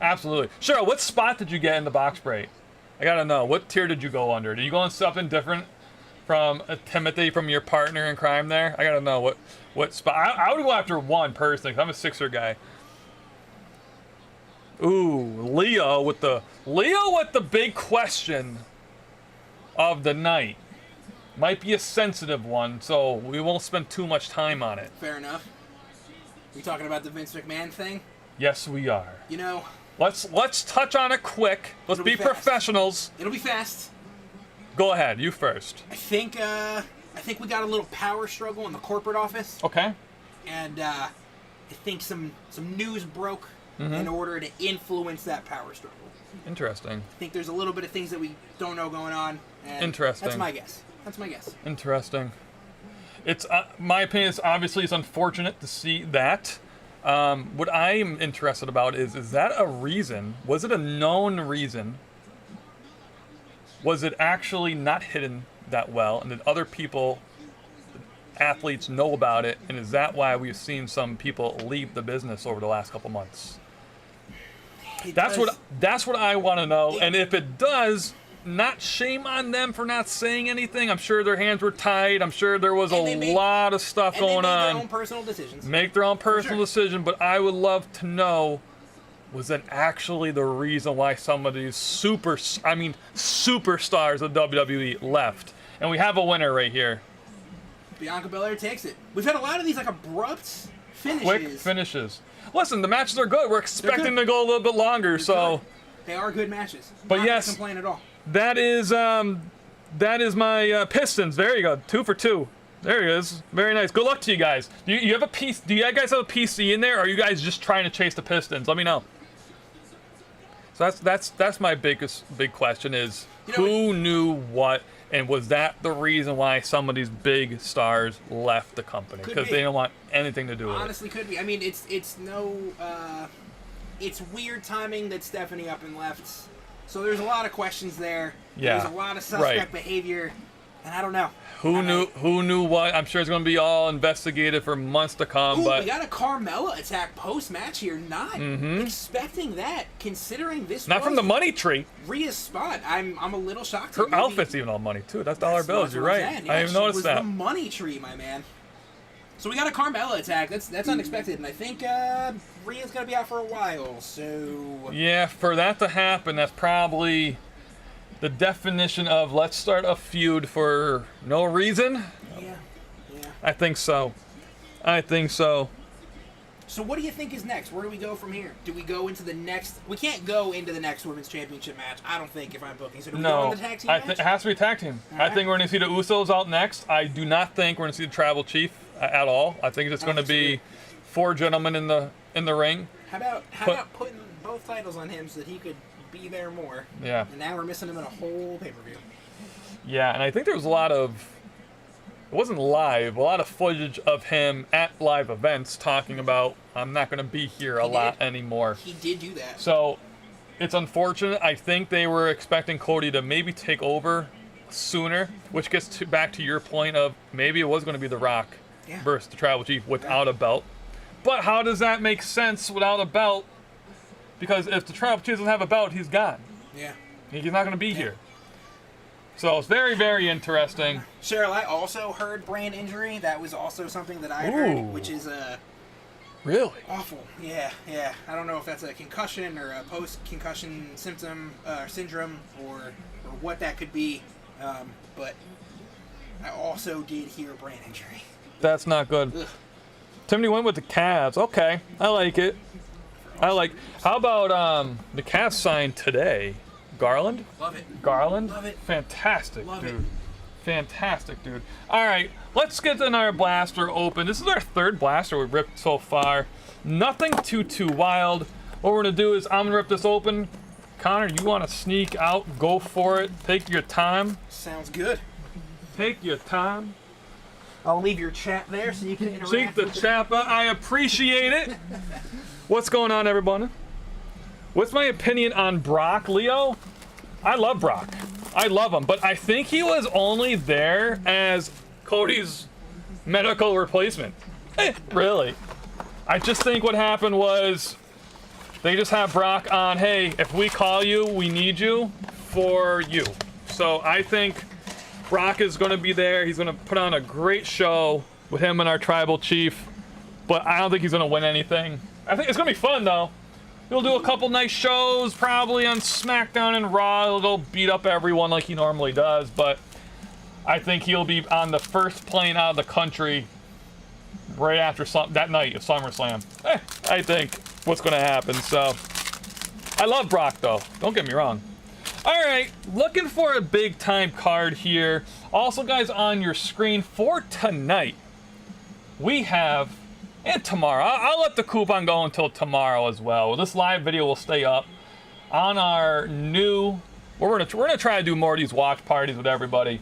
Cheryl, what spot did you get in the box break? I gotta know. What tier did you go under? Did you go on something different from Timothy, from your partner in crime there? I gotta know what spot. I would go after one personally, 'cause I'm a Sixer guy. Ooh, Leo with the big question of the night. Might be a sensitive one, so we won't spend too much time on it. Fair enough. We talking about the Vince McMahon thing? Yes, we are. You know, let's touch on it quick. Let's be professionals. It'll be fast. Go ahead, you first. I think we got a little power struggle in the corporate office. Okay. And I think some news broke in order to influence that power struggle. Interesting. I think there's a little bit of things that we don't know going on. And interesting. That's my guess. Interesting. It's my opinion is obviously it's unfortunate to see that. What I'm interested about is that a reason? Was it a known reason? Was it actually not hidden that well? And did other people, athletes, know about it? And is that why we've seen some people leave the business over the last couple months? That's what I want to know. And if it does, not shame on them for not saying anything. I'm sure their hands were tied. I'm sure there was a lot of stuff going on. Make their own personal decisions. Make their own personal decision. But I would love to know, was that actually the reason why some of these superstars of WWE left? And we have a winner right here. Bianca Belair takes it. We've had a lot of these like abrupt finishes. Quick finishes. Listen, the matches are good. We're expecting to go a little bit longer, so they are good matches. But not yes, gonna complain at all. That is my Pistons. There you go, 2 for 2. There it is. Very nice. Good luck to you guys. Do you have a piece? Do you guys have a PC in there, or are you guys just trying to chase the Pistons? Let me know. So that's my big question is who knew what, and was that the reason why some of these big stars left the company? Because they don't want anything to do with it. Honestly, could be. I mean, it's weird timing that Stephanie up and left. So there's a lot of questions there. Yeah. There's a lot of suspect behavior, and I don't know. Who knew what? I'm sure it's going to be all investigated for months to come. But we got a Carmella attack post-match here. Not expecting that, considering this. Not from the money tree. Rhea's spot. I'm a little shocked. Her outfit's even all money too. That's dollar bills. You're right. I even noticed that. The money tree, my man. So we got a Carmella attack. That's unexpected, and I think Rhea's gonna be out for a while. So yeah, for that to happen, that's probably the definition of let's start a feud for no reason. Yeah. I think so. So what do you think is next? Where do we go from here? Do we go into the next? We can't go into the next women's championship match. I don't think if I'm booking. So do we go into the tag team match? It has to be tag team. I think we're going to see the Usos out next. I do not think we're going to see the Tribal Chief at all. I think it's going to be 4 gentlemen in the ring. How about putting both titles on him so that he could be there more? Yeah. And now we're missing him in a whole pay-per-view. Yeah, and I think there was a lot of, it wasn't live, a lot of footage of him at live events talking about, I'm not going to be here a lot anymore. He did do that. So it's unfortunate. I think they were expecting Cody to maybe take over sooner, which gets back to your point of maybe it was going to be The Rock versus the Tribal Chief without a belt. But how does that make sense without a belt? Because if the Tribal Chief doesn't have a belt, he's gone. Yeah. He's not going to be here. So it's very, very interesting. Cheryl, I also heard brain injury. That was also something that I heard, which is really awful. Yeah. I don't know if that's a concussion or a post-concussion symptom syndrome or what that could be. But I also did hear brain injury. That's not good. Ugh. Timothy went with the Cavs. Okay, I like it. How about the Cavs signed today? Garland? Love it. Garland? Love it. Fantastic, Love dude. it. Fantastic, dude. All right, let's get another blaster open. This is our 3rd blaster we've ripped so far. Nothing too wild. What we're going to do is I'm going to rip this open. Connor, you want to sneak out? Go for it. Take your time. Sounds good. Take your time. I'll leave your chat there so you can interact Cheek the with chappa. I appreciate it. What's going on, everyone? What's my opinion on Brock, Leo? I love Brock. I love him, but I think he was only there as Cody's medical replacement. Really. I just think what happened was they just have Brock on, hey, if we call you, we need you for you. So I think Brock is going to be there. He's going to put on a great show with him and our Tribal Chief, but I don't think he's going to win anything. I think it's going to be fun, though. He'll do a couple nice shows, probably on SmackDown and Raw. He'll go beat up everyone like he normally does, but I think he'll be on the first plane out of the country right after that night of SummerSlam. I think what's going to happen. So I love Brock, though. Don't get me wrong. All right, looking for a big time card here. Also, guys, on your screen for tonight, we have, and tomorrow, I'll let the coupon go until tomorrow as well. This live video will stay up on our new, we're gonna try to do more of these watch parties with everybody.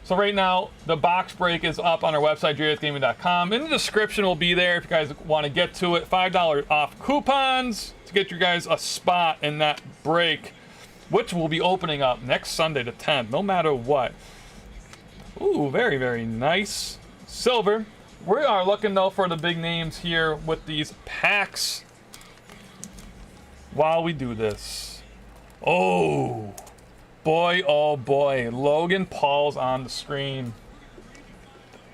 So right now, the box break is up on our website, jrgaming.com. In the description will be there if you guys want to get to it. $5 off coupons to get you guys a spot in that break, which will be opening up next Sunday the 10th, no matter what. Ooh, very, very nice. Silver. We are looking, though, for the big names here with these packs while we do this. Oh, boy, Logan Paul's on the screen.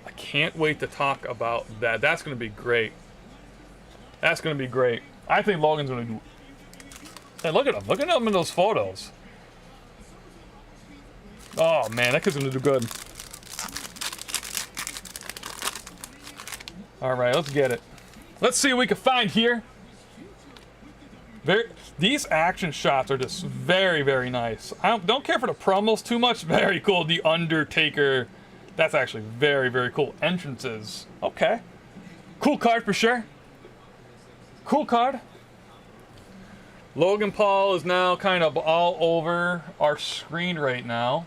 I can't wait to talk about that. That's going to be great. That's going to be great. I think Logan's going to do. Hey, look at him. Look at him in those photos. Oh, man, that kid's going to do good. All right, let's get it. Let's see what we can find here. These action shots are just very, very nice. I don't care for the promos too much. Very cool. The Undertaker. That's actually very, very cool. Entrances. Okay. Cool card for sure. Cool card. Logan Paul is now kind of all over our screen right now,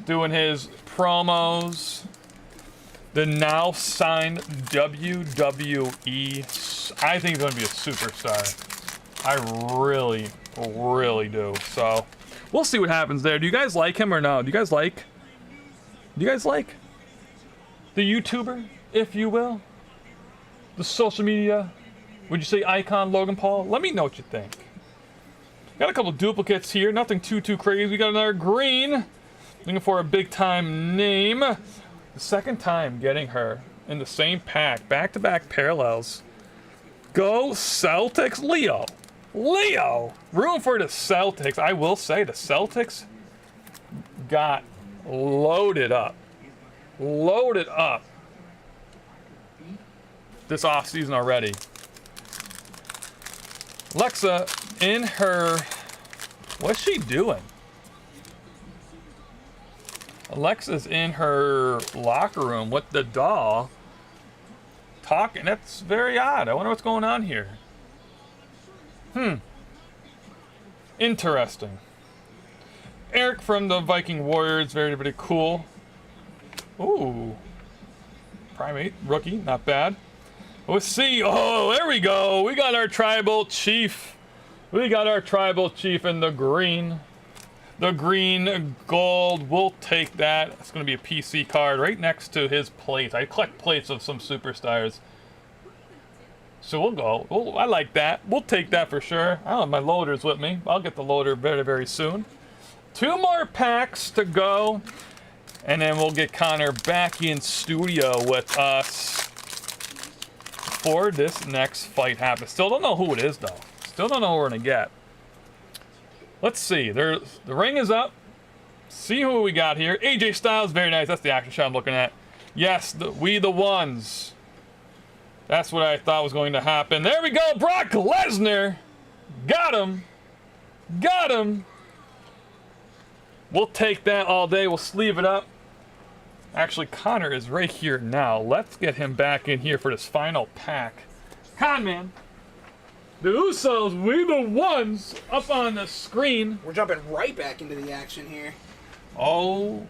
doing his promos. The now signed WWE. I think he's going to be a superstar. I really, really do. So we'll see what happens there. Do you guys like him or no? Do you guys like the YouTuber, if you will? The social media, would you say icon Logan Paul? Let me know what you think. Got a couple duplicates here. Nothing too crazy. We got another green. Looking for a big time name. The second time getting her in the same pack. Back-to-back parallels. Go Celtics. Leo. Room for the Celtics. I will say the Celtics got loaded up. This offseason already. Alexa in her... What's she doing? Alexa's in her locker room with the doll talking. That's very odd. I wonder what's going on here. Interesting. Eric from the Viking Warriors, very, very cool. Ooh. Primate, rookie, not bad. Let's see. Oh, there we go. We got our tribal chief. We got our tribal chief in the green. The green gold. We'll take that. It's going to be a PC card right next to his plate. I collect plates of some superstars. So we'll go. Oh, I like that. We'll take that for sure. I don't have my loaders with me. I'll get the loader very, very soon. 2 more packs to go. And then we'll get Connor back in studio with us before this next fight happens. Still don't know who it is, though. Still don't know who we're going to get. Let's see. The ring is up. See who we got here. AJ Styles, very nice. That's the action shot I'm looking at. Yes, we the ones. That's what I thought was going to happen. There we go. Brock Lesnar. Got him. Got him. We'll take that all day. We'll sleeve it up. Actually, Connor is right here now. Let's get him back in here for this final pack. Con man. The Usos, we the ones, up on the screen. We're jumping right back into the action here. Oh,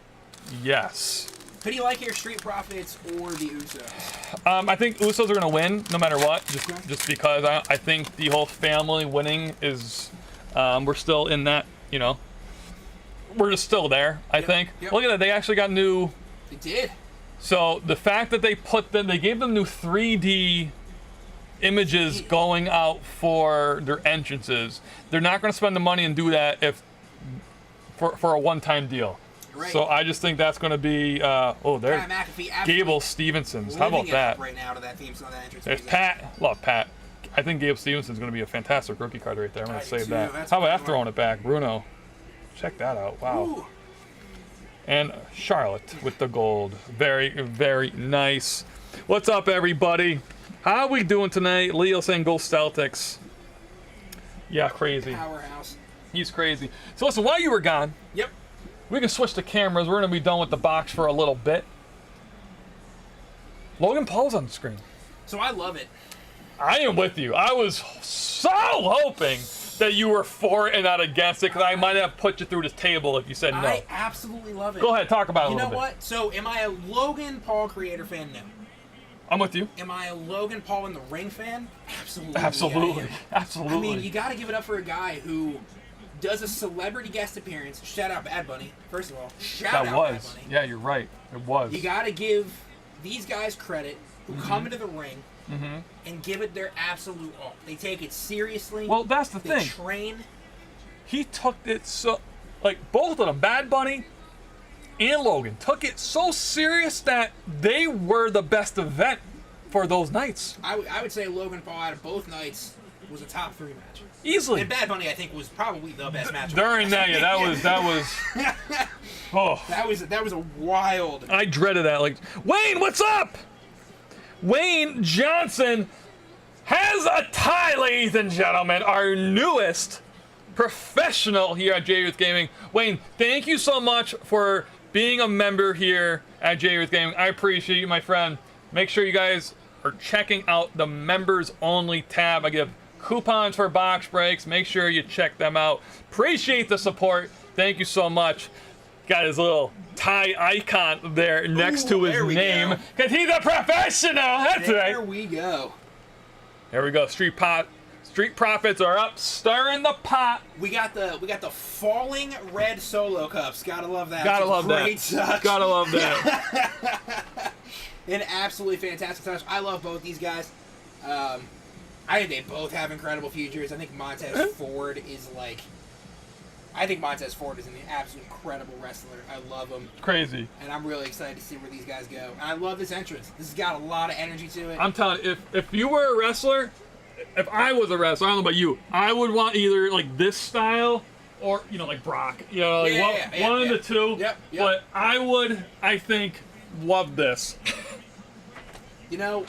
yes. Who do you like here, Street Profits or the Usos? I think Usos are going to win no matter what, just because I think the whole family winning is, we're still in that, you know, we're just still there, I think. Yep. Look at that, they actually got new. They did. So the fact that they gave them new 3D images going out for their entrances, they're not going to spend the money and do that if for a one-time deal. Right. So I just think that's going to be there's Gable Stevenson's. How about that? Right now to that theme song, that entrance. There's Pat. Love Pat. I think Gable Stevenson's going to be a fantastic rookie card right there. I'm going to save that. How about that throwing it back, Bruno? Check that out. Wow. Ooh. And Charlotte with the gold. Very, very nice. What's up, everybody? How are we doing tonight? Leo saying go Celtics. Yeah, crazy. Powerhouse. He's crazy. So listen, while you were gone, yep, we can switch the cameras. We're going to be done with the box for a little bit. Logan Paul's on the screen. So I love it. I am with you. I was so hoping that you were for it and not against it, because I might have put you through this table if you said no. I absolutely love it. Go ahead, talk about it a little bit. You know what? So am I a Logan Paul creator fan? No. I'm with you. Am I a Logan Paul in the ring fan? Absolutely. Absolutely. Absolutely. I mean, you got to give it up for a guy who does a celebrity guest appearance. Shout out Bad Bunny, first of all. Shout out Bad Bunny. Yeah, you're right. It was. You got to give these guys credit who come into the ring and give it their absolute all. They take it seriously. Well, that's the thing. They train. He took it so, like, both of them, Bad Bunny and Logan, took it so serious that they were the best event for those nights. I would say Logan Paul out of both nights was a top 3 match. Easily. And Bad Bunny, I think, was probably the best match. During that, yeah, that was. Oh. That was a wild. I dreaded that. Like, Wayne, what's up? Wayne Johnson has a tie, ladies and gentlemen. Our newest professional here at J Youth Gaming. Wayne, thank you so much for being a member here at J Youth Gaming. I appreciate you, my friend. Make sure you guys are checking out the members only tab. I give coupons for box breaks. Make sure you check them out. Appreciate the support. Thank you so much. Got his little tie icon there next to his name, because he's a professional. That's right. There we go. There we go. Street Profits are up, stirring the pot. We got the falling red solo cups. Gotta love that. Gotta love that. Gotta love that. An absolutely fantastic touch. I love both these guys. I think they both have incredible futures. I think Montez Ford is like. I think Montez Ford is an absolute incredible wrestler. I love him. Crazy. And I'm really excited to see where these guys go. And I love this entrance. This has got a lot of energy to it. I'm telling you, if you were a wrestler, if I was a wrestler, I don't know about you, I would want either like this style or, you know, like Brock. You know, like one of the two. Yep. But I think, love this. You know,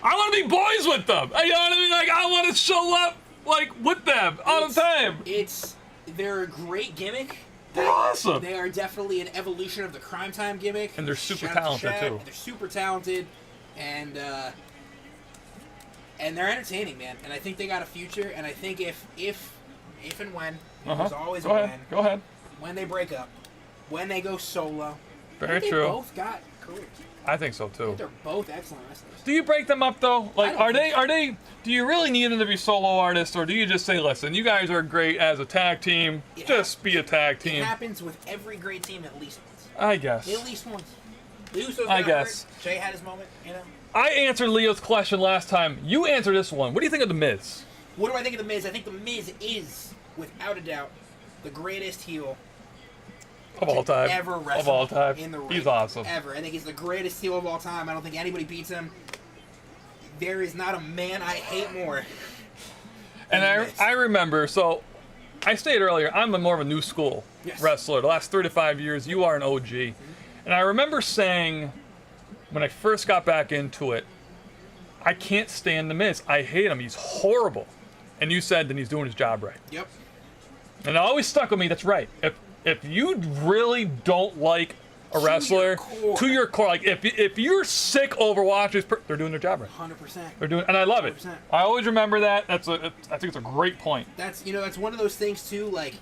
I want to be boys with them. You know what I mean? Like, I want to show up, like, with them all the time. They're a great gimmick. They're awesome. They are definitely an evolution of the Crime Time gimmick. And they're super talented, too. They're super talented. And And they're entertaining, man. And I think they got a future. And I think if and when, there's always Go a ahead. when. Go ahead. When they break up, when they go solo, Very they true. both got careers. I think so too. They're both excellent wrestlers. Do you break them up though? Like, I don't are they? Do you really need them to be solo artists, or do you just say, listen, you guys are great as a tag team, just be a tag team? It happens with every great team at least once. I guess. At least once. The Usos I got guess. hurt. Jay had his moment, you know. I answered Leo's question last time. You answer this one. What do you think of The Miz? What do I think of The Miz? I think The Miz is, without a doubt, the greatest heel Of all time. ever wrestle Of all time. in the ring. He's awesome. Ever. I think he's the greatest heel of all time. I don't think anybody beats him. There is not a man I hate more. And I remember, so I stated earlier, I'm more of a new school wrestler. The last 3 to 5 years, you are an OG. Mm-hmm. And I remember saying, when I first got back into it, I can't stand The Miz. I hate him. He's horrible. And you said, then he's doing his job right. Yep. And it always stuck with me. That's right. If you really don't like a wrestler to your core, like if you're sick over watching, they're doing their job right. 100%. They're doing, and I love it. 100%. I always remember that. I think it's a great point. That's that's one of those things too. Like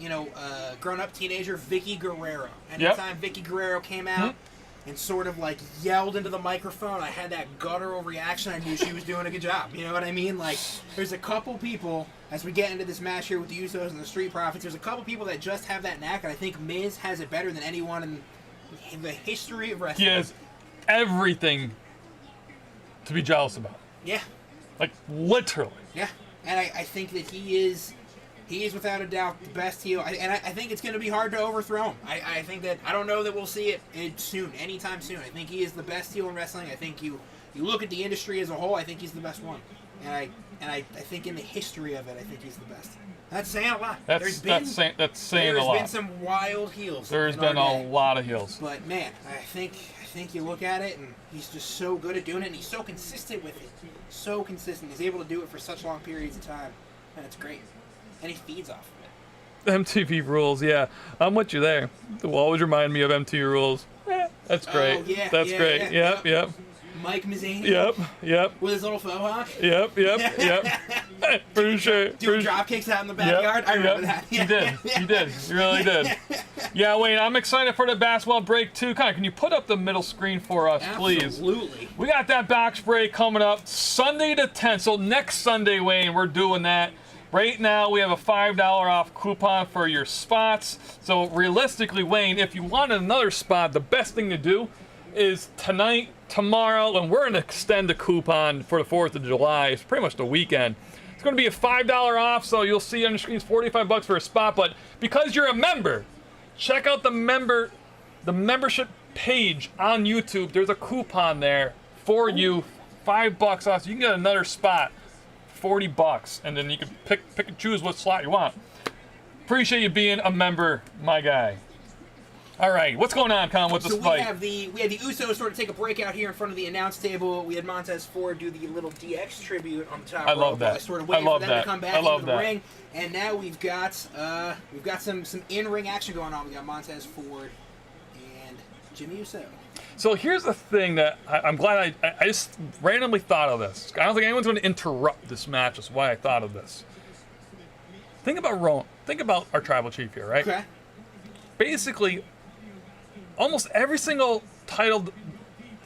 grown up teenager Vicky Guerrero. Anytime Vicky Guerrero came out. And sort of like yelled into the microphone, I had that guttural reaction. I knew she was doing a good job. You know what I mean? Like, there's a couple people, as we get into this match here with the Usos and the Street Profits, there's a couple people that just have that knack, and I think Miz has it better than anyone in the history of wrestling. He has everything to be jealous about. Yeah. Like, literally. Yeah. And I think that he is without a doubt the best heel, and I think it's going to be hard to overthrow him. I think that I don't know that we'll see it anytime soon. I think he is the best heel in wrestling. I think you look at the industry as a whole. I think he's the best one, and I think in the history of it, I think he's the best. That's saying a lot. That's saying a lot. There's been some wild heels. There's been a lot of heels. But man, I think you look at it, and he's just so good at doing it, and he's so consistent with it. So consistent. He's able to do it for such long periods of time, and it's great. And he feeds off of it. MTV Rules, yeah. I'm with you there. It will always remind me of MTV Rules. That's great. Oh, yeah. That's great. Yeah. Yep. Mike Mazzini. Yep. With his little faux hawk. Yep. Pretty sure. Doing drop kicks out in the backyard. I remember that. You did. You really did. Yeah, Wayne, I'm excited for the basketball break too. Connor, can you put up the middle screen for us, please? Absolutely. We got that box break coming up Sunday the 10th. So next Sunday, Wayne, we're doing that. Right now, we have a $5 off coupon for your spots. So realistically, Wayne, if you want another spot, the best thing to do is tonight, tomorrow, and we're going to extend the coupon for the 4th of July. It's pretty much the weekend. It's going to be a $5 off, so you'll see on the screen it's $45 for a spot. But because you're a member, check out the membership page on YouTube. There's a coupon there for you, $5 off, so you can get another spot. $40, and then you can pick and choose what slot you want. Appreciate you being a member, my guy. All right, what's going on, Con? What's this fight? We had the Usos sort of take a break out here in front of the announce table. We had Montez Ford do the little DX tribute on the top rope. I love that. Sort of waiting for them to come back into the ring. And now we've got some in-ring action going on. We got Montez Ford and Jimmy Uso. So here's the thing that I'm glad I just randomly thought of this. I don't think anyone's going to interrupt this match. That's why I thought of this. Think about Rowan. Think about our tribal chief here, right? Okay. Basically, almost every single title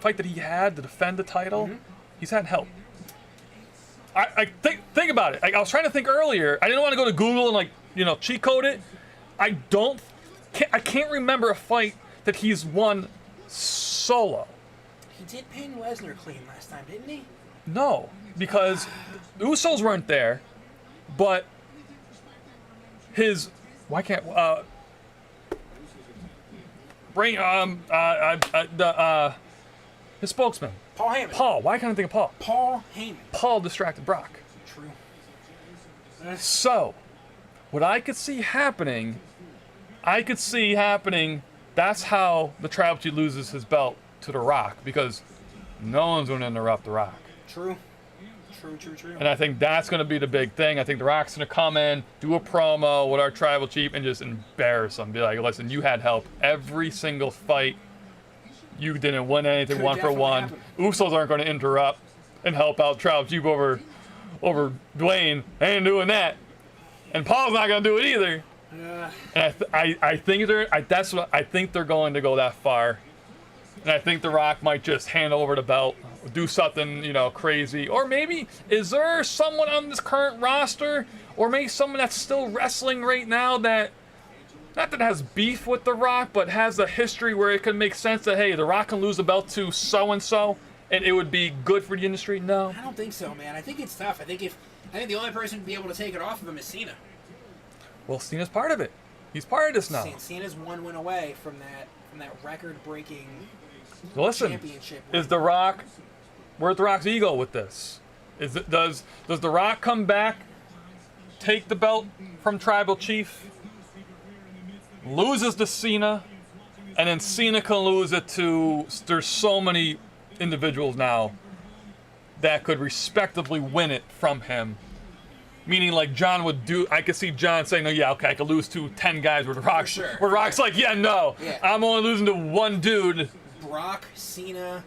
fight that he had to defend the title, he's had help. I think about it. I was trying to think earlier. I didn't want to go to Google and cheat code it. I can't remember a fight that he's won solo. He did pin Lesnar clean last time, didn't he? No, because the Usos weren't there, but his his spokesman Paul Heyman. Paul. Why can't I think of Paul? Paul Heyman. Paul distracted Brock. True. So, what I could see happening, that's how the Tribal Chief loses his belt to The Rock, because no one's going to interrupt The Rock. True. And I think that's going to be the big thing. I think The Rock's going to come in, do a promo with our Tribal Chief, and just embarrass him. Be like, listen, you had help every single fight. You didn't win anything, Could 1 for 1. happen. Usos aren't going to interrupt and help out Tribal Chief over over Dwayne. I ain't doing that. And Paul's not gonna do it either. And I think I think they're going to go that far. And I think The Rock might just hand over the belt, do something, crazy. Or maybe, is there someone on this current roster, or maybe someone that's still wrestling right now that, not that has beef with The Rock, but has a history where it could make sense that, hey, The Rock can lose the belt to so-and-so, and it would be good for the industry? No. I don't think so, man. I think it's tough. I think the only person to be able to take it off of him is Cena. Well, Cena's part of it. He's part of this now. Cena's one win away from that record-breaking championship. Is The Rock, where's The Rock's ego with this? Does The Rock come back, take the belt from Tribal Chief, loses to Cena, and then Cena can lose it to, there's so many individuals now that could respectively win it from him. Meaning, like John would do, I could see John saying, "No, yeah, okay, I could lose to 10 guys with Rock." Sure. Where Rock's like, "Yeah, no, I'm only losing to one dude." Brock, Cena.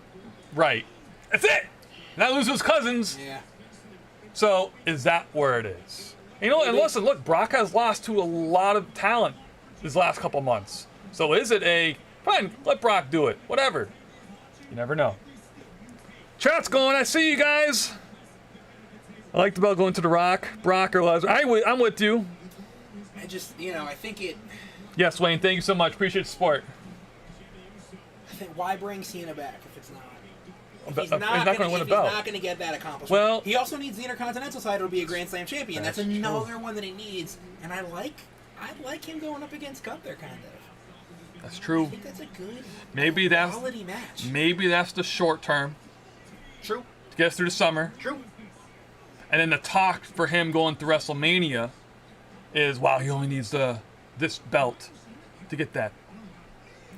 Right. That's it. Not lose to his cousins. Yeah. So is that where it is? And listen, look, Brock has lost to a lot of talent these last couple months. So is it fine? Let Brock do it. Whatever. You never know. Chat's going. I see you guys. I like the belt going to The Rock, Brock, or Lesnar. I'm with you. I just, I think it... Yes, Wayne, thank you so much. Appreciate the support. I think, why bring Cena back if it's not? If he's not going to win a belt. He's not going to get that accomplished. Well, he also needs the Intercontinental title to be a Grand Slam champion. That's another one that he needs. And I like him going up against Gunther, kind of. That's true. I think that's a good quality match. Maybe that's the short term. True. To get us through the summer. True. And then the talk for him going through WrestleMania is, wow, he only needs this belt to get that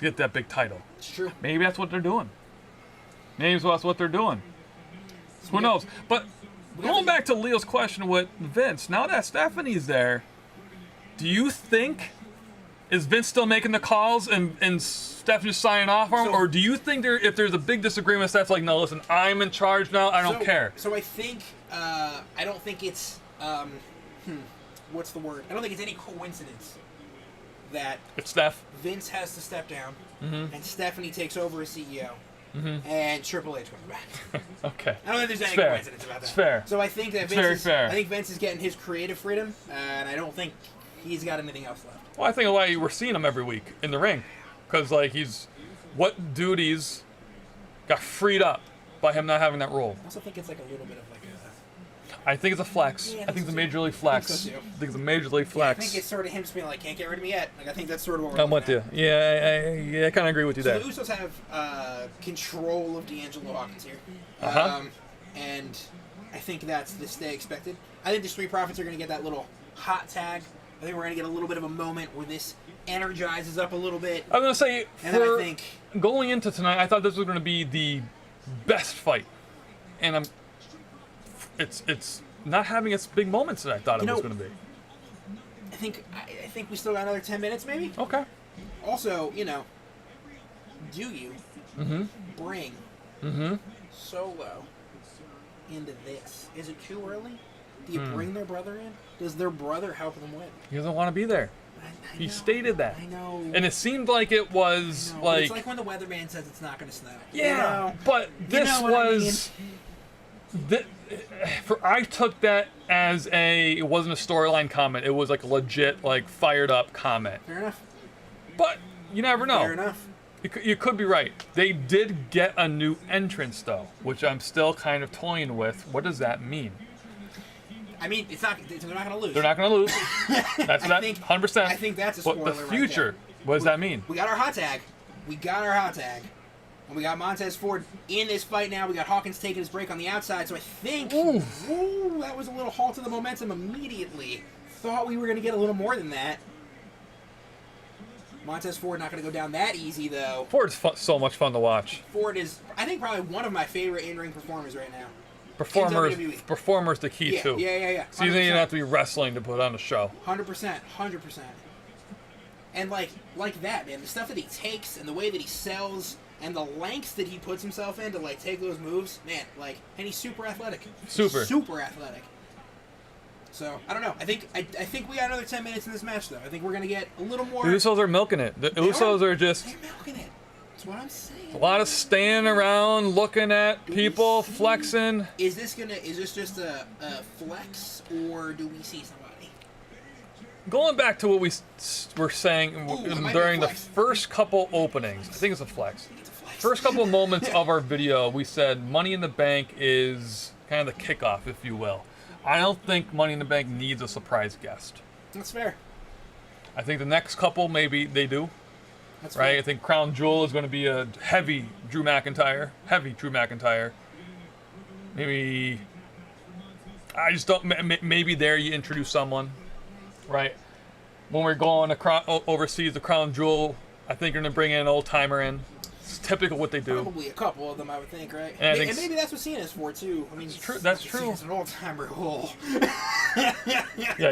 big title. It's true. Maybe that's what they're doing. Maybe that's what they're doing. Who knows? But going back to Leo's question with Vince, now that Stephanie's there, do you think, is Vince still making the calls and Stephanie's signing off on him? Or do you think if there's a big disagreement, that's like, no, listen, I'm in charge now, I don't care. So I think, I don't think it's, what's the word? I don't think it's any coincidence that it's Steph. Vince has to step down, and Stephanie takes over as CEO, and Triple H comes back. Okay. I don't think there's any coincidence about that. It's fair. So I think that Vince is getting his creative freedom, and I don't think he's got anything else left. Well, I think why we're seeing him every week in the ring, because what duties got freed up by him not having that role. I also think it's like a little bit of like a... I think it's a flex. Yeah, I think it's a major league flex. I think I think it's sort of him just being like, can't get rid of me yet. Like, I think that's sort of what we're I'm with you. Yeah, I kind of agree with you there. So the Usos have control of D'Angelo Hawkins here. And I think that's the stay expected. I think the Street Profits are going to get that little hot tag. I think we're going to get a little bit of a moment where this energizes up a little bit. I was going to say, and going into tonight, I thought this was going to be the best fight. And it's not having its big moments that I thought it was going to be. I think we still got another 10 minutes, maybe? Okay. Also, do you bring Solo into this? Is it too early? Do you bring their brother in? Does their brother help them win? He doesn't want to be there. He stated that. I know. And it seemed like it was like... It's like when the weatherman says it's not going to snow. Yeah, but this was... I took that as it wasn't a storyline comment. It was like a legit, like, fired up comment. Fair enough. But you never know. Fair enough. You could be right. They did get a new entrance, though, which I'm still kind of toying with. What does that mean? I mean, they're not going to lose. They're not going to lose. That's 100%. I think that's a spoiler. But the future, what does that mean? We got our hot tag. And we got Montez Ford in this fight now. We got Hawkins taking his break on the outside. So I think that was a little halt to the momentum immediately. Thought we were going to get a little more than that. Montez Ford not going to go down that easy, though. Ford's so much fun to watch. Ford is, I think, probably one of my favorite in-ring performers right now. Performers the key, too. Yeah. So you don't even have to be wrestling to put on a show. 100%. And like that, man. The stuff that he takes and the way that he sells and the lengths that he puts himself in to, like, take those moves, man, like, and he's super athletic. Super athletic. So I don't know. I think we got another 10 minutes in this match, though. I think we're gonna get a little more. The Usos are milking it. The Usos are just. They're milking it. That's what I'm saying. A lot of standing around, looking at people, flexing. Is this just a flex, or do we see somebody? Going back to what we were saying during the flex. first couple openings, I think it's a flex. First couple moments of our video, we said Money in the Bank is kind of the kickoff, if you will. I don't think Money in the Bank needs a surprise guest. That's fair. I think the next couple, maybe they do. That's Right? fair. I think Crown Jewel is going to be a heavy Drew McIntyre. Maybe, I just don't, maybe there you introduce someone, right? When we're going overseas, the Crown Jewel, I think you're going to bring in an old-timer in. It's typical what they do. Probably a couple of them, I would think, right? And maybe that's what Cena's for, too. I mean, it's true. That's true. Cena's an old-timer. Oh. Yeah,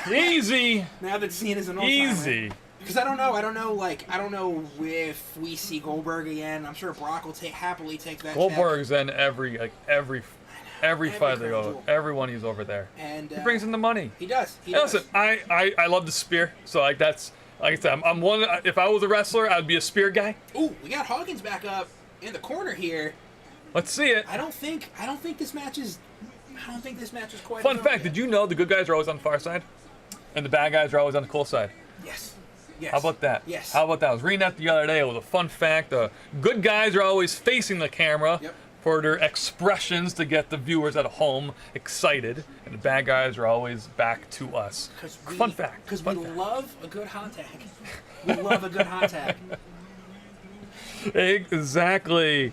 easy. Now that Cena's an old-timer. Easy. Because I don't know if we see Goldberg again. I'm sure Brock will happily take that. Goldberg's in every fight they go. Everyone he's over there. And he brings in the money. He does. And listen, I love the spear. So like that's like I said, I'm one. If I was a wrestler, I'd be a spear guy. Ooh, we got Hawkins back up in the corner here. Let's see it. I don't think this match is quite. Fun fact: did you know the good guys are always on the far side, and the bad guys are always on the cool side? Yes. Yes. How about that? Yes. How about that? I was reading that the other day. It was a fun fact. The good guys are always facing the camera for their expressions to get the viewers at home excited, and the bad guys are always back to us. Fun fact. Because we love a good hot tag. We love a good hot tag. Exactly.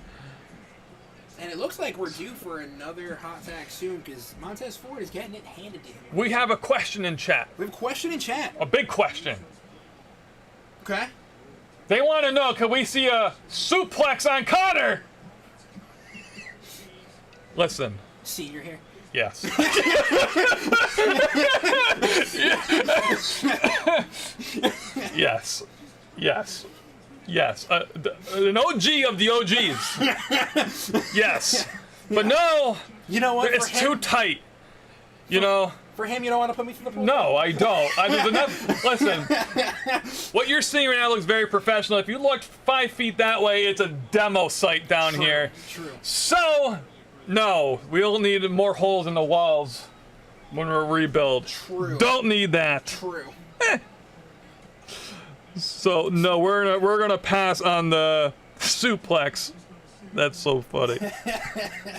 And it looks like we're due for another hot tag soon because Montez Ford is getting it handed to him. We have a question in chat. We have a question in chat. A big question. Okay. They want to know, can we see a suplex on Connor? Listen. See, you're here. Yes. Yes. Yes. Yes. An OG of the OGs. Yes. But no. You know what? It's too tight. You know. For him, you don't want to put me through the pool? No, I don't. There's enough. Listen, what you're seeing right now looks very professional. If you looked 5 feet that way, it's a demo site down here. True. So, no, we'll need more holes in the walls when we rebuild. True. Don't need that. True. So no, we're gonna pass on the suplex. That's so funny.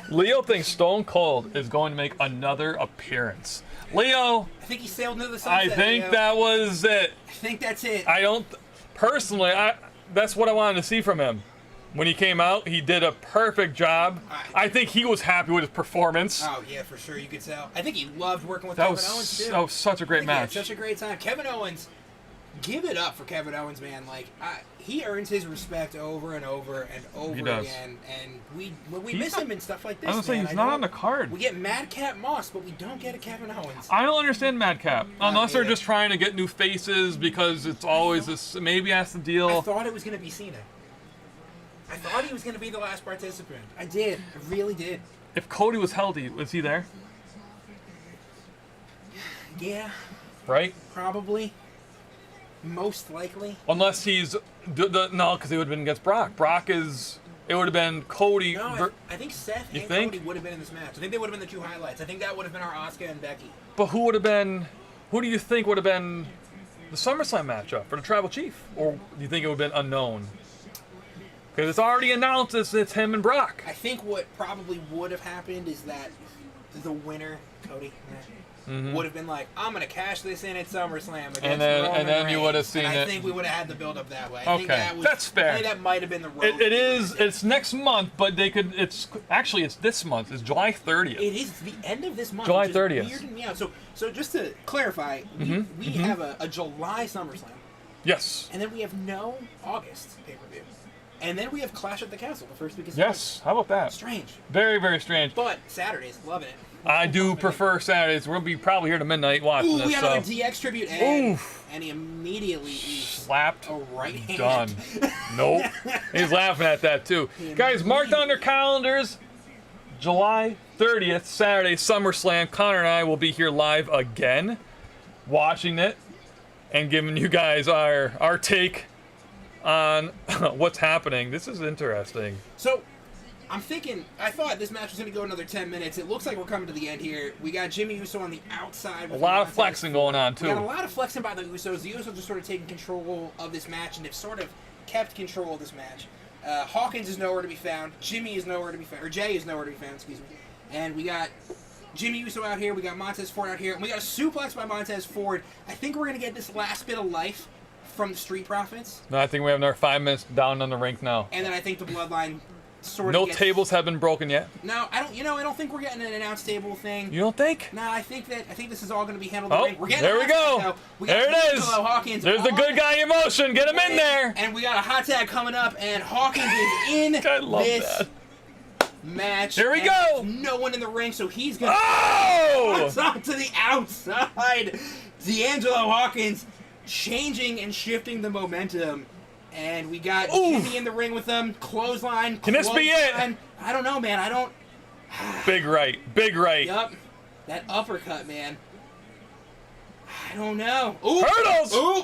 Leo thinks Stone Cold is going to make another appearance. Leo, I think he sailed into the sunset. I think that was it. I think that's it. I don't personally. That's what I wanted to see from him. When he came out, he did a perfect job. I think he was happy with his performance. Oh yeah, for sure. You could tell. I think he loved working with Kevin Owens too. That was such a great match. Such a great time. Kevin Owens. Give it up for Kevin Owens, man. Like he earns his respect over and over and over again. And we miss him and stuff like this. I was saying he's not on the card. We get Madcap Moss, but we don't get a Kevin Owens. I don't understand Madcap unless they're just trying to get new faces because it's always this. Maybe that's the deal. I thought it was gonna be Cena. I thought he was gonna be the last participant. I did. I really did. If Cody was healthy, was he there? Yeah. Right. Probably. Most likely. Unless he's no, because he would have been against Brock. Brock is. It would have been Cody. No, I think Seth and Cody would have been in this match. I think they would have been the two highlights. I think that would have been our Asuka and Becky. But who would have been? Who do you think would have been the SummerSlam matchup for the Tribal Chief? Or do you think it would have been unknown? Because it's already announced it's him and Brock. I think what probably would have happened is that the winner, Cody, would have been like, I'm going to cash this in at SummerSlam against Roman and then Reigns. you would have seen and it. I think we would have had the build up that way. That's fair. I think that might have been the road. It is. It's next month, but they could. It's this month. It's July 30th. It is the end of this month. July which is 30th. Weirding me out. So just to clarify, we have a July SummerSlam. Yes. And then we have no August pay-per-view. And then we have Clash at the Castle the first week of Yes. How about that? Strange. Very, very strange. But Saturdays, loving it. I do prefer Saturdays. We're gonna be probably here to midnight watching this. We got another DX tribute, and he immediately slapped. A right hand. Done. Nope. He's laughing at that too. Guys, mark down your calendars. July 30th, Saturday, SummerSlam. Connor and I will be here live again, watching it and giving you guys our take on what's happening. This is interesting. So, I thought this match was going to go another 10 minutes. It looks like we're coming to the end here. We got Jimmy Uso on the outside. A lot of flexing going on, too. We got a lot of flexing by the Usos. The Usos are sort of taking control of this match, and have sort of kept control of this match. Hawkins is nowhere to be found. Jimmy is nowhere to be found. Or Jay is nowhere to be found, excuse me. And we got Jimmy Uso out here. We got Montez Ford out here. And we got a suplex by Montez Ford. I think we're going to get this last bit of life from the Street Profits. No, I think we have another 5 minutes down on the rink now. And then I think the Bloodline sort of No tables have been broken yet? No, I don't think we're getting an announce table thing. You don't think? No, I think this is all going to be handled in the ring. We're getting there we go. There it is. Hawkins There's the good guy emotion. Get him in there. And we got a hot tag coming up, and Hawkins is in this match. Here we go. No one in the ring, so he's going to to the outside. D'Angelo Hawkins changing and shifting the momentum. And we got Jimmy in the ring with them. Clothesline. Can this be it? I don't know, man. I don't. Big right. Big right. Yup. That uppercut, man. I don't know. Ooh. Hurdles. Ooh.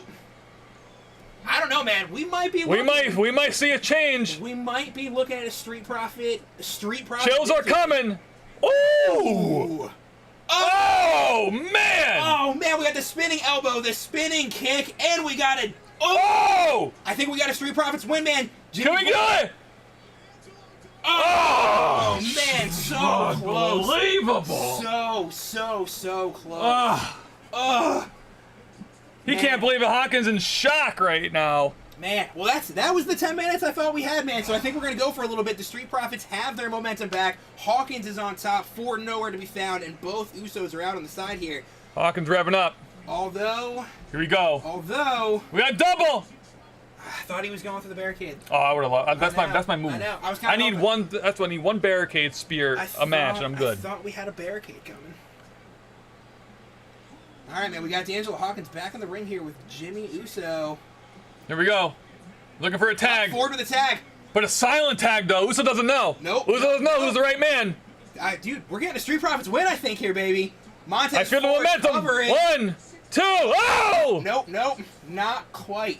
I don't know, man. We might be. We might see a change. We might be looking at a Street Profit. Chills are coming. Ooh. Oh man. Oh man. We got the spinning elbow, the spinning kick, and we got a. Oh! I think we got a Street Profits win, man. Can we do it? Oh man, so close. Unbelievable. So close. He can't believe it. Hawkins in shock right now. Man, well that was the 10 minutes I thought we had, man. So I think we're going to go for a little bit. The Street Profits have their momentum back. Hawkins is on top, Ford nowhere to be found, and both Usos are out on the side here. Hawkins revving up. Although here we go. We got double. I thought he was going for the barricade. Oh, I would have loved. That's my move. I know. I need one. That's what I need. One barricade spear a match, and I'm good. I thought we had a barricade coming. All right, man. We got D'Angelo Hawkins back in the ring here with Jimmy Uso. Here we go. Looking for a tag. Forward with a tag. But a silent tag though. Uso doesn't know. Nope. Uso doesn't know who's the right man. Dude, we're getting a Street Profits win, I think, here, baby. Montez I feel the momentum. Covering. 1, 2. Oh! Nope. Not quite.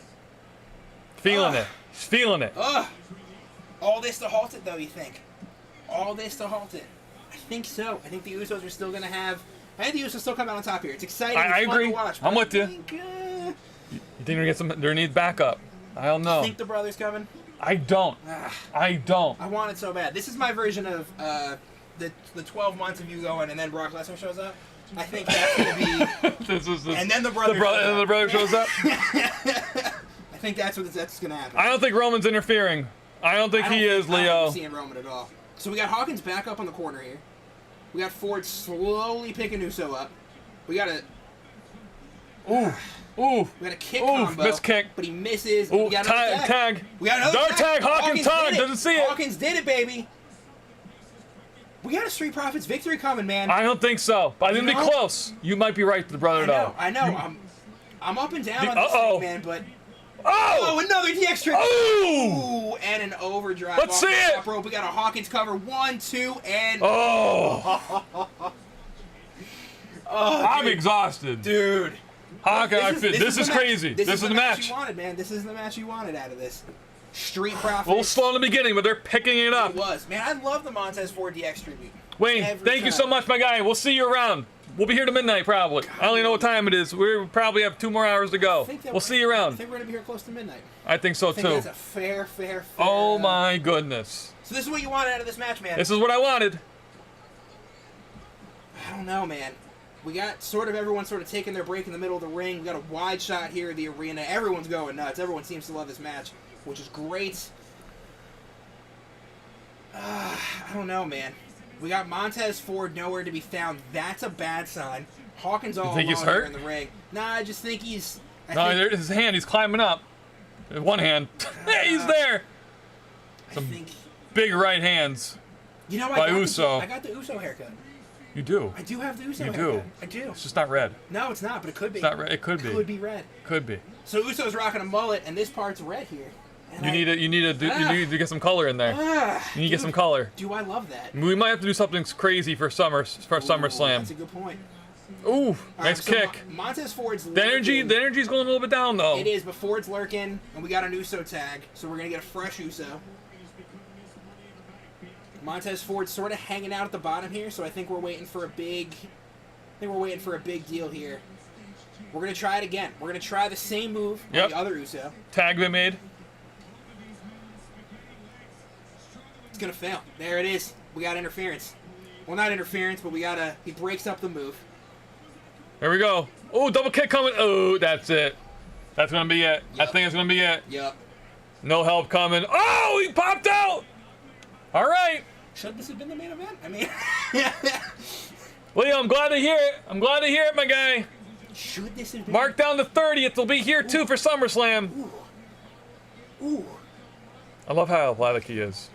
Feeling it. He's feeling it. All this to halt it, though, you think? All this to halt it? I think so. I think the Usos are still going to have... I think the Usos still come out on top here. It's exciting. I agree. To watch, I'm with you. You think they're going to get there needs backup? I don't know. You think the brother's coming? I don't. I don't. I want it so bad. This is my version of the 12 months of you going and then Brock Lesnar shows up. I think that's going to be... this. And then the brother shows up? I think that's going to happen. I don't think Roman's interfering. I don't think he is, Leo. I don't seeing Roman at all. So we got Hawkins back up on the corner here. We got Ford slowly picking Uso up. We got a... Ooh. We got a kick combo. Missed kick. But he misses. Ooh, we got another tag. We got another Dark tag. Hawkins tag. Doesn't see it. Hawkins did it, baby. We got a Street Profits victory coming, man. I don't think so. But I think it'll be close. You might be right, the brother, though. I know. I'm up and down on this thing, man, but... Oh! Another DX trick. Ooh! And an overdrive. Let's see it. Rope. We got a Hawkins cover. 1, 2, and... Oh! I'm exhausted. Dude. Hawkins, this is crazy. This is the match you wanted, man. This is the match you wanted out of this. Street Profits. A little slow in the beginning, but they're picking it up. It was. Man, I love the Montez Ford DX tribute. Wayne, thank you so much, my guy. We'll see you around. We'll be here to midnight, probably. I don't even know what time it is. We probably have 2 more hours to go. We'll see you around. I think we're going to be here close to midnight. I think so, too. That's a fair. Oh, my goodness. So this is what you wanted out of this match, man. This is what I wanted. I don't know, man. We got everyone taking their break in the middle of the ring. We got a wide shot here of the arena. Everyone's going nuts. Everyone seems to love this match, which is great. I don't know, man. We got Montez Ford nowhere to be found. That's a bad sign. Hawkins all alone here in the ring. Nah, I just think he's... There's his hand. He's climbing up. One hand. He's there. Some big right hands. You know, by Uso. I got the Uso haircut. You do. I do have the Uso haircut. You do. I do. It's just not red. No, it's not, but it could be. It's not red. It could be. It could be red. Could be. So Uso's rocking a mullet, and this part's red here. And You need to get some color in there. You need to get some color. Do I love that? We might have to do something crazy for SummerSlam. That's a good point. Ooh, nice so kick. Montez Ford's The energy's going a little bit down though. It is, but Ford's lurking, and we got an Uso tag, so we're gonna get a fresh Uso. Montez Ford's sort of hanging out at the bottom here, so I think we're waiting for a big. Deal here. We're gonna try it again. We're gonna try the same move on the other Uso. Tag been made. It's gonna fail. There it is. We got interference. Well, not interference, but he breaks up the move. There we go. Oh, double kick coming. Oh, that's it. That's gonna be it. Yep. I think it's gonna be it. Yep. No help coming. Oh, he popped out. All right. Should this have been the main event? I mean, Leo, I'm glad to hear it. I'm glad to hear it, my guy. should this have been? Mark down the 30th. It'll be here too for SummerSlam. Ooh. I love how athletic he is.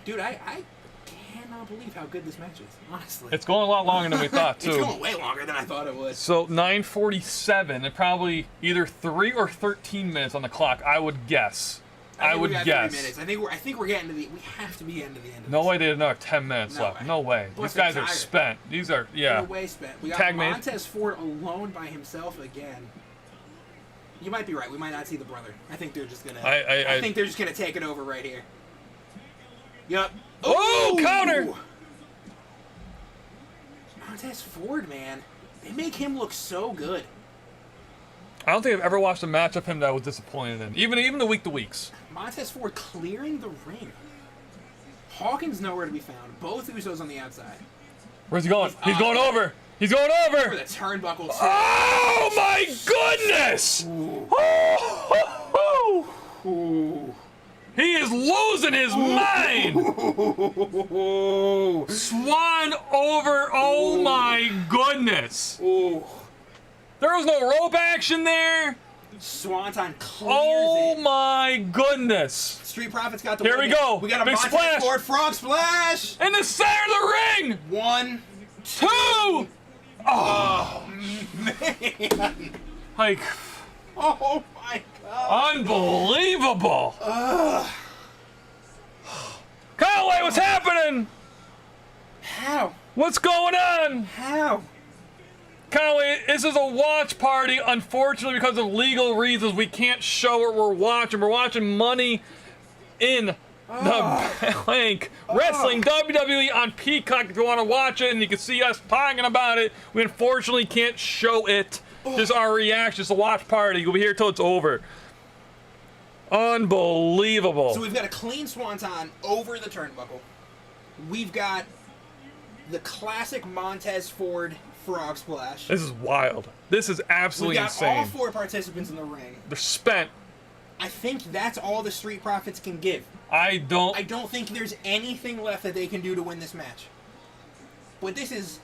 Dude, I cannot believe how good this match is, honestly. It's going a lot longer than we thought, too. It's going way longer than I thought it would. So 9:47, and probably either 3 or 13 minutes on the clock, I would guess. I would guess. 3 minutes. I think we're getting to the. We have to be getting to the end of No this. way they have another 10 minutes No left. way. No way. Plus These guys they're are tired. spent. These are, yeah. No way spent. We got Tag made. Montez Ford alone by himself again. You might be right. We might not see the brother. I think they're just gonna. I think they're just gonna take it over right here. Yep. Oh, counter! Montez Ford, man, they make him look so good. I don't think I've ever watched a match of him that I was disappointed in. Even the week-to-weeks. Montez Ford clearing the ring. Hawkins nowhere to be found. Both Usos on the outside. Where's he going? He's going over! He's going For over! the turnbuckle too. Oh my goodness! Ooh. He is losing his mind! Swan over, oh my goodness! Ooh. There was no rope action there! Swanton clears Oh it. my goodness! Street Profits got the Here win. we go. We got a Big Montez splash. Ford frog splash. In the center of the ring! 1, 2! Oh, man. like, Oh my god. unbelievable! Conway, what's happening? How? What's going on? How? Conway, this is a watch party. Unfortunately, because of legal reasons, we can't show what we're watching. We're watching Money in the Bank Wrestling WWE on Peacock. If you want to watch it and you can see us talking about it, we unfortunately can't show it. Just our reaction. It's a watch party. You'll be here till it's over. Unbelievable. So we've got a clean swanton over the turnbuckle. We've got the classic Montez Ford frog splash. This is wild. This is absolutely We've got insane. all 4 participants in the ring. They're spent. I think that's all the Street Profits can give. I don't think there's anything left that they can do to win this match. But this is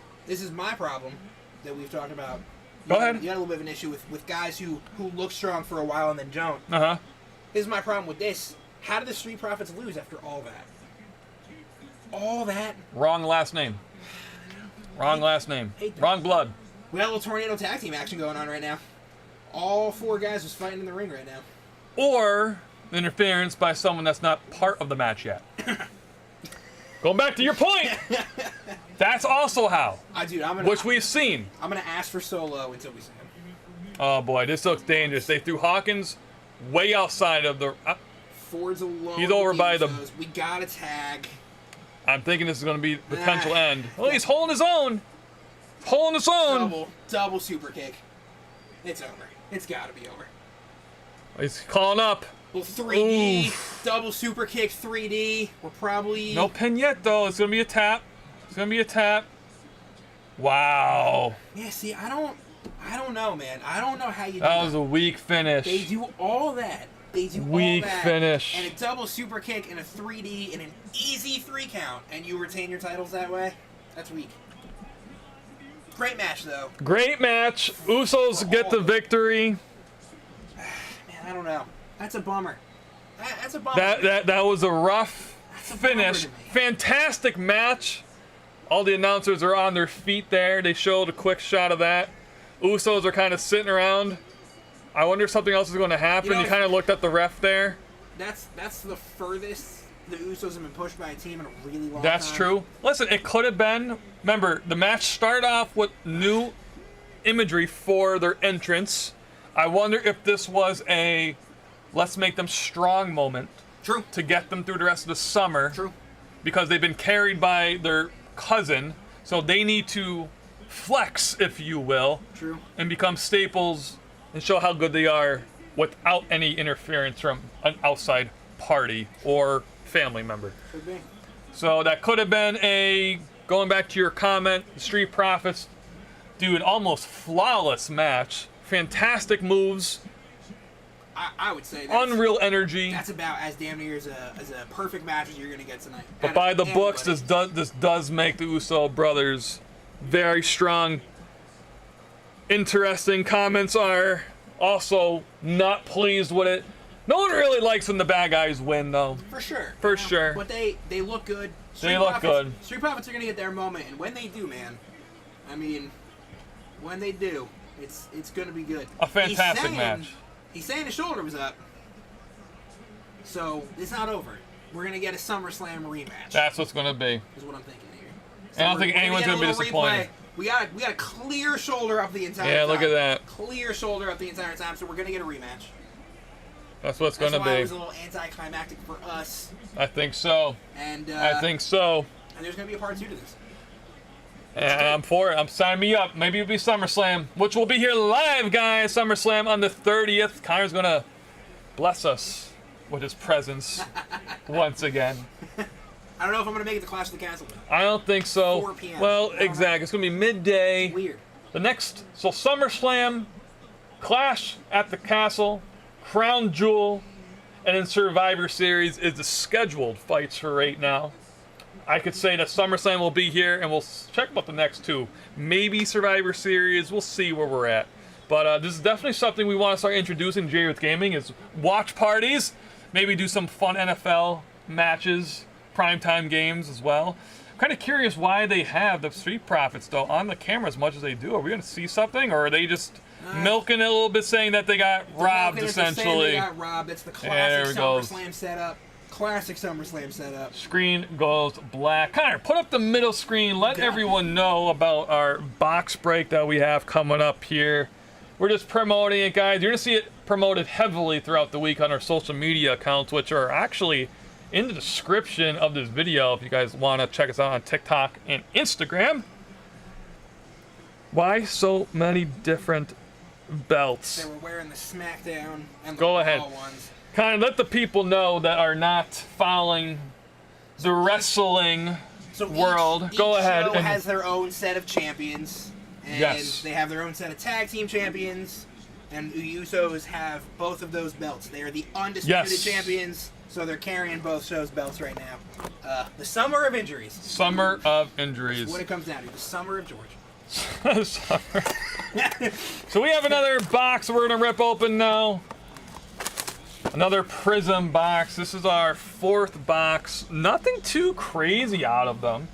my problem that we've talked about. Go ahead. You had a little bit of an issue with guys who look strong for a while and then don't. Uh-huh. This is my problem with this. How did the Street Profits lose after all that? All that? Wrong last name. Wrong last name. Wrong blood. We got a little tornado tag team action going on right now. All 4 guys just fighting in the ring right now. Or interference by someone that's not part of the match yet. Going back to your point, that's also how. Which we've seen. I'm gonna ask for Solo until we see him. Oh boy, this looks dangerous. They threw Hawkins way outside of the. Ford's alone. He's over by the. We got a tag. I'm thinking this is going to be the potential end. Well, he's holding his own. Holding his own. Double super kick. It's over. It's got to be over. He's calling up. Little 3D. Oof. Double super kick 3D. We're probably. No pin yet, though. It's going to be a tap. It's going to be a tap. Wow. Yeah, see, I don't know, man. I don't know how you do that. Was a weak finish. They do all that. Weak finish. And a double super kick and a 3D and an easy 3 count, and you retain your titles that way? That's weak. Great match, though. Great match. Usos get the victory. Man, I don't know. That's a bummer. That's a bummer. That was a rough finish. Fantastic match. All the announcers are on their feet there. They showed a quick shot of that. Usos are kind of sitting around. I wonder if something else is going to happen. He kind of looked at the ref there. that's the furthest the Usos have been pushed by a team in a really long time. That's true. Listen, it could have been. Remember, the match started off with new imagery for their entrance. I wonder if this was a let's make them strong moment. True. To get them through the rest of the summer. True. Because they've been carried by their cousin, so they need to flex, if you will. True. And become staples and show how good they are without any interference from an outside party or family member. Could be. So that could have been going back to your comment, the Street Profits do an almost flawless match. Fantastic moves. I would say unreal energy. That's about as damn near as a perfect match as you're going to get tonight. But by the books, this does make the Uso brothers very strong. Interesting comments are also not pleased with it. No one really likes when the bad guys win, though. For sure. For sure. But they look good. They look good. Street Profits are going to get their moment, and when they do, man, I mean, when they do, it's going to be good. A fantastic match. He's saying his shoulder was up, so it's not over. We're going to get a SummerSlam rematch. That's what's going to be. Is what I'm thinking here. So I don't think anyone's going to be disappointed. We got a clear shoulder up the entire time. Yeah, look at that. Clear shoulder up the entire time, so we're going to get a rematch. That's what's going to be. That's why it was a little anticlimactic for us. I think so. And I think so. And there's going to be a part 2 to this. And I'm for it. I'm signing me up. Maybe it'll be SummerSlam, which will be here live, guys. SummerSlam on the 30th. Connor's going to bless us with his presence once again. I don't know if I'm going to make it to Clash of the Castle. I don't think so. 4 p.m. Well, exactly. It's going to be midday. Weird. So SummerSlam, Clash at the Castle, Crown Jewel, and then Survivor Series is the scheduled fights for right now. I could say that SummerSlam will be here, and we'll check about the next 2. Maybe Survivor Series. We'll see where we're at. But this is definitely something we want to start introducing Jay with Gaming is watch parties. Maybe do some fun NFL matches, primetime games as well. I'm kind of curious why they have the Street Profits, though, on the camera as much as they do. Are we going to see something, or are they just milking it a little bit, saying that they got robbed, essentially? They got robbed. It's the classic SummerSlam setup. Classic SummerSlam setup. Screen goes black. Connor, put up the middle screen. Let everyone know about our box break that we have coming up here. We're just promoting it, guys. You're going to see it promoted heavily throughout the week on our social media accounts, which are actually in the description of this video if you guys want to check us out on TikTok and Instagram. Why so many different belts? They were wearing the SmackDown and the Go Raw ahead. ones. Kind of let the people know that are not following the wrestling world. Go ahead. Each show has their own set of champions. And they have their own set of tag team champions. And the Usos have both of those belts. They are the undisputed champions. So they're carrying both shows' belts right now. The Summer of Injuries. Summer of Injuries. That's what it comes down to. The Summer of George. So we have another box we're going to rip open now. Another Prizm box. This is our 4th box. Nothing too crazy out of them.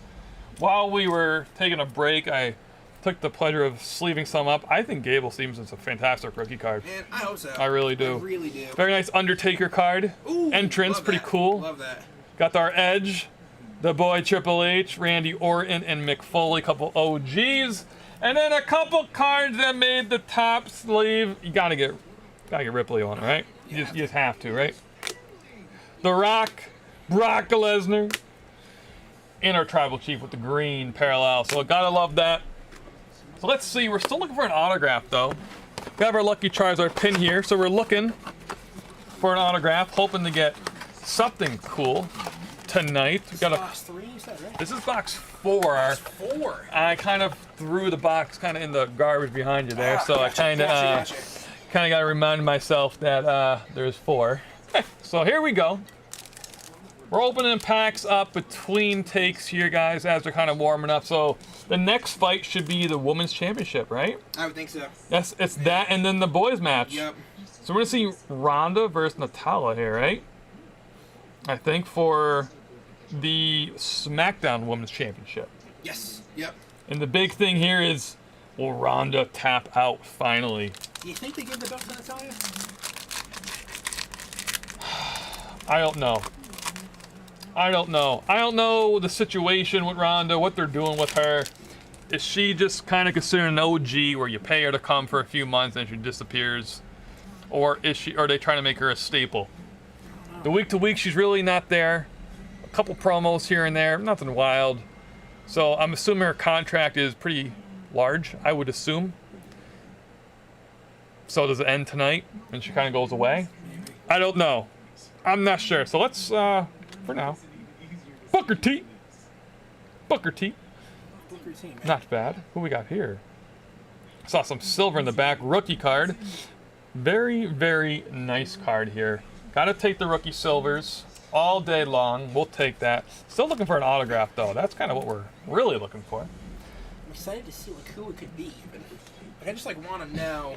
While we were taking a break, I took the pleasure of sleeving some up. I think Gable Stevenson's a fantastic rookie card. Man, I hope so. I really do. I really do. Very nice Undertaker card. Ooh, entrance, pretty cool. Love that. Got our Edge, the boy Triple H, Randy Orton, and Mick Foley, couple OGs. And then a couple cards that made the top sleeve. You gotta get Ripley on, right? You just have to, right? The Rock, Brock Lesnar, and our Tribal Chief with the green parallel. So gotta love that. So let's see. We're still looking for an autograph, though. We have our Lucky Charizard pin here, so we're looking for an autograph, hoping to get something cool tonight. We got box 3, you said, right? This is box 4. Box 4. I kind of threw the box kind of in the garbage behind you there, so gotcha, I kind of got to remind myself that there's 4. So here we go. We're opening packs up between takes here, guys, as they're kind of warming up. So the next fight should be the Women's Championship, right? I would think so. It's that and then the boys match. Yep. So we're going to see Ronda versus Natalia here, right? I think for the SmackDown Women's Championship. Yes. Yep. And the big thing here is, will Ronda tap out finally? Do you think they give the belt to Natalia? I don't know. I don't know the situation with Ronda, what they're doing with her. Is she just kind of considered an OG where you pay her to come for a few months and she disappears? Or are they trying to make her a staple? The week to week, she's really not there. A couple promos here and there, nothing wild. So I'm assuming her contract is pretty large, I would assume. So does it end tonight and she kind of goes away? I don't know. I'm not sure. So let's, for now, Booker T. Booker T. Not bad. Who we got here? Saw some silver in the back. Rookie card. Very, very nice card here. Gotta take the rookie silvers all day long. We'll take that. Still looking for an autograph, though. That's kind of what we're really looking for. I'm excited to see who it could be. But I just want to know.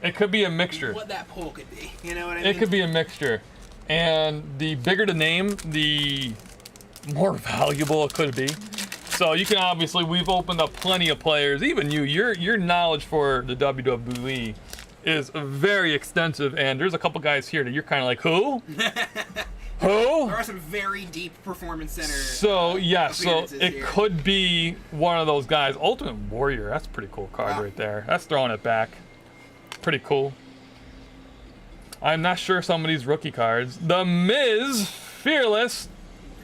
It could be a mixture. What that pull could be. You know what I mean? It could be a mixture. And the bigger the name, the more valuable it could be. So you can obviously, we've opened up plenty of players. Even your knowledge for the WWE is very extensive, and there's a couple guys here that you're kind of like, who? Who? There are some very deep performance center. So yeah, so it here. could be one of those guys. Ultimate Warrior, that's a pretty cool card right there. That's throwing it back. Pretty cool. I'm not sure some of these rookie cards. The Miz, Fearless.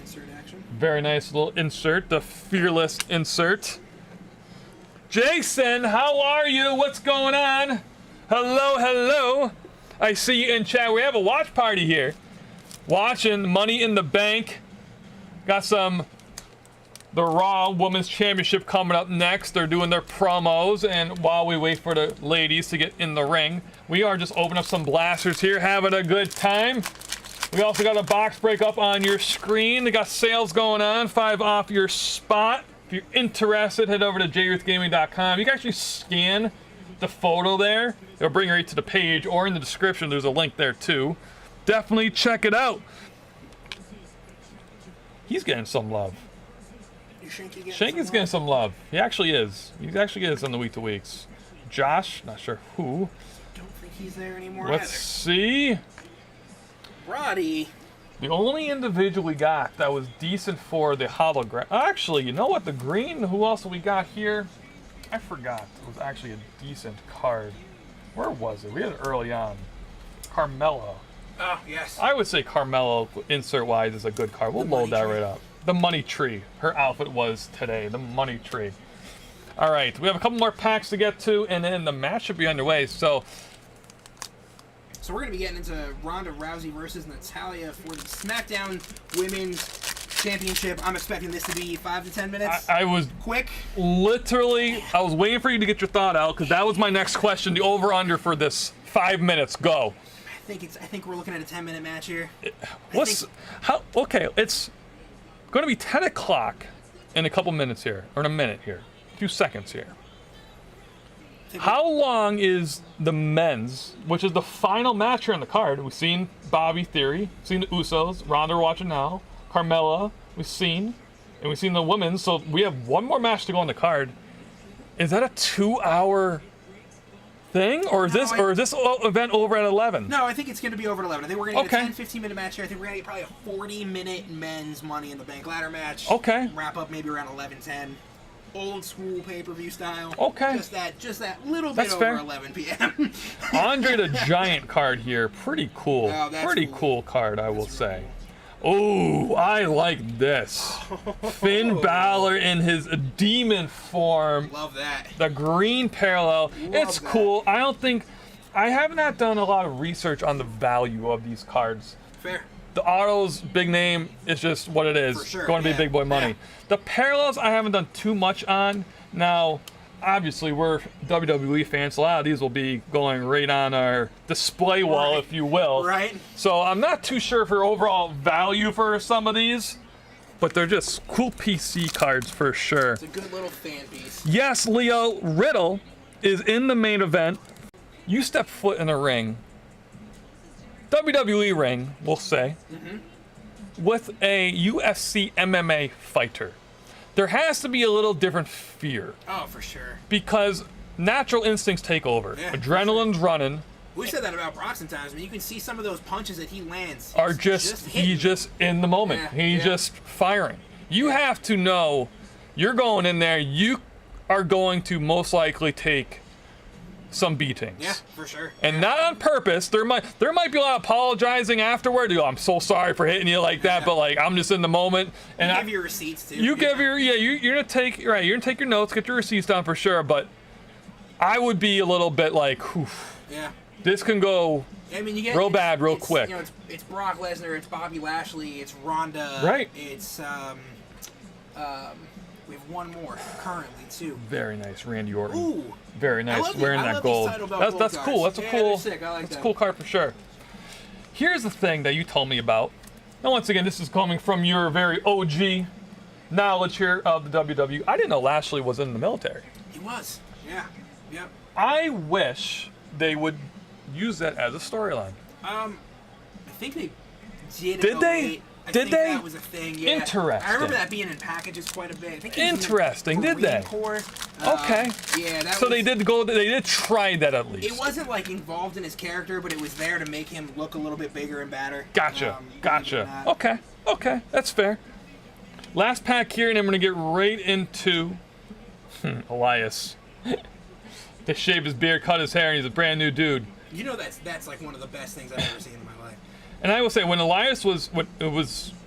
Insert action. Very nice little insert, the Fearless insert. Jason, how are you? What's going on? Hello, hello. I see you in chat. We have a watch party here. Watching Money in the Bank. Got the Raw Women's Championship coming up next. They're doing their promos, and while we wait for the ladies to get in the ring, we are just opening up some blasters here, having a good time. We also got a box break up on your screen. They got sales going on, 5 off your spot. If you're interested, head over to jruthgaming.com. You can actually scan the photo there. It'll bring you right to the page, or in the description, there's a link there too. Definitely check it out. He's getting some love. Shanky's getting some love. He actually is. He actually is on the week to weeks. Josh, not sure who. Don't think he's there anymore. Let's see. Roddy. The only individual we got that was decent for the hologram. Actually, you know what? The green. Who else we got here? I forgot. It was actually a decent card. Where was it? We had it early on. Carmella. Oh, yes. I would say Carmella, insert-wise, is a good card. We'll load that right up. The Money Tree. Her outfit was today. The Money Tree. All right. We have a couple more packs to get to, and then the match should be underway. So we're going to be getting into Ronda Rousey versus Natalya for the SmackDown Women's Championship. I'm expecting this to be 5 to 10 minutes. I was quick. Literally, I was waiting for you to get your thought out, because that was my next question. The over/under for this. 5 minutes. Go. I think we're looking at a 10-minute match here. Okay, it's going to be 10 o'clock in a couple minutes here, or in a minute here, a few seconds here. How long is the men's, which is the final match here on the card? We've seen Bobby Theory, we've seen the Usos, Ronda we're watching now, Carmella, we've seen the women's, so we have one more match to go on the card. Is that a 2-hour thing, or is this event over at 11? No, I think it's going to be over at 11. I think we're going to get a 10-15 minute match here. I think we're going to get probably a 40-minute men's Money in the Bank ladder match. Okay. Wrap up maybe around 11:10. Old school pay-per-view style. Okay. Just that little bit over 11 p.m. Andre the Giant card here, pretty cool. Oh, that's pretty cool card, I will say. Oh, I like this. Finn Balor in his demon form. Love that. The green parallel. It's cool. I have not done a lot of research on the value of these cards. Fair. The autos, big name, is just what it is. For sure, going to be big boy money. Yeah. The parallels I haven't done too much on. Now, obviously, we're WWE fans. A lot of these will be going right on our display wall, if you will. Right. So I'm not too sure for overall value for some of these, but they're just cool PC cards for sure. It's a good little fan piece. Yes, Leo, Riddle is in the main event. You step foot in a ring, WWE ring, we'll say, with a UFC MMA fighter. There has to be a little different fear. Oh, for sure. Because natural instincts take over. Yeah, Adrenaline's running. We said that about Brock sometimes. I mean, you can see some of those punches that he lands are he's just in the moment. Yeah, He's just firing. You have to know you're going in there. You are going to most likely take some beatings. Yeah, for sure. And not on purpose. There might be a lot of apologizing afterward. You go, I'm so sorry for hitting you like that, but like I'm just in the moment. And you give your receipts too. You're gonna take You're gonna take your notes, get your receipts down for sure. But I would be a little bit like, whew, yeah. This can go real bad real quick. You know, it's Brock Lesnar, it's Bobby Lashley, it's Ronda. Right. It's we have one more currently too. Very nice, Randy Orton. Ooh. Very nice, wearing that gold. That's cool. That's a cool card for sure. Here's the thing that you told me about. And once again, this is coming from your very OG knowledge here of the WWE. I didn't know Lashley was in the military. He was. Yeah. Yep. I wish they would use that as a storyline. I think they did. Did they? Did they? That was a thing. Yeah. Interesting. I remember that being in packages quite a bit. I think interesting. Did they? Okay. Yeah. So they did go. They did try that at least. It wasn't like involved in his character, but it was there to make him look a little bit bigger and badder. Gotcha. Okay. That's fair. Last pack here, and I'm gonna get right into Elias. They shaved his beard, cut his hair, and he's a brand new dude. You know that's like one of the best things I've ever seen in my life. And I will say, when Elias was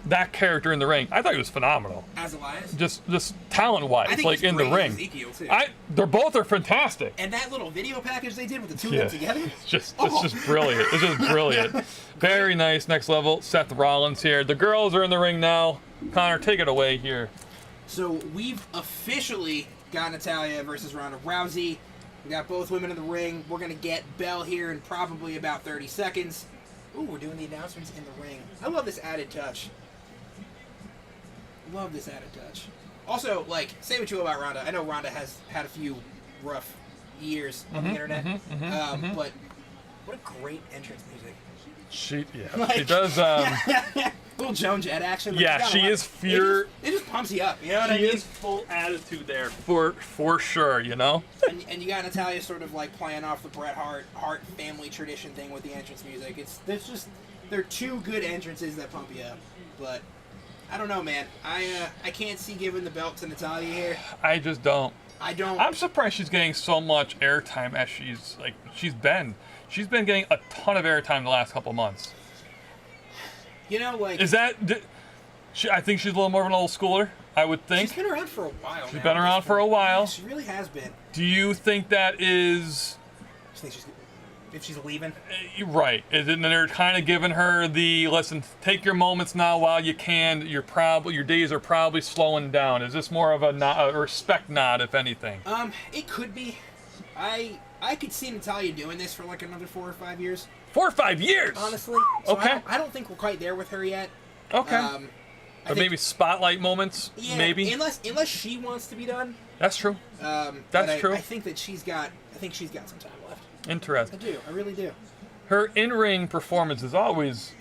that character in the ring, I thought he was phenomenal. As Elias? Just talent-wise, like in the ring. Ezekiel too. They're both are fantastic. And that little video package they did with the two of them together? It's just brilliant. It's just brilliant. Very nice. Next level. Seth Rollins here. The girls are in the ring now. Connor, take it away here. So we've officially got Natalya versus Ronda Rousey. We got both women in the ring. We're going to get Bell here in probably about 30 seconds. Ooh, we're doing the announcements in the ring. I love this added touch. Also, like, say what you will about Ronda. I know Ronda has had a few rough years on the internet. But what a great entrance music. She does. Little Joan Jett action. Yeah, she is pure. It just pumps you up. You know what I mean? She is full attitude there for sure. You know. And you got Natalya sort of like playing off the Bret Hart family tradition thing with the entrance music. They're two good entrances that pump you up. But I don't know, man. I can't see giving the belt to Natalya here. I just don't. I don't. I'm surprised she's getting so much airtime as she's been. She's been getting a ton of airtime the last couple months. You know, like... Is that... I think she's a little more of an old schooler, I would think. She's been around for a while. She's been around for a while. Yeah, she really has been. Do you think that is... If she's leaving? Right. Is it, and they're kind of giving her the, listen, take your moments now while you can. Your days are probably slowing down. Is this more of a respect nod, if anything? It could be. I could see Natalya doing this for like another 4 or 5 years. 4 or 5 years? Honestly. So okay. I don't think we're quite there with her yet. Okay. But maybe spotlight moments, yeah, maybe? Unless she wants to be done. That's true. That's true. I think that she's got some time left. Interesting. I really do. Her in-ring performance is always,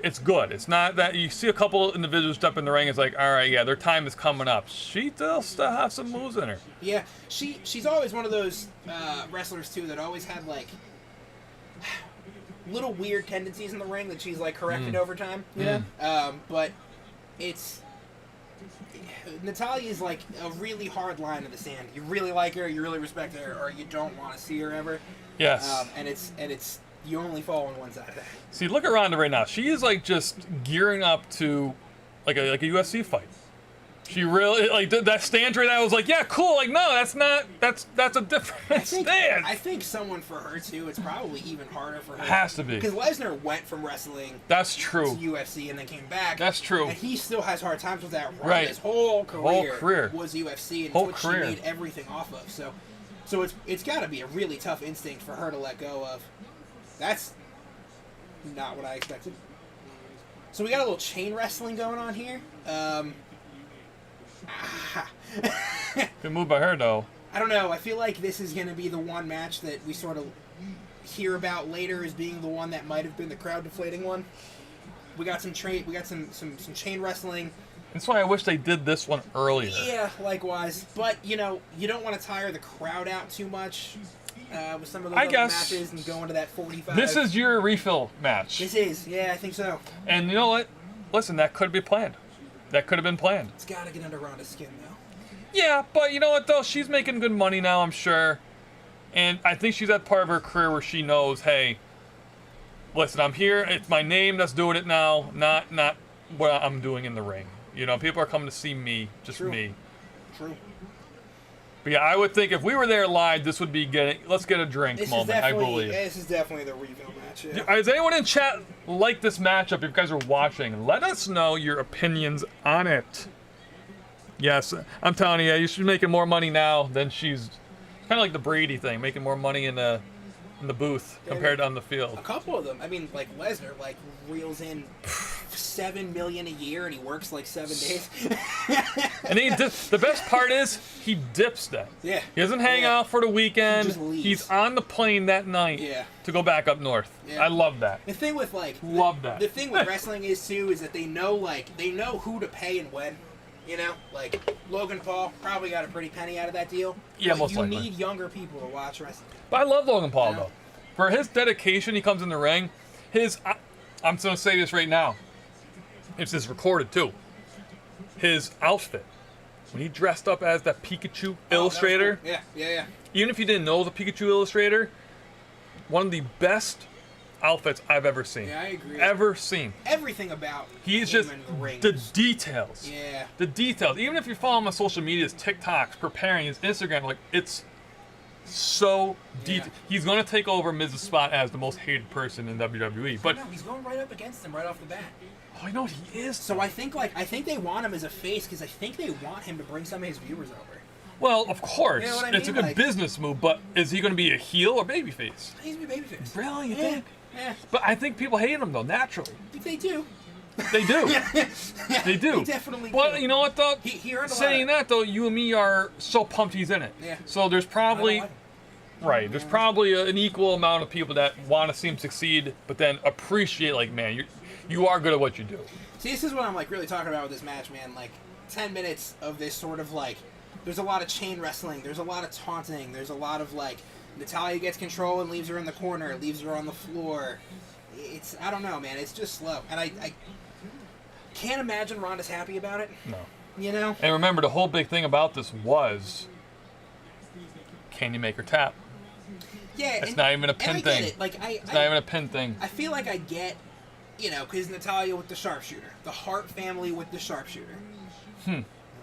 it's good. It's not that you see a couple individuals step in the ring, it's like, all right, yeah, their time is coming up. She still have some moves in her. Yeah, she's always one of those wrestlers, too, that always had, like, little weird tendencies in the ring that she's, like, corrected over time. Yeah. But it's... Natalya is like a really hard line in the sand. You really like her, you really respect her, or you don't want to see her ever. Yes. And it's you only fall on one side of that. See, look at Ronda right now. She is like just gearing up to like a UFC fight. She really like that stance right now. I was like, yeah, cool. Like, no, that's a different stance. I think someone for her too. It's probably even harder for her. It has to be because Lesnar went from wrestling. That's true. To UFC and then came back. That's true. And he still has hard times with that. Right. His whole career was UFC, and it's what she made everything off of. So it's got to be a really tough instinct for her to let go of. That's not what I expected. So we got a little chain wrestling going on here. Good move by her, though. I don't know. I feel like this is going to be the one match that we sort of hear about later as being the one that might have been the crowd deflating one. We got some chain wrestling. That's why I wish they did this one earlier. Yeah, likewise. But you know, you don't want to tire the crowd out too much. with some of those I other guess. matches and going to that 45. This is your refill match. This is, yeah, I think so. And you know what? Listen, that could be planned. That could have been planned. It's got to get under Ronda's skin, though. Yeah, but you know what, though? She's making good money now, I'm sure. And I think she's at part of her career where she knows, hey, listen, I'm here. It's my name that's doing it now, not what I'm doing in the ring. You know, people are coming to see me, just True. me. True. But yeah, I would think if we were there live, this would be let's get a drink This moment, is I definitely, believe. yeah, this is definitely the reveal match. Yeah. Does anyone in chat like this matchup? If you guys are watching, let us know your opinions on it. Yes, I'm telling you, you should be making more money now than she's kind of like the Brady thing, making more money in the booth compared to on the field. A couple of them. I mean, like Lesnar, like reels in $7 million a year, and he works like 7 days. And the best part is he dips then. Yeah. He doesn't hang out for the weekend. He just leaves. He's on the plane that night to go back up north. Yeah. I love that. The thing with the thing with wrestling is too is that they know who to pay and when. You know, like Logan Paul probably got a pretty penny out of that deal. Yeah, but most you likely. need younger people to watch wrestling. But I love Logan Paul Yeah. though. For his dedication, he comes in the ring. I'm going to say this right now. It's just recorded too. His outfit, when he dressed up as that Pikachu illustrator. Cool. Yeah. Even if you didn't know the Pikachu illustrator, one of the best outfits I've ever seen. Yeah, I agree. Ever seen. Everything about He's him just in the ring. the details. Yeah. The details. Even if you follow him on social media, his TikToks, preparing his Instagram, like it's so detailed. Yeah. He's going to take over Miz's spot as the most hated person in WWE. But No, he's going right up against him right off the bat. oh, you know what he is. So I think they want him as a face because I think they want him to bring some of his viewers over. Well, of course, You know what I it's a mean? good Like- business move. But is he going to be a heel or babyface? He's a babyface. Really, you Yeah. think? Yeah. But I think people hate him though naturally. If they do. They do. They do. They definitely But do. you know what though? He earned a lot Saying of- that though, you and me are so pumped he's in it. Yeah. So there's probably. I don't like him. Right. There's probably an equal amount of people that want to see him succeed, but then appreciate, like, man, you are good at what you do. See, this is what I'm like really talking about with this match, man. Like 10 minutes of this sort of like, there's a lot of chain wrestling, there's a lot of taunting, there's a lot of like, Natalya gets control and leaves her in the corner, leaves her on the floor. It's, I don't know, man. It's just slow, and I can't imagine Ronda's happy about it. No. You know. And remember, the whole big thing about this was, can you make her tap? Yeah, It's not even a pin and I get thing. it. Like It's not even a pin thing. I feel like I get, you know, because Natalya with the sharpshooter, the Hart family with the sharpshooter,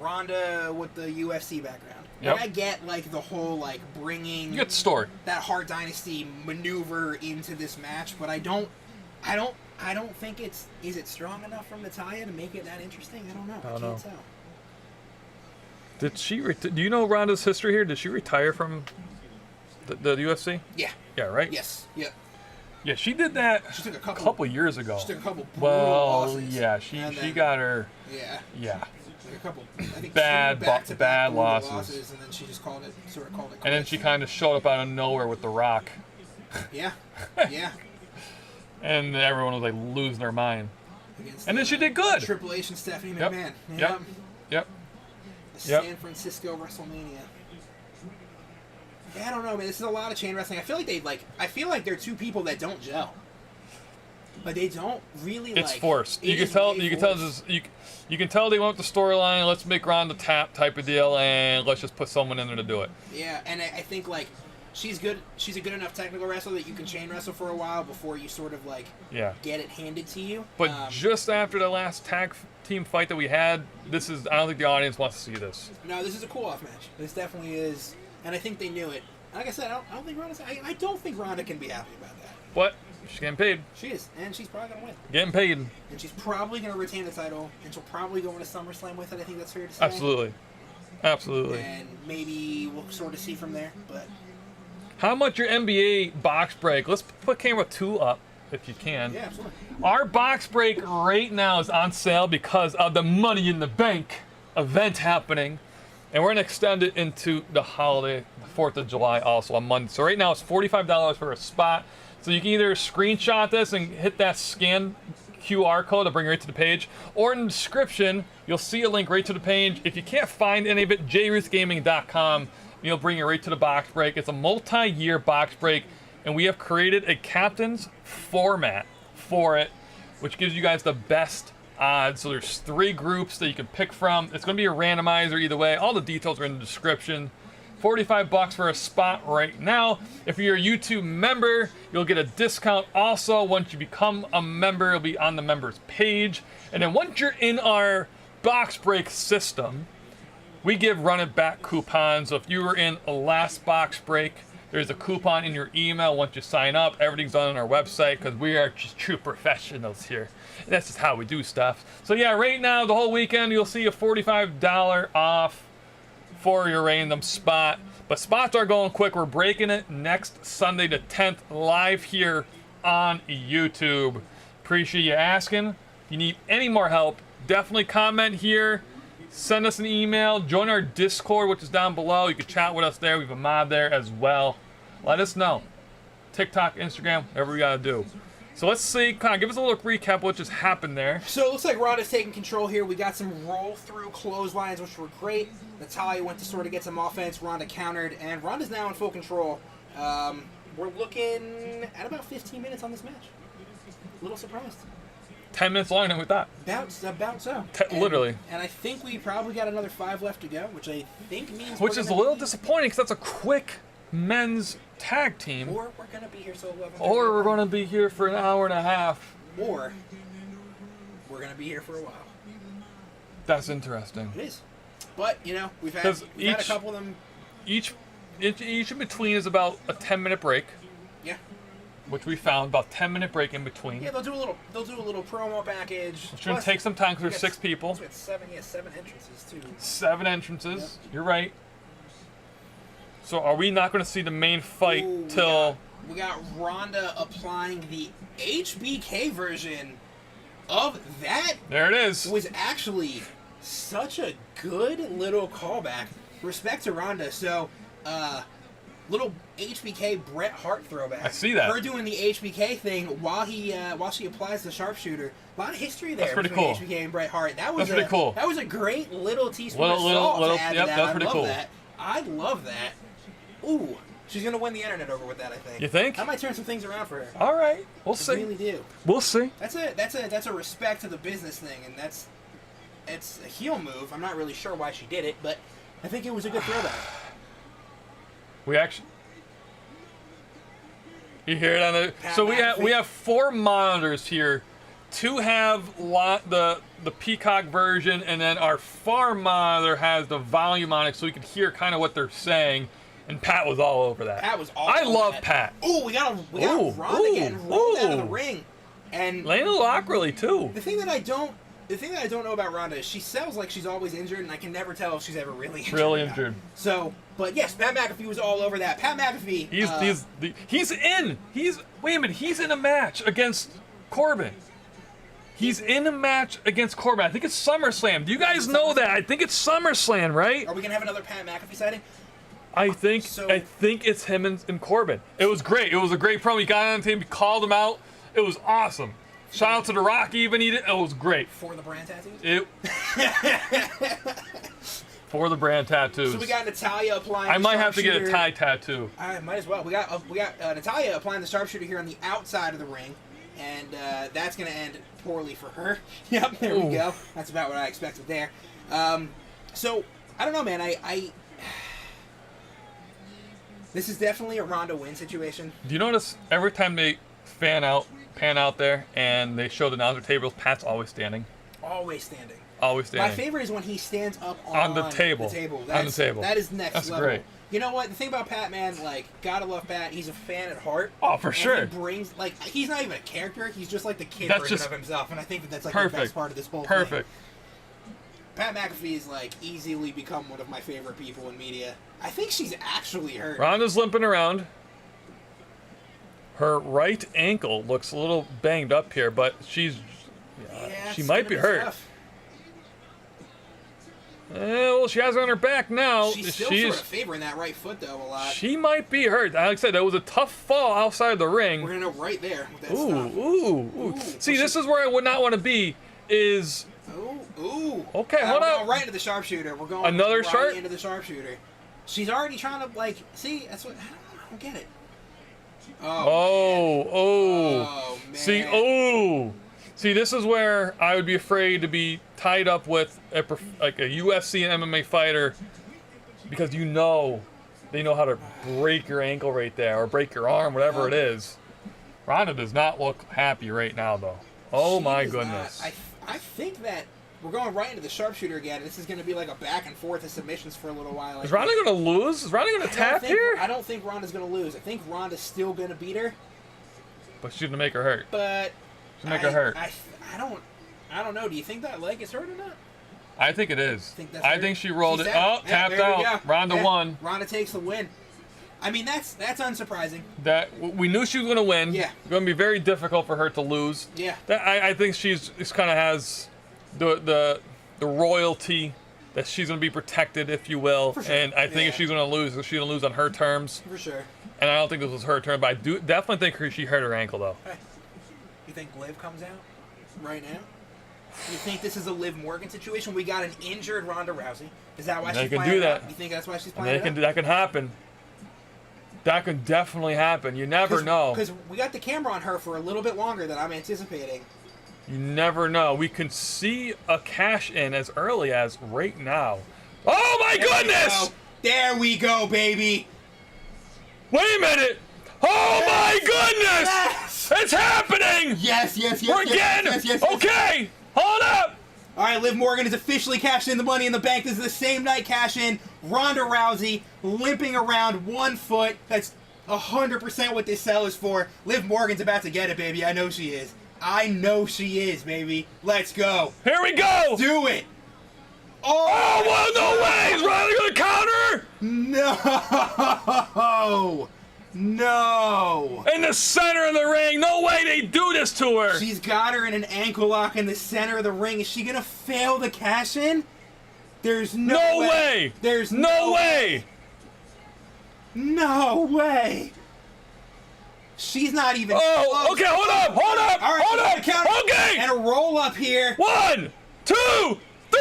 Ronda with the UFC background. Yep. And I get like the whole like bringing You get the story. that Hart Dynasty maneuver into this match, but I don't think is it strong enough from Natalya to make it that interesting? I don't know. I don't can't know. tell. Did she? Do you know Ronda's history here? Did she retire from the UFC? Yeah. Yeah. Right. Yes. Yeah. Yeah, she did that She took a couple- years ago. She took a couple brutal Well, losses. yeah, And she then- got her. Yeah. Yeah. Like a couple, I think Bad two back-to-back bad brutal losses. and then she just called it quits. And then she kind of showed up out of nowhere with The Rock, Yeah. Yeah. and everyone was like losing their mind. Against And then she did good. Triple H and Stephanie Yep. McMahon. Yep. Yep. The Yep. San Francisco WrestleMania. Yeah, I don't know, man. This is a lot of chain wrestling. I feel like they're two people that don't gel. But they don't really It's like. forced. it You can is tell. really You can tell. forced. You can tell they went with the storyline. Let's make Ronda tap type of deal, and let's just put someone in there to do it. Yeah, and I think like she's good. She's a good enough technical wrestler that you can chain wrestle for a while before you sort of like Yeah. get it handed to you. But just after the last tag team fight that we had, this is. I don't think the audience wants to see this. No, this is a cool-off match. This definitely is, and I think they knew it. Like I said, I don't think I don't think Ronda can be happy about that. But she's getting paid. She is, and she's probably gonna win. Getting paid. And she's probably gonna retain the title, and she'll probably go into SummerSlam with it. I think that's fair to say. Absolutely. Absolutely. And maybe we'll sort of see from there. But How much your NBA box break? Let's put camera 2 up if you can. yeah, absolutely. Our box break right now is on sale because of the Money in the Bank event happening. And we're going to extend it into the holiday, the 4th of July also on Monday. So right now it's $45 for a spot. So you can either screenshot this and hit that scan QR code to bring you right to the page, or in the description, you'll see a link right to the page. If you can't find any of it, jruthgaming.com and you'll bring you right to the box break. It's a multi-year box break, and we have created a captain's format for it, which gives you guys the best odds. So there's 3 groups that you can pick from. It's going to be a randomizer either way. All the details are in the description. $45 for a spot right now. If you're a YouTube member, you'll get a discount also. Once you become a member, it'll be on the members page. And then once you're in our box break system, we give run it back coupons. So if you were in a last box break, there's a coupon in your email once you sign up. Everything's done on our website because we are just true professionals here. And that's just how we do stuff. So yeah, right now, the whole weekend, you'll see a $45 off for your random spot. But spots are going quick. We're breaking it next Sunday the 10th live here on YouTube. Appreciate you asking. If you need any more help, definitely comment here. Send us an email. Join our Discord, which is down below. You can chat with us there. We have a mod there as well. Let us know. TikTok, Instagram, whatever we got to do. So let's see. Kind of give us a little recap of what just happened there. So it looks like Ronda's taking control here. We got some roll-through clotheslines, which were great. Natalya went to sort of get some offense. Ronda countered, and Ronda's now in full control. We're looking at about 15 minutes on this match. A little surprised. 10 minutes longer than we thought. About so. Literally. And I think we probably got another 5 left to go, which I think means which is a little disappointing because that's a quick men's tag team. Or we're going to be here till 11. Or we're going to be here for an hour and a half. Or we're going to be here for a while. That's interesting. It is. But, you know, we've had a couple of them. Each in between is about a 10-minute break. Yeah. Which we found, about 10-minute break in between. Yeah, they'll do a little promo package. It's going to take some time because there's 6 people. We got 7 entrances too. 7 entrances. Yep. You're right. So are we not going to see the main fight till... We got Ronda applying the HBK version of that. There it is. Was actually such a good little callback. Respect to Ronda. So, little HBK Bret Hart throwback. I see that. Her doing the HBK thing while she applies the sharpshooter. A lot of history there. That's pretty between cool. HBK and Bret Hart. That was pretty cool. That was a great little teaspoon of salt to add to that. That's pretty cool. I love that. Ooh, she's gonna win the internet over with that. I think. You think? I might turn some things around for her. All right, we'll see. I really do. We'll see. That's a respect to the business thing, and it's a heel move. I'm not really sure why she did it, but I think it was a good throwback. You hear it on the. So we have 4 monitors here. 2 have the Peacock version, and then our far monitor has the volume on it, so we can hear kind of what they're saying. And Pat was all over that. Pat was all I over love that. Pat. Ooh, we got Ronda getting rolled out of the ring, and laying a little awkwardly too. The thing that I don't know about Ronda is she sells like she's always injured, and I can never tell if she's ever really injured. Really injured. So, but yes, Pat McAfee was all over that. Pat McAfee. He's in a match against Corbin. He's in a match against Corbin. I think it's SummerSlam. Do you guys know that? I think it's SummerSlam, right? Are we gonna have another Pat McAfee sighting? I think it's him and Corbin. It was great. It was a great promo. He got on the team. He called him out. It was awesome. Shout out to The Rock. Even it was great. For the brand tattoos. For the brand tattoos. So we got Natalya applying. I might have to get a tie tattoo. I might as well. We got Natalya applying the sharpshooter here on the outside of the ring, and that's gonna end poorly for her. Yep, there we go. That's about what I expected there. So I don't know, man. This is definitely a Ronda win situation. Do you notice every time they pan out there and they show the announcer tables, Pat's always standing? Always standing. Always standing. My favorite is when he stands up on the table. On the table. That is next That's level. Great. You know what? The thing about Pat, man, like, gotta love Pat. He's a fan at heart. Oh, for sure. He brings, like, he's not even a character. He's just like the kid version of himself, and I think that's like the best part of this whole thing. Perfect. Pat McAfee is like easily become one of my favorite people in media. I think she's actually hurt. Ronda's limping around. Her right ankle looks a little banged up here, but she might be hurt. Tough. Well, she has it on her back now. She's still sort of favoring that right foot, though, a lot. She might be hurt. Like I said, that was a tough fall outside the ring. We're going to know right there with that stuff. Ooh. See, this is where I would not want to be, is... Ooh. Okay, hold on. We're going right into the sharpshooter. We're going another right into the sharpshooter. She's already trying to, like, see, that's what, I don't get it. Oh, man. See, this is where I would be afraid to be tied up with a UFC and MMA fighter, because they know how to break your ankle right there, or break your arm, whatever it is. Ronda does not look happy right now, though. Oh my goodness. I think that we're going right into the sharpshooter again. This is going to be like a back and forth of submissions for a little while. Is Ronda going to lose? Is Ronda going to tap here? I don't think Ronda's going to lose. I think Ronda's still going to beat her. But she's going to make her hurt. But she's going to make her hurt. I don't know. Do you think that leg is hurt or not? I think it is. I think she rolled it. Oh, tapped out. Ronda won. Ronda takes the win. I mean, that's unsurprising. That we knew she was going to win. Yeah. It's going to be very difficult for her to lose. Yeah. I think she's kind of has the royalty that she's going to be protected, if you will. For sure. And I think if she's going to lose, she's going to lose on her terms. For sure. And I don't think this was her turn, but I do definitely think she hurt her ankle, though. Hey, you think Liv comes out right now? You think this is a Liv Morgan situation? We got an injured Ronda Rousey. Is that why she's playing it up? You think that's why she's playing it up? That can happen. That can definitely happen. You never know. Because we got the camera on her for a little bit longer than I'm anticipating. You never know. We can see a cash in as early as right now. Oh my goodness! There we go, baby. Wait a minute. Oh my goodness! Yes! It's happening! Yes. We're getting... Yes. Okay! Hold up! All right, Liv Morgan is officially cashed in the Money in the Bank. This is the same night cash in. Ronda Rousey limping around 1 foot. That's 100% what this sell is for. Liv Morgan's about to get it, baby. I know she is. I know she is, baby. Let's go. Here we go! Do it! Oh, well, no way! Is Ronda gonna counter? No! In the center of the ring. No way they do this to her. She's got her in an ankle lock in the center of the ring. Is she gonna fail the cash in? There's no way. There's no way. No way. She's not even. Oh, close. Okay, hold up. All right, hold up. Okay. And a roll up here. 1, 2, 3.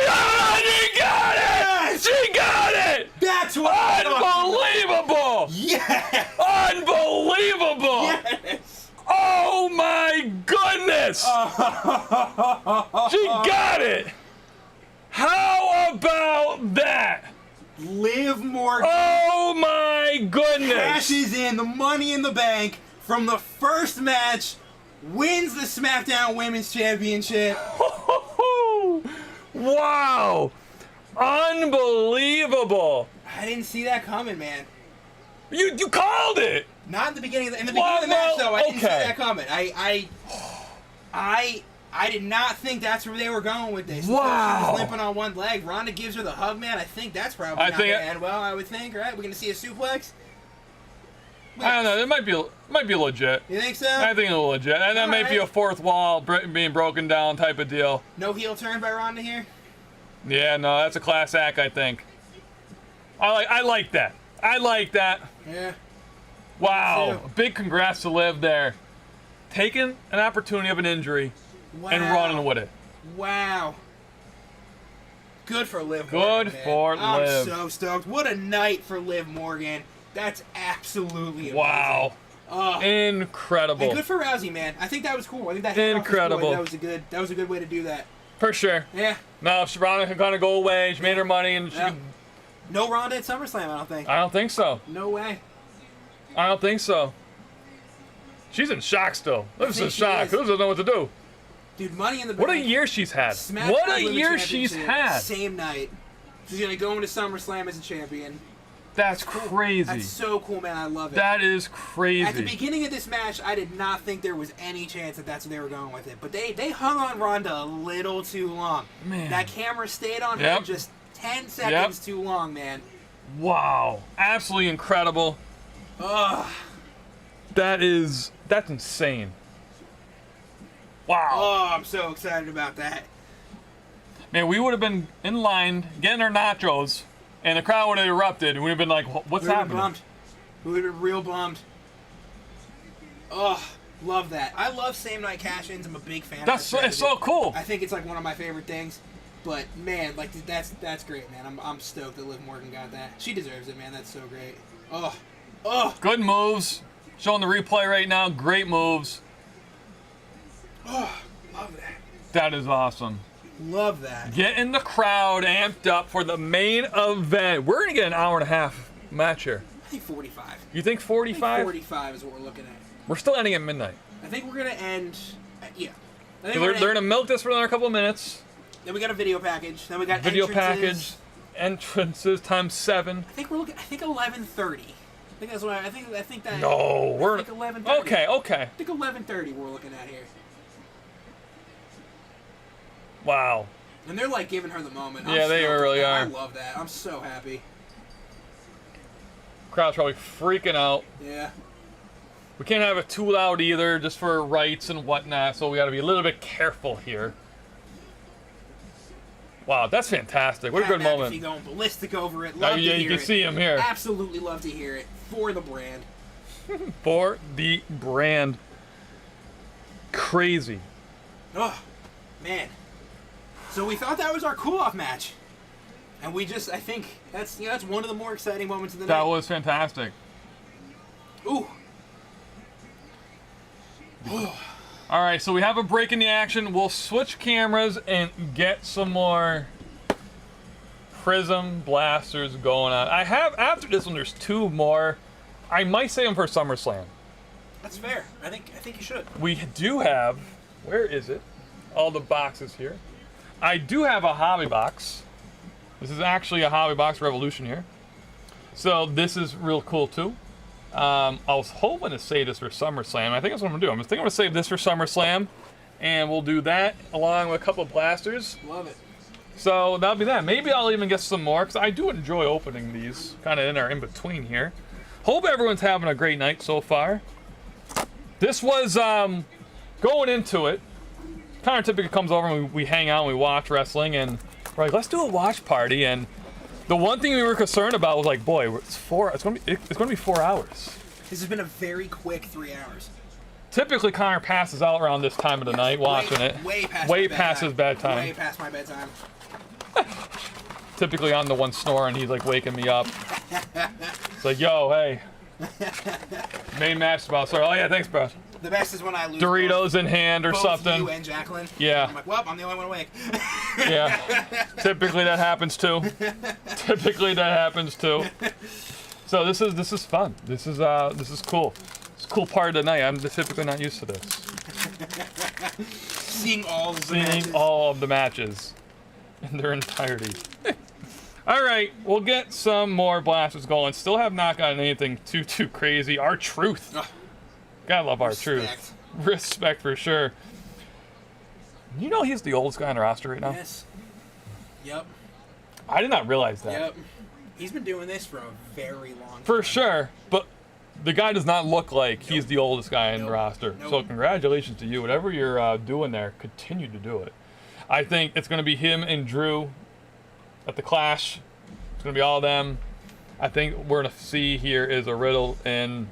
Oh, she got it. Yes. She got it. That's what. Unbelievable. Yeah. Unbelievable. Yes. Oh my goodness. She got it. How about that? Liv Morgan. Oh my goodness. Cashes in the Money in the Bank from the first match, wins the SmackDown Women's Championship. Wow. Unbelievable. I didn't see that coming, man. You called it. Not in the beginning of the match, though. I didn't see okay. that coming. I did not think that's where they were going with this. Wow. She was limping on one leg. Ronda gives her the hug, man. I think that's probably not going to end well, I would think, right? We're going to see a suplex? I don't know. It might be legit. You think so? I think it's legit. And that might be a fourth wall being broken down type of deal. No heel turn by Ronda here? Yeah, no, that's a class act, I think. I like that. I like that. Yeah. Wow. Big congrats to Liv there. Taking an opportunity of an injury and running with it. Wow. Good for Liv Good Morgan, for man. Liv. I'm so stoked. What a night for Liv Morgan. That's absolutely amazing. Wow. Incredible. And good for Rousey, man. I think that was cool. I think that incredible. That was a good way to do that. For sure. Yeah. Now, if Ronda can kind of go away, she made her money, and she could... No Ronda at SummerSlam, I don't think. I don't think so. No way. I don't think so. She's in shock still. Liv's in shock. Liv doesn't know what to do. Dude, Money in the Bank. What a year she's had. What a year she's had. Same night. She's going to go into SummerSlam as a champion. That's crazy. That's so cool, man. I love it. That is crazy. At the beginning of this match, I did not think there was any chance that that's where they were going with it. But they hung on Ronda a little too long. Man. That camera stayed on her just 10 seconds too long, man. Wow. Absolutely incredible. Ugh. That's insane. Wow. Oh, I'm so excited about that. Man, we would have been in line getting our nachos, and the crowd would have erupted, and we'd have been like, what's happening? We would have been real bummed. Oh, love that. I love same night cash-ins. I'm a big fan of that. It's so cool. I think it's like one of my favorite things. But man, like that's great, man. I'm stoked that Liv Morgan got that. She deserves it, man. That's so great. Oh. Good moves. Showing the replay right now. Great moves. Oh, love that. That is awesome. Love that. Getting the crowd amped up for the main event. We're gonna get an hour and a half match here. I think 45. You think 45? 45 is what we're looking at. We're still ending at midnight. I think we're gonna end. Yeah. I think They're gonna milk this for another couple of minutes. Then we got a video package. Then we got Video entrances. package. Entrances times 7. I think we're looking. I think 11:30. I think that's what I think. I think that. No, we're. I think 11:30. Okay. I think 11:30 we're looking at here. Wow. And they're like giving her the moment. Yeah, they really are. I love that. I'm so happy. Crowd's probably freaking out. Yeah. We can't have it too loud either, just for rights and whatnot, so we gotta be a little bit careful here. Wow, that's fantastic. What a good moment. Going ballistic over it. Love to yeah, hear you can it. see him here. Absolutely love to hear it. For the brand. For the brand. Crazy. Oh, man. So we thought that was our cool-off match. And we just, I think, that's one of the more exciting moments of the night. That was fantastic. Ooh. All right, so we have a break in the action. We'll switch cameras and get some more Prizm Blasters going on. I have, after this one, there's 2 more. I might save them for SummerSlam. That's fair. I think you should. We do have, where is it? All the boxes here. I do have a hobby box. This is actually a hobby box Revolution here. So this is real cool too. I was hoping to save this for SummerSlam. I think that's what I'm gonna do. I'm gonna save this for SummerSlam, and we'll do that along with a couple of blasters. Love it. So that'll be that. Maybe I'll even get some more because I do enjoy opening these, kind of in our in between here. Hope everyone's having a great night so far. This was going into it. Connor typically comes over and we hang out and we watch wrestling, and we're like, let's do a watch party. And the one thing we were concerned about was like, boy, it's gonna be 4 hours. This has been a very quick 3 hours. Typically, Connor passes out around this time of the night watching it. Way past his bedtime. Way past my bedtime. Typically, I'm the one snoring. He's like waking me up. It's like, yo, hey. Main match about. Sorry. Oh yeah, thanks, bro. The best is when I lose Doritos in hand or both something. You and Jacqueline. Yeah. I'm like, well, I'm the only one awake. Yeah. Typically that happens too. So this is fun. This is cool. It's a cool part of the night. I'm typically not used to this. Seeing all of the matches in their entirety. All right, we'll get some more blasters going. Still have not gotten anything too crazy. R-Truth. Gotta love R-Truth. Respect for sure. You know he's the oldest guy on the roster right now? Yes. Yep. I did not realize that. Yep. He's been doing this for a very long time. For sure, but the guy does not look like he's the oldest guy in the roster. So congratulations to you. Whatever you're doing there, continue to do it. I think it's going to be him and Drew at the Clash. It's going to be all of them. I think we're going to see here is a Riddle and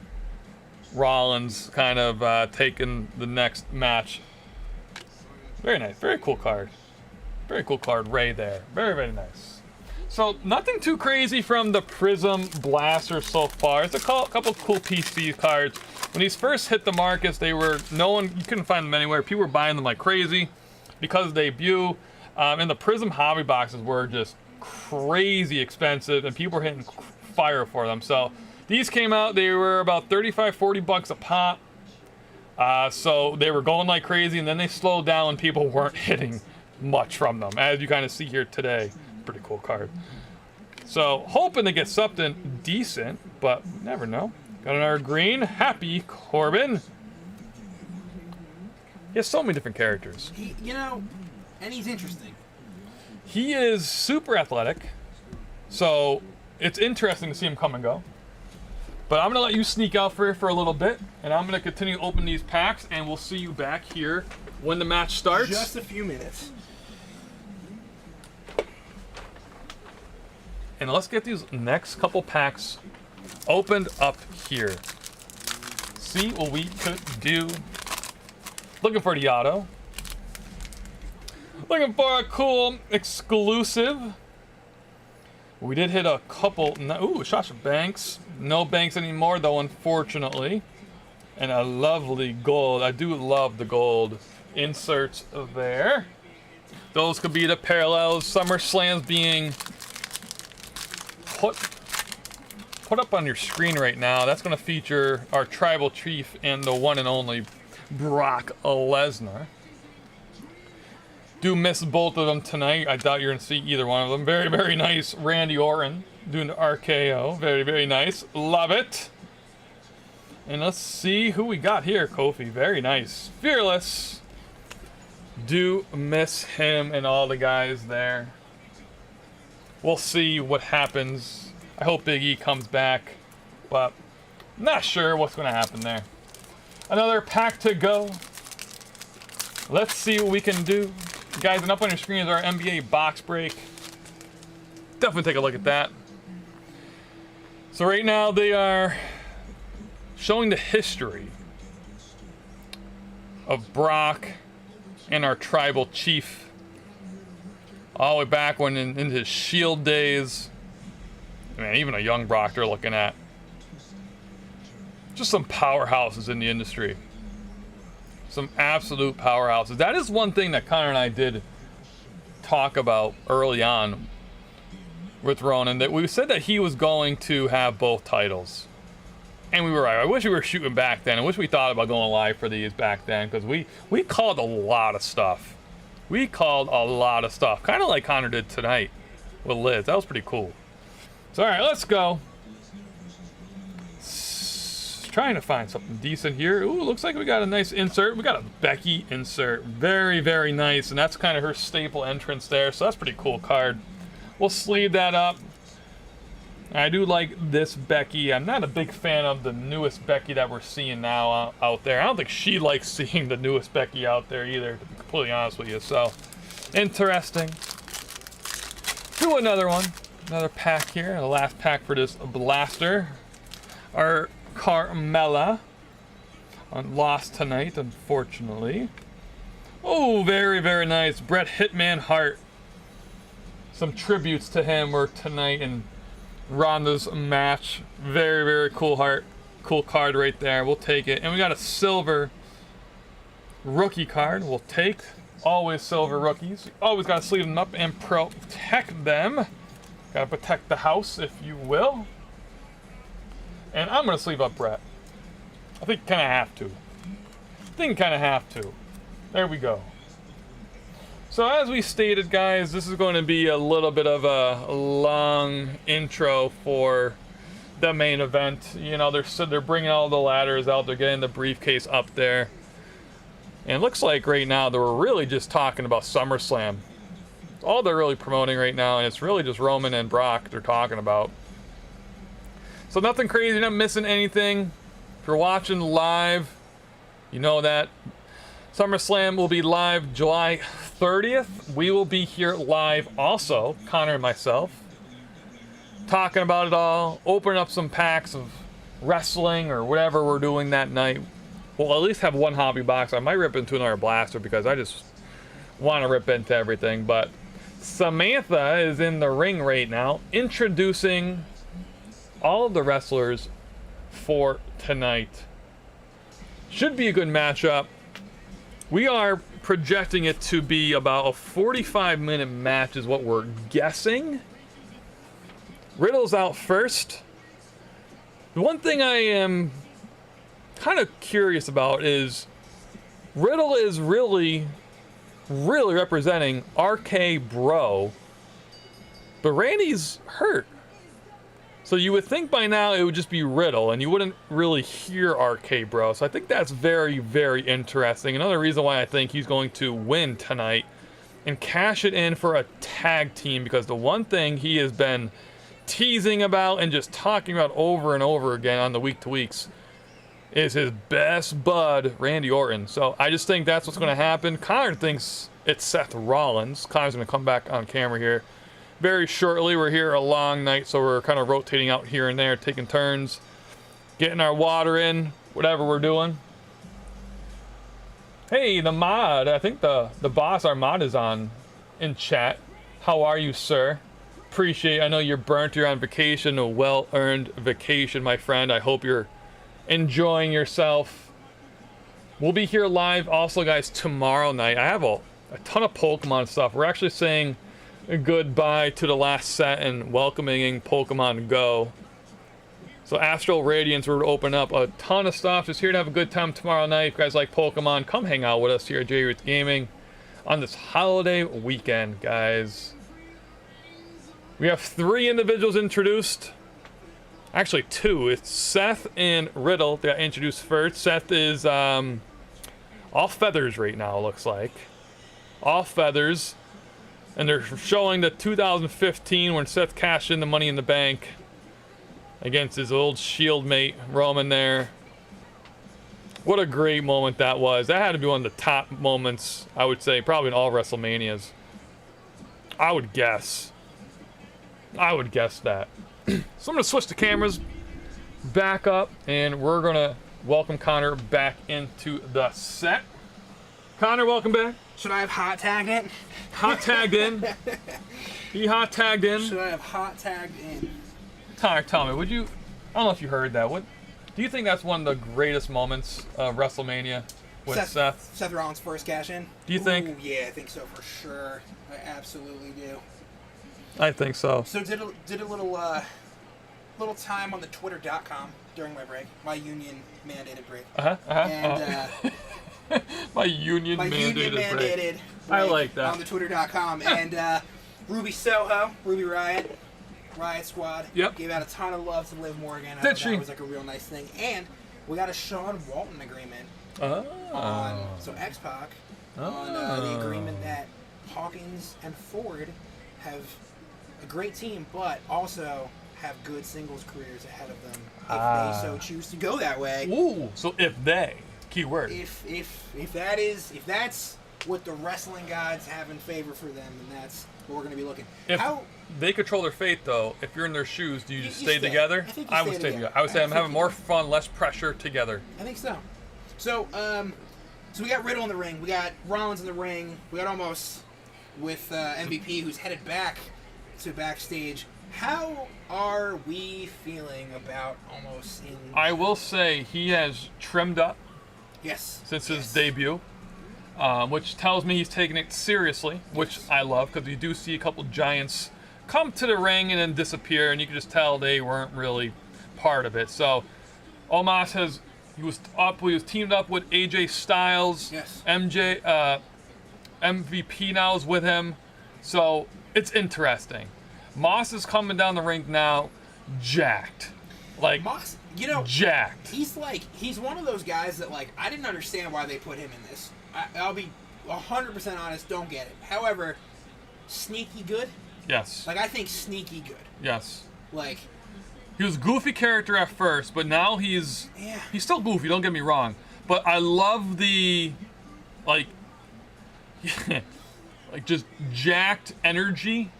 Rollins kind of taking the next match. Very nice. Very cool card. Very cool card. Ray there. Very, very nice. So nothing too crazy from the Prizm Blaster so far. It's a couple cool PC cards. When these first hit the markets, they were you couldn't find them anywhere. People were buying them like crazy because they debut. And the Prizm hobby boxes were just crazy expensive, and people were hitting fire for them. So these came out, they were about 35, 40 bucks a pop. So they were going like crazy, and then they slowed down and people weren't hitting much from them, as you kind of see here today. Pretty cool card. So hoping to get something decent, but never know. Got another green. Happy Corbin. He has so many different characters. And he's interesting. He is super athletic, so it's interesting to see him come and go. But I'm going to let you sneak out for a little bit, and I'm going to continue to open these packs, and we'll see you back here when the match starts. Just a few minutes. And let's get these next couple packs opened up here. See what we could do. Looking for the auto. Looking for a cool exclusive. We did hit a couple. Ooh, Sasha Banks. No Banks anymore, though, unfortunately. And a lovely gold. I do love the gold inserts there. Those could be the parallels. SummerSlam's being put up on your screen right now. That's going to feature our tribal chief and the one and only Brock Lesnar. Do miss both of them tonight. I doubt you're going to see either one of them. Very, very nice. Randy Orton doing the RKO. Very, very nice. Love it. And let's see who we got here, Kofi. Very nice. Fearless. Do miss him and all the guys there. We'll see what happens. I hope Big E comes back, but not sure what's going to happen there. Another pack to go. Let's see what we can do. Guys, and up on your screen is our NBA box break. Definitely take a look at that. So right now they are showing the history of Brock and our tribal chief. All the way back when in his Shield days. Man, even a young Brock they're looking at. Just some powerhouses in the industry. Some absolute powerhouses. That is one thing that Connor and I did talk about early on with Ronan, that we said that he was going to have both titles. And we were right. I wish we were shooting back then. I wish we thought about going live for these back then, because we called a lot of stuff. We called a lot of stuff. Kind of like Connor did tonight with Liz. That was pretty cool. So, all right, let's go. Trying to find something decent here. Ooh, looks like we got a nice insert. We got a Becky insert. Very, very nice. And that's kind of her staple entrance there. So that's a pretty cool card. We'll sleeve that up. I do like this Becky. I'm not a big fan of the newest Becky that we're seeing now out there. I don't think she likes seeing the newest Becky out there either, to be completely honest with you. So, interesting. Do another one. Another pack here. The last pack for this blaster. Our Carmella lost tonight, unfortunately. Oh, very, very nice. Bret Hitman Hart. Some tributes to him were tonight in Ronda's match. Very, very cool card right there. We'll take it. And we got a silver rookie card. We'll take. Always silver rookies. Always got to sleeve them up and protect them. Got to protect the house, if you will. And I'm going to sleeve up Bret. I think kind of have to. There we go. So as we stated, guys, this is going to be a little bit of a long intro for the main event. You know, they're bringing all the ladders out. They're getting the briefcase up there. And it looks like right now they were really just talking about SummerSlam. It's all they're really promoting right now, and it's really just Roman and Brock they're talking about. So nothing crazy, not missing anything. If you're watching live, you know that SummerSlam will be live July 30th. We will be here live also, Connor and myself, talking about it all, opening up some packs of wrestling or whatever we're doing that night. We'll at least have one hobby box. I might rip into another blaster because I just want to rip into everything. But Samantha is in the ring right now, introducing all of the wrestlers for tonight. Should be a good matchup. We are projecting it to be about a 45-minute match is what we're guessing. Riddle's out first. The one thing I am kind of curious about is Riddle is really representing RK Bro, but Randy's hurt. So you would think by now it would just be Riddle, and you wouldn't really hear RK Bro. So I think that's very, very interesting. Another reason why I think he's going to win tonight and cash it in for a tag team, because the one thing he has been teasing about and just talking about over and over again on the week-to-weeks is his best bud, Randy Orton. So I just think that's what's going to happen. Connor thinks it's Seth Rollins. Connor's going to come back on camera here very shortly. We're here a long night, so we're kind of rotating out here and there, taking turns, getting our water in, whatever we're doing. Hey, the mod. I think the boss, our mod, is on in chat. How are you, sir? Appreciate. I know you're burnt. You're on vacation, a well-earned vacation, my friend. I hope you're enjoying yourself. We'll be here live also, guys, tomorrow night. I have a ton of Pokemon stuff. We're actually saying goodbye to the last set and welcoming Pokemon Go. So Astral Radiance, we're open up a ton of stuff. Just here to have a good time tomorrow night. If you guys like Pokemon, come hang out with us here at J Roots Gaming on this holiday weekend, guys. We have 3 individuals introduced. Actually 2. It's Seth and Riddle that got introduced first. Seth is all feathers right now, it looks like. All feathers. And they're showing the 2015 when Seth cashed in the Money in the Bank against his old Shield mate, Roman there. What a great moment that was. That had to be one of the top moments, I would say, probably in all WrestleManias. I would guess. I would guess that. So I'm going to switch the cameras back up, and we're going to welcome Connor back into the set. Connor, welcome back. Should I have hot tagged it? Hot tagged in. He hot tagged in. Should I have hot tagged in? Connor, tell me, would you... I don't know if you heard that. What do you think that's one of the greatest moments of WrestleMania with Seth? Seth Rollins' first cash in? Do you think? Ooh, yeah, I think so for sure. I absolutely do. I think so. So did a little time on the Twitter.com during my break, my union mandated break. My union mandated break. I like that. On the Twitter.com. And Ruby Soho, Ruby Riot Squad, gave out a ton of love to Liv Morgan. I thought that was like a real nice thing. And we got a Sean Walton agreement on X-Pac on the agreement that Hawkins and Ford have a great team, but also have good singles careers ahead of them if they so choose to go that way. Ooh, so if they, key word. If that's what the wrestling gods have in favor for them, then that's what we're going to be looking. How they control their fate, though. If you're in their shoes, do you just stay together? I think I would stay together. I would say I'm having more fun, less pressure together. I think so. So we got Riddle in the ring. We got Rollins in the ring. We got Omos with MVP, who's headed back to backstage. How are we feeling about Omos in... I will say he has trimmed up. Yes. Since his debut. Which tells me he's taking it seriously, which I love, because you do see a couple giants come to the ring and then disappear, and you can just tell they weren't really part of it. So, Omos he was teamed up with AJ Styles. Yes. MVP now is with him. So, it's interesting. Moss is coming down the ring now, jacked. Like, Moss, jacked. He's one of those guys that, I didn't understand why they put him in this. I'll be 100% honest, don't get it. However, sneaky good? Yes. I think sneaky good. Yes. He was a goofy character at first, but now he's still goofy, don't get me wrong. But I love the, just jacked energy.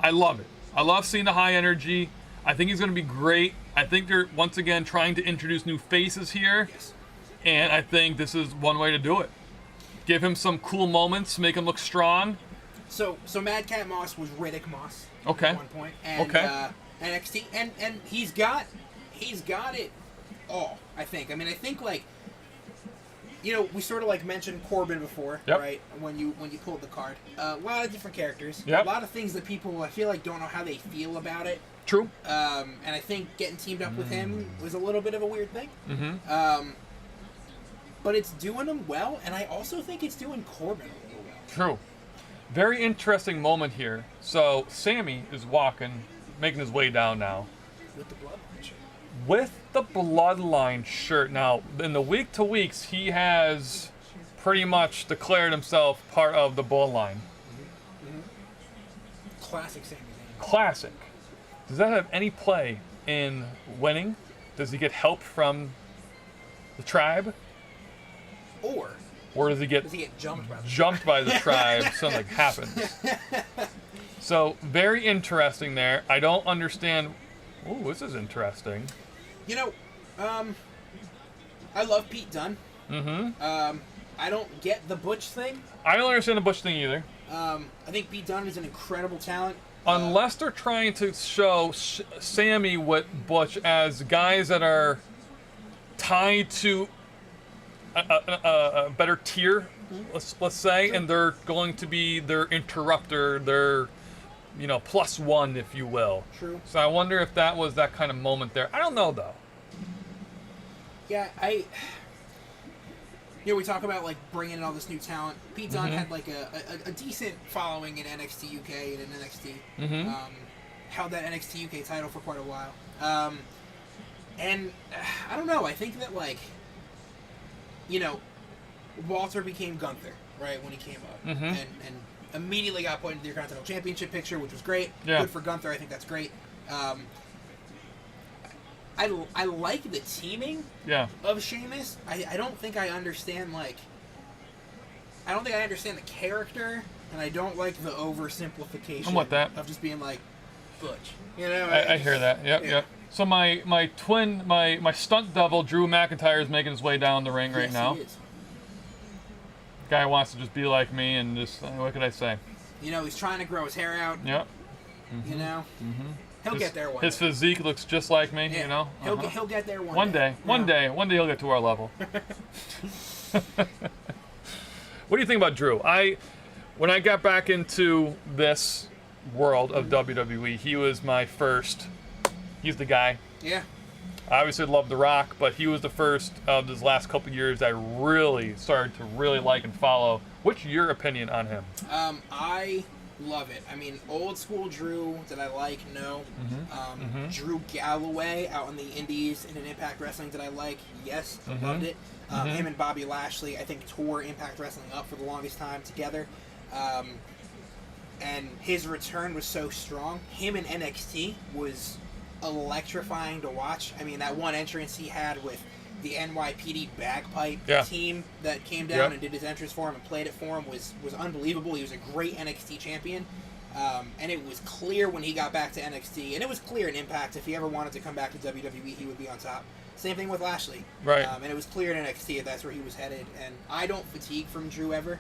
I love it. I love seeing the high energy. I think he's going to be great. I think they're, once again, trying to introduce new faces here. Yes. And I think this is one way to do it. Give him some cool moments, make him look strong. So Madcap Moss was Riddick Moss at one point. And, NXT, and he's got it all, I think. I mean, I think, we sort of mentioned Corbin before, right? When you pulled the card. A lot of different characters. Yep. A lot of things that people, I feel like, don't know how they feel about it. True. And I think getting teamed up with him was a little bit of a weird thing. Mm-hmm. But it's doing him well, and I also think it's doing Corbin a little well. True. Very interesting moment here. So Sammy is making his way down now. With the Bloodline shirt. With the Bloodline shirt. Now, in the week to weeks, he has pretty much declared himself part of the Bloodline. Mm-hmm. Classic Sami Zayn. Classic. Does that have any play in winning? Does he get help from the tribe? Or does he get jumped by the tribe? Something happens. So, very interesting there. I don't understand. Ooh, this is interesting. I love Pete Dunne. Mm-hmm. I don't get the Butch thing. I don't understand the Butch thing either. I think Pete Dunne is an incredible talent. Unless they're trying to show Sammy with Butch as guys that are tied to a better tier, let's say, and they're going to be their interrupter, their +1, if you will. True. So I wonder if that was that kind of moment there. I don't know though. Yeah, we talk about like bringing in all this new talent. Pete Dunne had like a decent following in NXT UK and in NXT. Held that NXT UK title for quite a while. And I don't know. I think that Walter became Gunther right when he came up, and immediately got put into the Intercontinental Championship picture, which was great. Yeah. Good for Gunther. I think that's great. I like the teaming of Sheamus. I don't think I understand I don't think I understand the character, and I don't like the oversimplification of just being like Butch. I hear that. Yep. So my stunt double Drew McIntyre is making his way down the ring right now. He is. Guy wants to just be like me, and just what can I say? He's trying to grow his hair out. Yep. He'll get there one his day. His physique looks just like me, He'll get there one day. One day he'll get to our level. What do you think about Drew? When I got back into this world of WWE, he was my first. He's the guy. Yeah. I obviously love The Rock, but he was the first of this last couple of years I really started to really like and follow. What's your opinion on him? I love it. I mean, old school Drew that I like, no. Drew Galloway out on the indies and in Impact Wrestling that I like, yes, I loved it. Him and Bobby Lashley, I think, tore Impact Wrestling up for the longest time together. And his return was so strong. Him in NXT was electrifying to watch. I mean, that one entrance he had with the NYPD bagpipe team that came down and did his entrance for him and played it for him was unbelievable. He was a great NXT champion. And it was clear when he got back to NXT, and it was clear in Impact if he ever wanted to come back to WWE, he would be on top. Same thing with Lashley. Right. And it was clear in NXT that that's where he was headed. And I don't fatigue from Drew ever.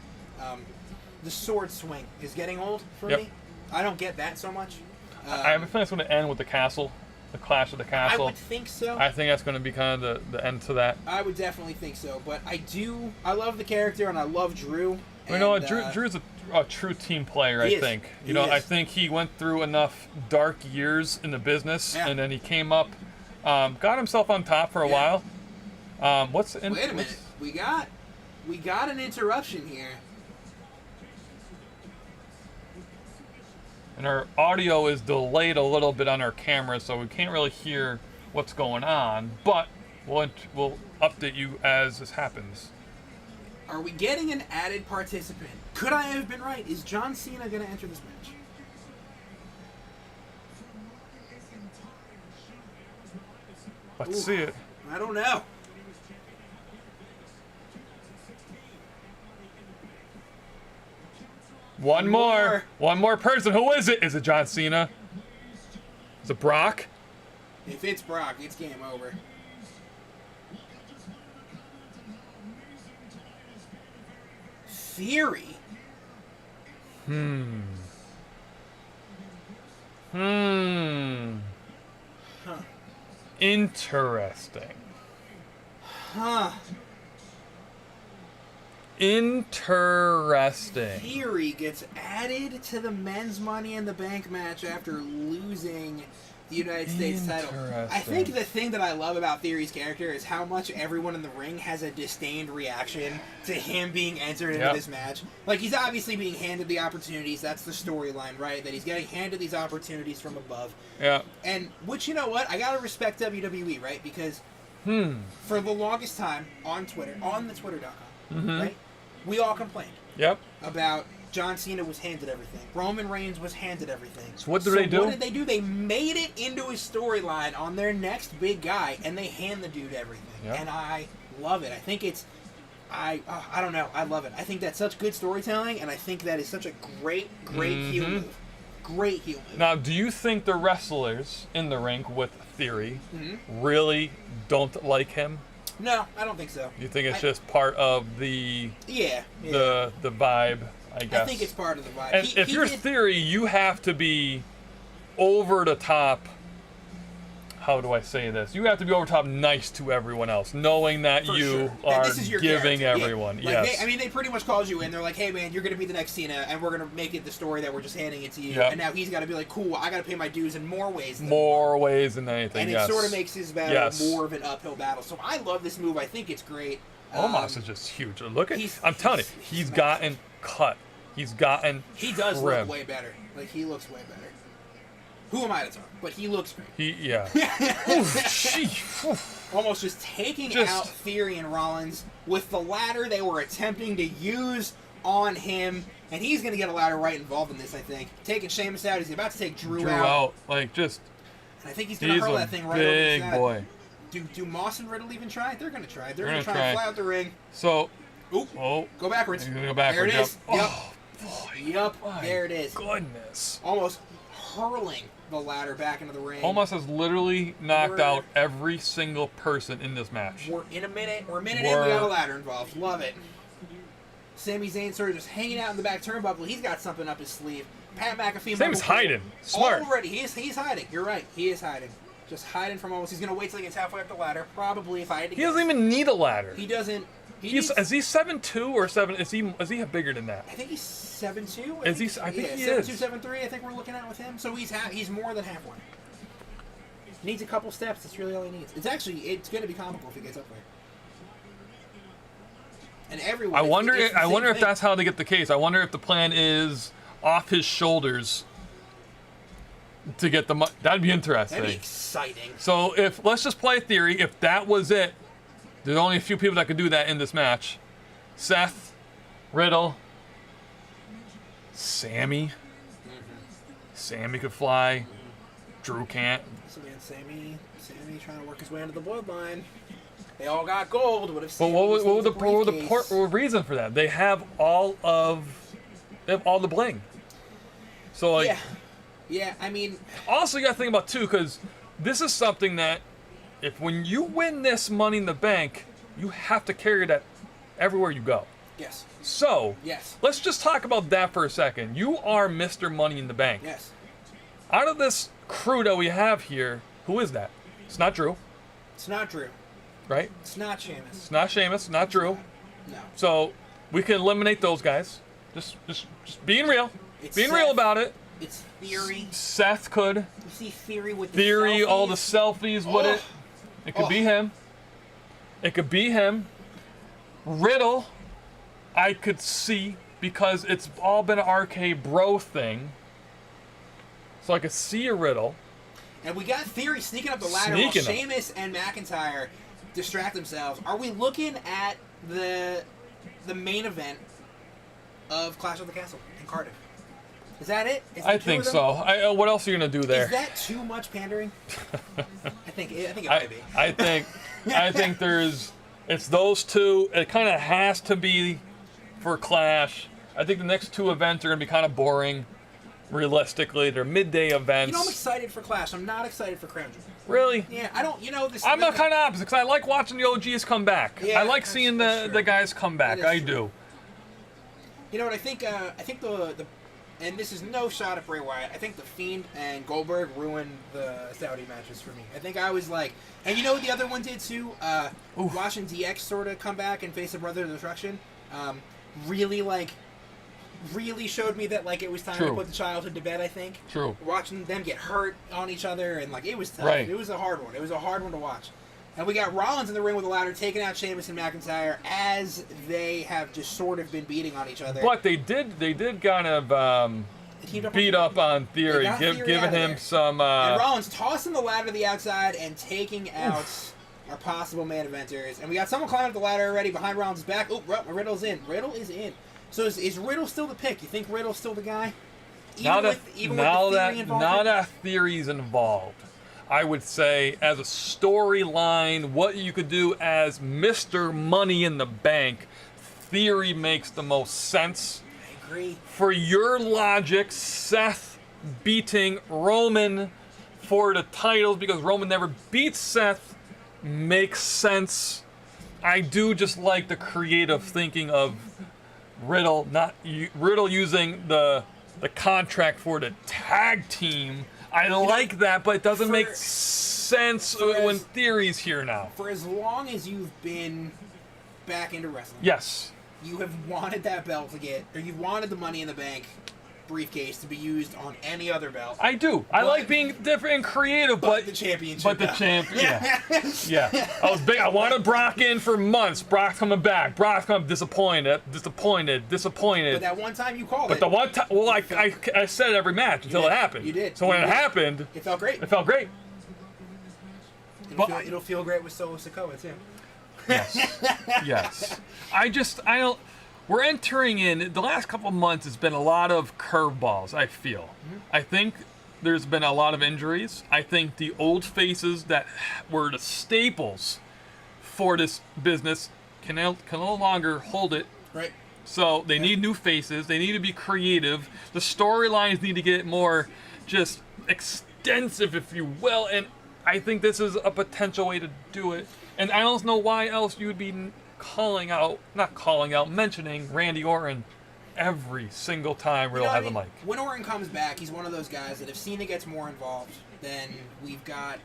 The sword swing is getting old for me. I don't get that so much. I have a feeling it's going to end with the castle. The Clash of the Castle. I would think so. I think that's going to be kind of the end to that. I would definitely think so, but I love the character and I love Drew. Drew's a true team player, I think. I think he went through enough dark years in the business, and then he came up, got himself on top for a while. Wait a minute. We got an interruption here. And our audio is delayed a little bit on our camera, so we can't really hear what's going on. But we'll update you as this happens. Are we getting an added participant? Could I have been right? Is John Cena going to enter this match? Let's see it. I don't know. One more person. Who is it? Is it John Cena? Is it Brock? If it's Brock, it's game over. Theory. Interesting. Interesting. Theory gets added to the men's Money in the Bank match after losing the United States title. I think the thing that I love about Theory's character is how much everyone in the ring has a disdained reaction to him being entered into this match. Like, he's obviously being handed the opportunities. That's the storyline, right? That he's getting handed these opportunities from above. Yeah. And, which, you know what? I gotta respect WWE, right? Because for the longest time on Twitter, on the Twitter.com, right? We all complained about John Cena was handed everything. Roman Reigns was handed everything. So what did they do? What did they do? They made it into a storyline on their next big guy, and they hand the dude everything. And I love it. I think it's... I don't know. I love it. I think that's such good storytelling, and I think that is such a great heel move. Great heel move. Now, do you think the wrestlers in the ring with Theory really don't like him? No, I don't think so. You think it's just part of the Yeah. the vibe, I guess. I think it's part of the vibe. And if your theory, you have to be over the top. How do I say this? You have to be over top nice to everyone else, knowing that For you sure. are This is your giving character. everyone. Yeah. Like Yes. they pretty much called you in. They're like, hey, man, you're going to be the next Cena, and we're going to make it the story that we're just handing it to you. Yep. And now he's got to be like, cool, I got to pay my dues in more ways than More ways than anything, and yes. it sort of makes his battle Yes. more of an uphill battle. So I love this move. I think it's great. Omos is just huge. Look at, I'm telling you, he's massive. gotten cut. He's gotten He does trimmed. look way better. Like, he looks way better. Who am I to talk? But he looks great. Yeah. Oof, gee, oof. Almost just taking Just- out Theory and Rollins with the ladder they were attempting to use on him. And he's going to get a ladder right involved in this, I think. Taking Sheamus out. He's about to take Drew out. Like, just, And I think he's going to he's hurl a that thing right over his big head. boy. Do Moss and Riddle even try? They're going to try. They're They're going to gonna try and try. fly out the ring. So, Oop. oh, Go backwards. he's gonna go backwards. There it is. Yep. Yep. Oh, boy. Yep. My There it is. Goodness. Almost hurling the ladder back into the ring. Omos has literally knocked We're- out every single person in this match. We're in a minute. We're a minute in. We got a ladder involved. Love it. Sami Zayn sort of just hanging out in the back turnbuckle. He's got something up his sleeve. Pat McAfee. Sami's hiding. Smart. Already. He's hiding. You're right. He is hiding. Just hiding from Omos. He's going to wait till he gets halfway up the ladder. Probably, if I had to He guess. doesn't even need a ladder. He doesn't. Is he 7'2" or 7? Is he bigger than that? I think he's 7'2". Is he? I think he 7'2", is. 7'3". I think we're looking at with him. So he's more than halfway. Needs a couple steps. That's really all he needs. It's going to be comical if he gets up there. And everyone. I wonder. it's the I same wonder if thing. that's how they get the case. I wonder if the plan is off his shoulders to get the money. That'd be interesting. That'd be exciting. So let's just play a theory. If that was it, there's only a few people that could do that in this match. Seth, Riddle, Sammy. Sammy could fly. Drew can't. So man, Sammy trying to work his way into the bloodline. They all got gold. What if But Sammy what just was needs a briefcase? the reason for that? They have all the bling. So like, Yeah. I mean, also you got to think about too, because this is something that when you win this Money in the Bank, you have to carry that everywhere you go. yes, So yes, let's just talk about that for a second. You are Mr. Money in the Bank. yes. Out of this crew that we have here, who is that? It's not Drew, It's not Drew. right? It's not Sheamus. It's not Sheamus, not Drew. No. So we can eliminate those guys. Just being real. It's Being Seth. real about it. It's Theory. Seth could. You see Theory with the Theory, all the selfies. selfies with Oh. it. It could be him. It could be him. Riddle, I could see, because it's all been an RK Bro thing. So I could see a Riddle. And we got Theory sneaking up the ladder Sneaking while up. Sheamus and McIntyre distract themselves. Are we looking at the main event of Clash of the Castle in Cardiff? Is that it? Is I the two think of them? so. What else are you gonna do there? Is that too much pandering? I think it might be. I think it's those two. It kind of has to be for Clash. I think the next two events are gonna be kind of boring. Realistically, they're midday events. You know, I'm excited for Clash. I'm not excited for Crown Jewel. Really? Yeah, I don't. You know, this. I'm not kind of opposite because I like watching the OGs come back. Yeah, I like that's- seeing that's the true. guys come back. That I is true. do. You know what? I think the and this is no shot at Bray Wyatt. I think the Fiend and Goldberg ruined the Saudi matches for me. I think I was like, and you know what the other one did too? Watching DX sort of come back and face a Brother of Destruction, really showed me that like it was time to True. put the childhood to bed. I think. True. Watching them get hurt on each other and like it was tough. Right. It was a hard one. It was a hard one to watch. And we got Rollins in the ring with a ladder, taking out Sheamus and McIntyre as they have just sort of been beating on each other. But they did kind of They teamed up beat up on Theory, They got Theory out giving of him there. some. And Rollins tossing the ladder to the outside and taking out our possible main eventers. And we got someone climbing up the ladder already behind Rollins' back. Oh, Riddle's in. Riddle is in. So is Riddle still the pick? You think Riddle's still the guy? Even with the Theory involvement? now that Theory's involved, I would say as a storyline, what you could do as Mr. Money in the Bank, Theory makes the most sense. I agree. For your logic, Seth beating Roman for the titles because Roman never beats Seth makes sense. I do just like the creative thinking of Riddle, Riddle using the contract for the tag team. I like that, but it doesn't make sense when Theory's here now. For as long as you've been back into wrestling, yes, you have wanted that belt to get, or you've wanted the Money in the Bank briefcase to be used on any other belt. I do. I like being different and creative, but the championship. But the champion, yeah. I was big. I wanted Brock in for months. Brock's coming back. Brock's coming. Disappointed. But that one time you called it. But the one time, well, I said it every match until it happened. You did. So when it happened, it felt great. It'll feel great with Solo Sikoa too. Yes. I don't. We're entering in, the last couple of months has been a lot of curveballs, I feel. Mm-hmm. I think there's been a lot of injuries. I think the old faces that were the staples for this business can no longer hold it. Right. So they need new faces. They need to be creative. The storylines need to get more just extensive, if you will. And I think this is a potential way to do it. And I don't know why else you would be mentioning Randy Orton every single time Riddle has a mic. When Orton comes back, he's one of those guys that if Cena gets more involved, then we've got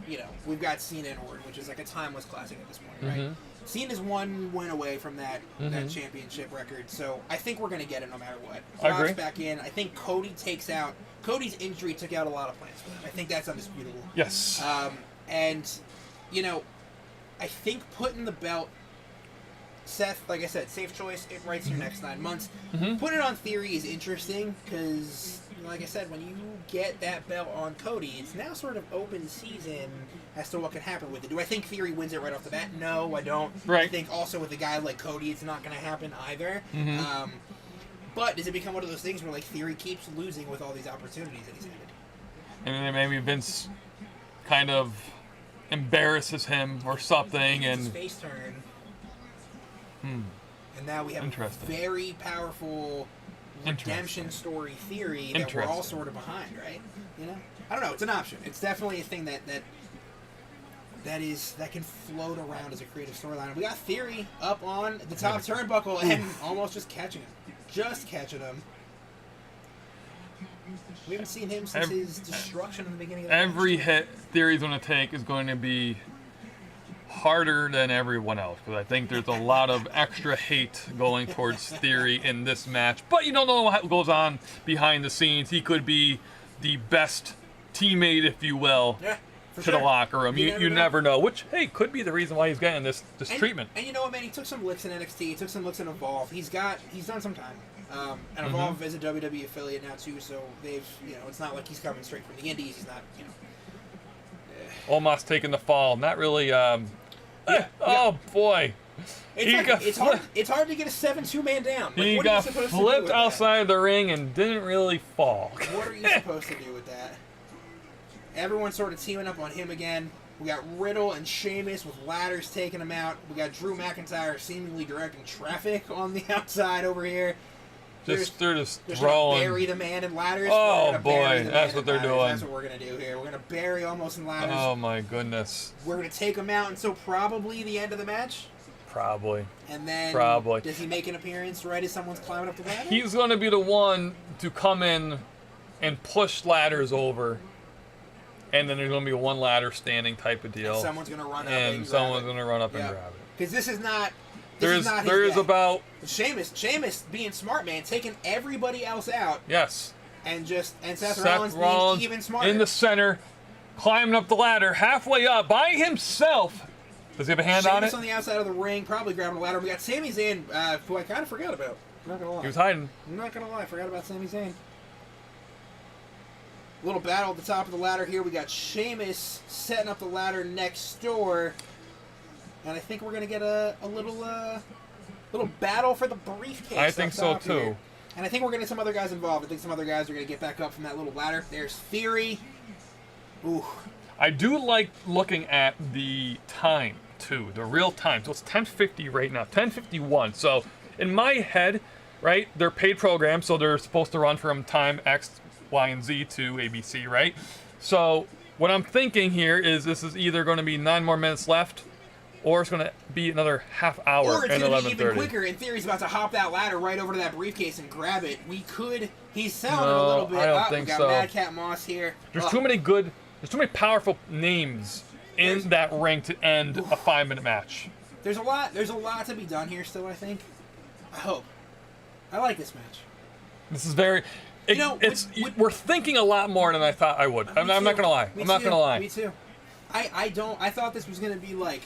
Cena and Orton, which is like a timeless classic at this point, right? Cena's one win away from that championship record, so I think we're going to get it no matter what. Brock's back in. I think Cody's injury took out a lot of plans for him. I think that's undisputable. Yes. And, I think putting the belt, Seth, like I said, safe choice. It writes your next 9 months. Putting it on Theory is interesting because, like I said, when you get that belt on Cody, it's now sort of open season as to what can happen with it. Do I think Theory wins it right off the bat? No, I don't. Right. I think also with a guy like Cody, it's not going to happen either. But does it become one of those things where like Theory keeps losing with all these opportunities that he's handed? And then maybe Vince kind of embarrasses him or something, and his face turn. And now we have a very powerful redemption story theory that we're all sort of behind, right? I don't know. It's an option. It's definitely a thing that can float around as a creative storyline. We got Theory up on the top turnbuckle and almost just catching him. We haven't seen him since his destruction in the beginning of the Every hit Theory's going to take is going to be harder than everyone else, because I think there's a lot of extra hate going towards Theory in this match. But you don't know what goes on behind the scenes. He could be the best teammate, if you will, to the locker room. You never know. Which, hey, could be the reason why he's getting this treatment. And you know what, man? He took some licks in NXT. He took some licks in Evolve. He's done some time. And Evolve is a WWE affiliate now too, so they've, it's not like he's coming straight from the Indies. He's not, almost taking the fall. Not really. Oh boy. It's hard to get a 7-2 man down. Like, he got flipped outside the ring and didn't really fall. What are you supposed to do with that? Everyone's sort of teaming up on him again. We got Riddle and Sheamus with ladders taking him out. We got Drew McIntyre seemingly directing traffic on the outside over here. They're just throwing. Bury the man in ladders. Oh boy, that's what they're doing. That's what we're gonna do here. We're gonna bury almost in ladders. Oh my goodness. We're gonna take him out until probably the end of the match. Probably. And then does he make an appearance right as someone's climbing up the ladder? He's gonna be the one to come in and push ladders over. And then there's going to be a one ladder standing type of deal. And someone's going to run up and someone's going to run up and grab it. Because this is not. There is about Sheamus being smart, man, taking everybody else out. Yes. And Seth Rollins being even smarter. In the center, climbing up the ladder, halfway up by himself. Does he have a hand on it? Sheamus on the outside of the ring, probably grabbing a ladder. We got Sami Zayn, who I kind of forgot about. I'm not going to lie. He was hiding. I'm not going to lie. I forgot about Sami Zayn. Little battle at the top of the ladder here. We got Sheamus setting up the ladder next door. And I think we're going to get a little battle for the briefcase. I think so, too. Here. And I think we're going to get some other guys involved. I think some other guys are going to get back up from that little ladder. There's Theory. Ooh. I do like looking at the time, too. The real time. So it's 10:50 right now. 10:51. So in my head, right, they're paid programs, so they're supposed to run from time X, Y, and Z to ABC, right? So what I'm thinking here is this is either going to be 9 more minutes left or it's going to be another half hour Or it's at going to be even 11:30. quicker. In theory, he's about to hop that ladder right over to that briefcase and grab it. We could. He's selling it a little bit. I don't think we got so. Madcap Moss here. There's too many powerful names in that ring to end a 5-minute match. There's a lot to be done here still, I think. I hope. I like this match. This is very... we're thinking a lot more than I thought I would. I'm not going to lie. I'm not going to lie. Me too. I thought this was going to be like,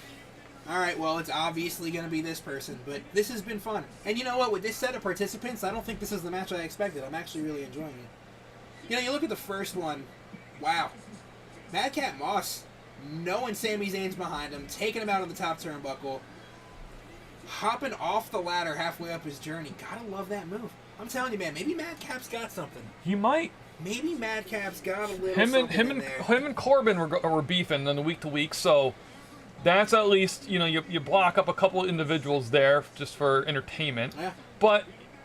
all right, well, it's obviously going to be this person, but this has been fun. And you know what? With this set of participants, I don't think this is the match I expected. I'm actually really enjoying it. You know, you look at the first one. Wow. Madcap Moss, knowing Sami Zayn's behind him, taking him out on the top turnbuckle, hopping off the ladder halfway up his journey. Gotta love that move. I'm telling you, man, maybe Madcap's got something. He might. Maybe Madcap's got a little Him and Corbin were beefing on the week to week, so that's at least, you block up a couple of individuals there just for entertainment. Yeah. But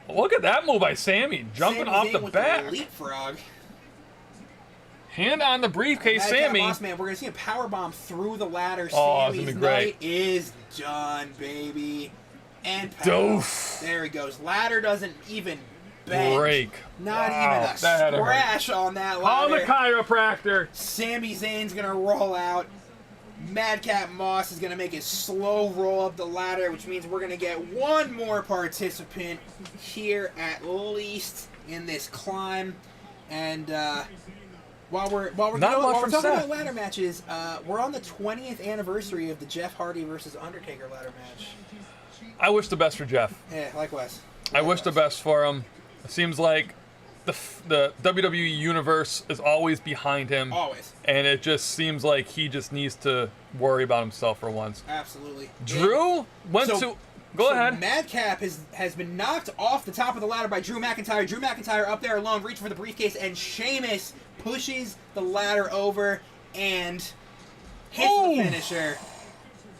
look at that move by Sami, jumping off the back. Leapfrog. Hand on the briefcase, Sami. Boss man, we're gonna see a powerbomb through the ladder. Oh, Sami's it's gonna be great. night is done, baby. And Doof. there he goes. Ladder doesn't even bend. Break. Not Wow, even a that had to hurt. scratch on that Call ladder. the chiropractor. Sami Zayn's gonna roll out. Madcap Moss is gonna make a slow roll up the ladder, which means we're gonna get one more participant here at least in this climb. And while we're talking about ladder matches, we're on the 20th anniversary of the Jeff Hardy versus Undertaker ladder match. I wish the best for Jeff. Yeah, likewise. I wish the best for him. It seems like the WWE Universe is always behind him. Always. And it just seems like he just needs to worry about himself for once. Absolutely. Drew went to... Go ahead. Madcap has been knocked off the top of the ladder by Drew McIntyre. Drew McIntyre up there alone, reaching for the briefcase, and Sheamus pushes the ladder over and hits the finisher.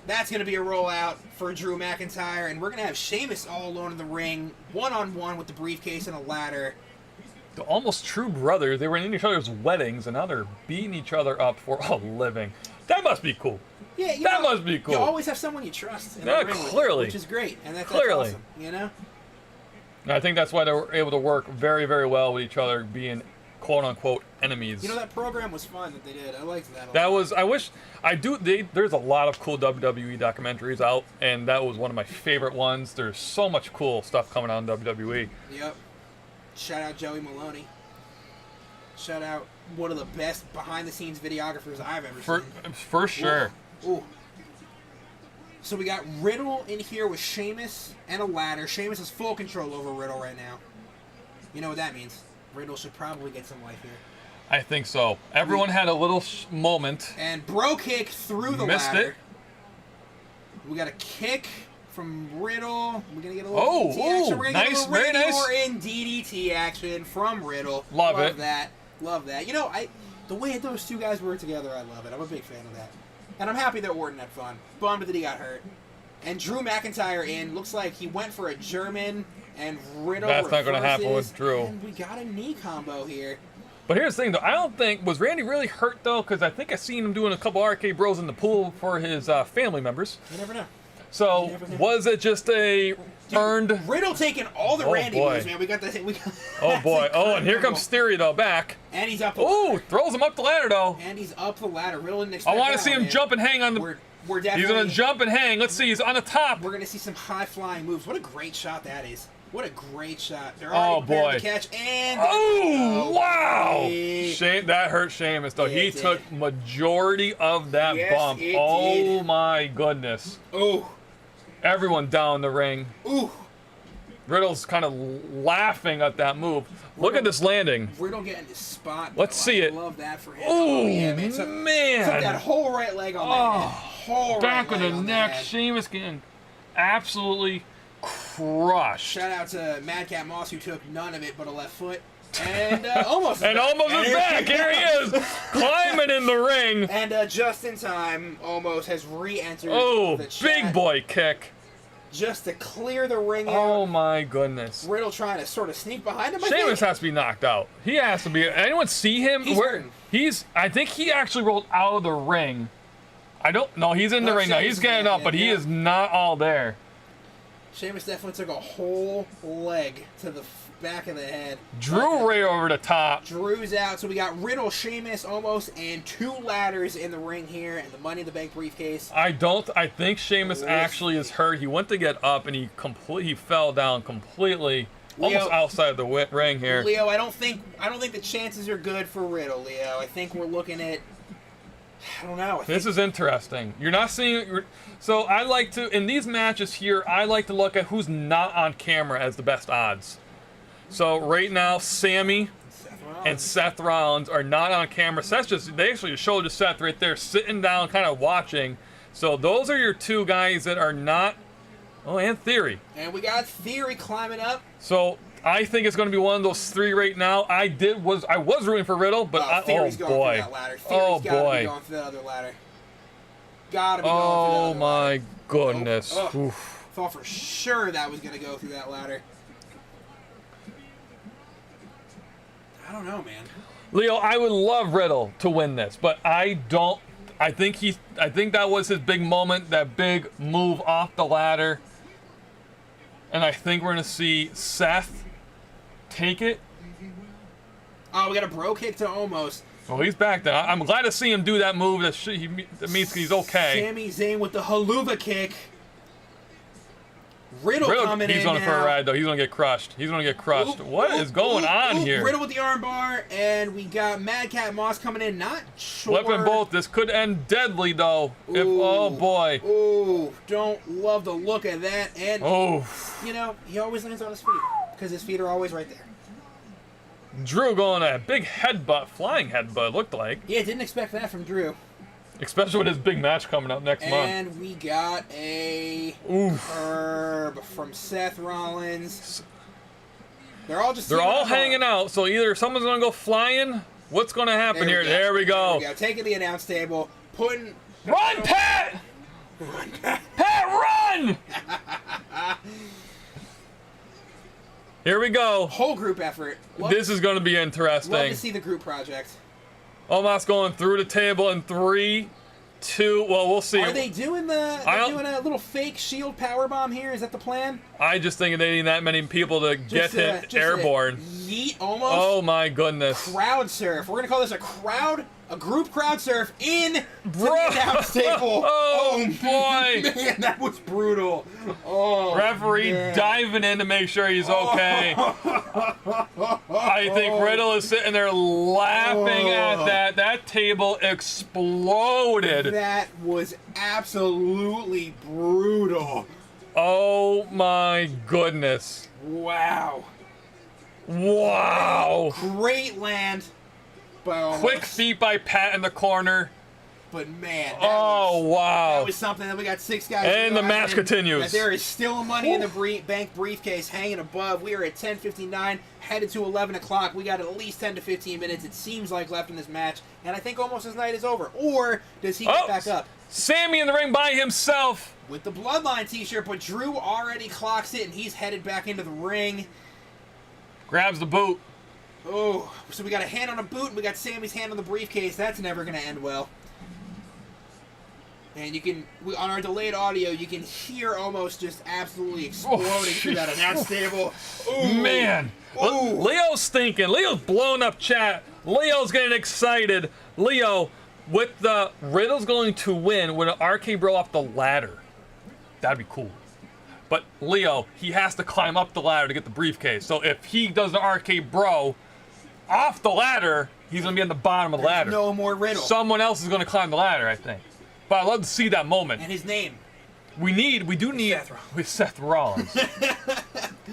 That's going to be a rollout for Drew McIntyre, and we're going to have Sheamus all alone in the ring, one-on-one with the briefcase and a ladder. The almost true brothers, they were in each other's weddings, and now they're beating each other up for a living. That must be cool. Yeah, that must be cool. You always have someone you trust in the ring clearly. with you, which is great, and that's clearly awesome, you know? And I think that's why they were able to work very, very well with each other, being quote-unquote enemies. You know, that program was fun that they did. I liked that a That lot. was, I wish, there's a lot of cool WWE documentaries out, and that was one of my favorite ones. There's so much cool stuff coming out in WWE. Yep. Shout out Joey Maloney. Shout out one of the best behind-the-scenes videographers I've ever seen. For sure. Ooh. So we got Riddle in here with Sheamus and a ladder. Sheamus has full control over Riddle right now. You know what that means. Riddle should probably get some life here. I think so. Everyone had a little moment. And bro kick through the Missed ladder. it. We got a kick from Riddle. We're going to get a little DDT action. We're going to get a little very Randy nice. Orton DDT action from Riddle. Love it. That. Love that. You know, the way those two guys work together, I love it. I'm a big fan of that. And I'm happy that Orton had fun. Bummed that he got hurt. And Drew McIntyre in. Looks like he went for a German, and Riddle That's not going to happen reverses, with Drew. And we got a knee combo here. But here's the thing, though. I don't think... Was Randy really hurt, though? Because I think I seen him doing a couple RK Bros in the pool for his family members. You never know. So, was it just a earned... Riddle taking all the Randy moves, man. We got the... Oh, boy. Oh, and here comes Theory, though, back. And he's up the ladder. Ooh, throws him up the ladder, though. And he's up the ladder. Riddle didn't expect I want to that see on him jump and hang on the... We're definitely... He's going to jump and hang. Let's see. He's on the top. We're going to see some high-flying moves. What a great shot that is. What a great shot. They're Oh, already prepared boy. to catch, and... Oh, wow. Hey. Shame, that hurt Sheamus, though. Yeah, He it took did. majority of that Yes, bump. it Oh, did. my goodness. Ooh. Everyone down the ring. Ooh. Riddle's kind of laughing at that move. Look at this landing. Riddle getting his spot. Let's see it. I love that for him. Oh, yeah, man. Took that whole right leg on that. Oh, Whole back right of the leg on neck. that. Sheamus getting absolutely crushed. Shout out to Madcap Moss, who took none of it but a left foot. And almost. And almost is back. Here he is, climbing in the ring. And just in time, almost has re-entered Oh, the chat big boy kick. just to clear the ring out. Oh, my goodness. Riddle trying to sort of sneak behind him. Sheamus has to be knocked out. He has to be. Anyone see him? He's hurting. I think he actually rolled out of the ring I don't know. He's in the ring now. He's getting up, but he is not all there. Sheamus definitely took a whole leg to the back of the head. Drew right over the top. Drew's out, so we got Riddle, Sheamus almost, and 2 ladders in the ring here, and the Money in the Bank briefcase. I think Sheamus actually is hurt. He went to get up, and he fell down completely, almost outside the ring here. Leo, I don't think the chances are good for Riddle, Leo. I think we're looking at, I don't know. This is interesting. You're not seeing. So I like to, in these matches here, I like to look at who's not on camera as the best odds. So right now, Sammy and Seth Rollins are not on camera. They actually showed Seth right there sitting down, kind of watching. So those are your 2 guys that are not. Oh, and Theory. And we got Theory climbing up. So I think it's going to be one of those 3 right now. I was rooting for Riddle, but Theory's going boy, for that ladder. Theory's gotta be going for that other ladder. Gotta be going for that other ladder. My goodness! Thought for sure that was going to go through that ladder. I don't know, man. Leo, I would love Riddle to win this, but I don't. I think that was his big moment, that big move off the ladder, and I think we're gonna see Seth take it. Oh, we got a bro kick to almost. Oh, he's back there. I'm glad to see him do that move. That means he's okay. Sami Zayn with the haluva kick. Riddle coming in. He's on for a ride, though. He's going to get crushed. What is going on here? Riddle with the armbar, and we got Madcap Moss coming in. Not sure. Flipping both. This could end deadly, though. Oh, boy. Ooh, don't love the look of that. And, you know, he always lands on his feet because his feet are always right there. Drew going a big headbutt, flying headbutt, looked like. Yeah, didn't expect that from Drew. Especially with his big match coming up next month. And we got a curb from Seth Rollins. They're all hanging out, so either someone's going to go flying. What's going to happen here? There we go. Taking the announce table, putting... Run, Pat! Run, Pat! Pat, run! Here we go. Whole group effort. This is going to be interesting. Love to see the group project. Omos going through the table in 3, 2. Well, we'll see. Are they doing doing a little fake shield powerbomb here? Is that the plan? I just think they need that many people to get him airborne. Yeet, almost. Oh my goodness. Crowd surf. We're gonna call this a group crowd surf in the announce table. Oh boy. Man, that was brutal. Oh, referee diving in to make sure he's okay. I think Riddle is sitting there laughing at that. That table exploded. That was absolutely brutal. Oh my goodness. Wow. Wow. Great land. Quick feet by Pat in the corner. But man, wow. That was something. That we got 6 guys. And the match continues. There is still money in the bank briefcase hanging above. We are at 10:59, headed to 11 o'clock. We got at least 10 to 15 minutes, it seems like, left in this match. And I think almost his night is over. Or does he get back up? Sammy in the ring by himself. With the Bloodline t-shirt, but Drew already clocks it, and he's headed back into the ring. Grabs the boot. Oh, so we got a hand on a boot, and we got Sammy's hand on the briefcase. That's never going to end well. And you can, on our delayed audio, you can hear almost just absolutely exploding through that announce table. Ooh. Man. Ooh. Leo's thinking. Leo's blowing up chat. Leo's getting excited. Leo, with the Riddle's going to win with an RK Bro off the ladder. That'd be cool. But Leo, he has to climb up the ladder to get the briefcase. So if he does an RK Bro off the ladder, he's going to be on the bottom of the ladder. No more Riddle. Someone else is going to climb the ladder, I think. But I'd love to see that moment. And his name. We do need Seth Rollins.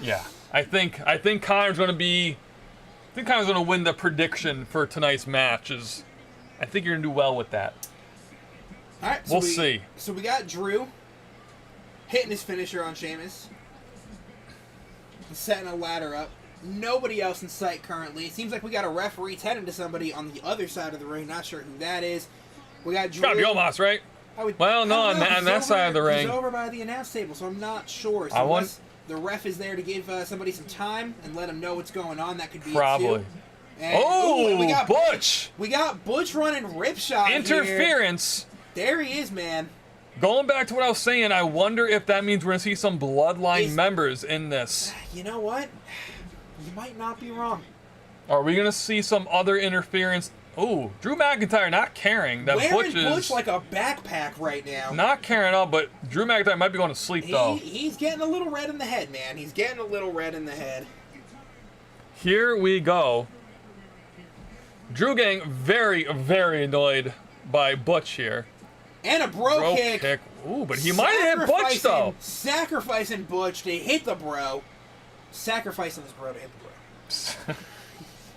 Yeah. I think Connor's going to win the prediction for tonight's matches. I think you're going to do well with that. All right. So we'll see. So we got Drew hitting his finisher on Sheamus. Setting a ladder up. Nobody else in sight currently. It seems like we got a referee tending to somebody on the other side of the ring. Not sure who that is. We got Drew. It's gotta be Omos, right? Well, no, on that side of the ring. He's over by the announce table, so I'm not sure. So the ref is there to give somebody some time and let him know what's going on. That could be probably. And, we got Butch! We got Butch running Ripshot interference. here. There he is, man. Going back to what I was saying, I wonder if that means we're going to see some Bloodline members in this. You know what? You might not be wrong. Are we going to see some other interference? Ooh, Drew McIntyre not caring that Wearing Butch is... Butch like a backpack right now. Not caring at all, but Drew McIntyre might be going to sleep, though. He's getting a little red in the head, man. He's getting a little red in the head. Here we go. Drew getting very, very annoyed by Butch here. And a bro kick. Ooh, but he might have hit Butch, though. Sacrificing Butch to hit the bro. Sacrificing his bro to hit the bro.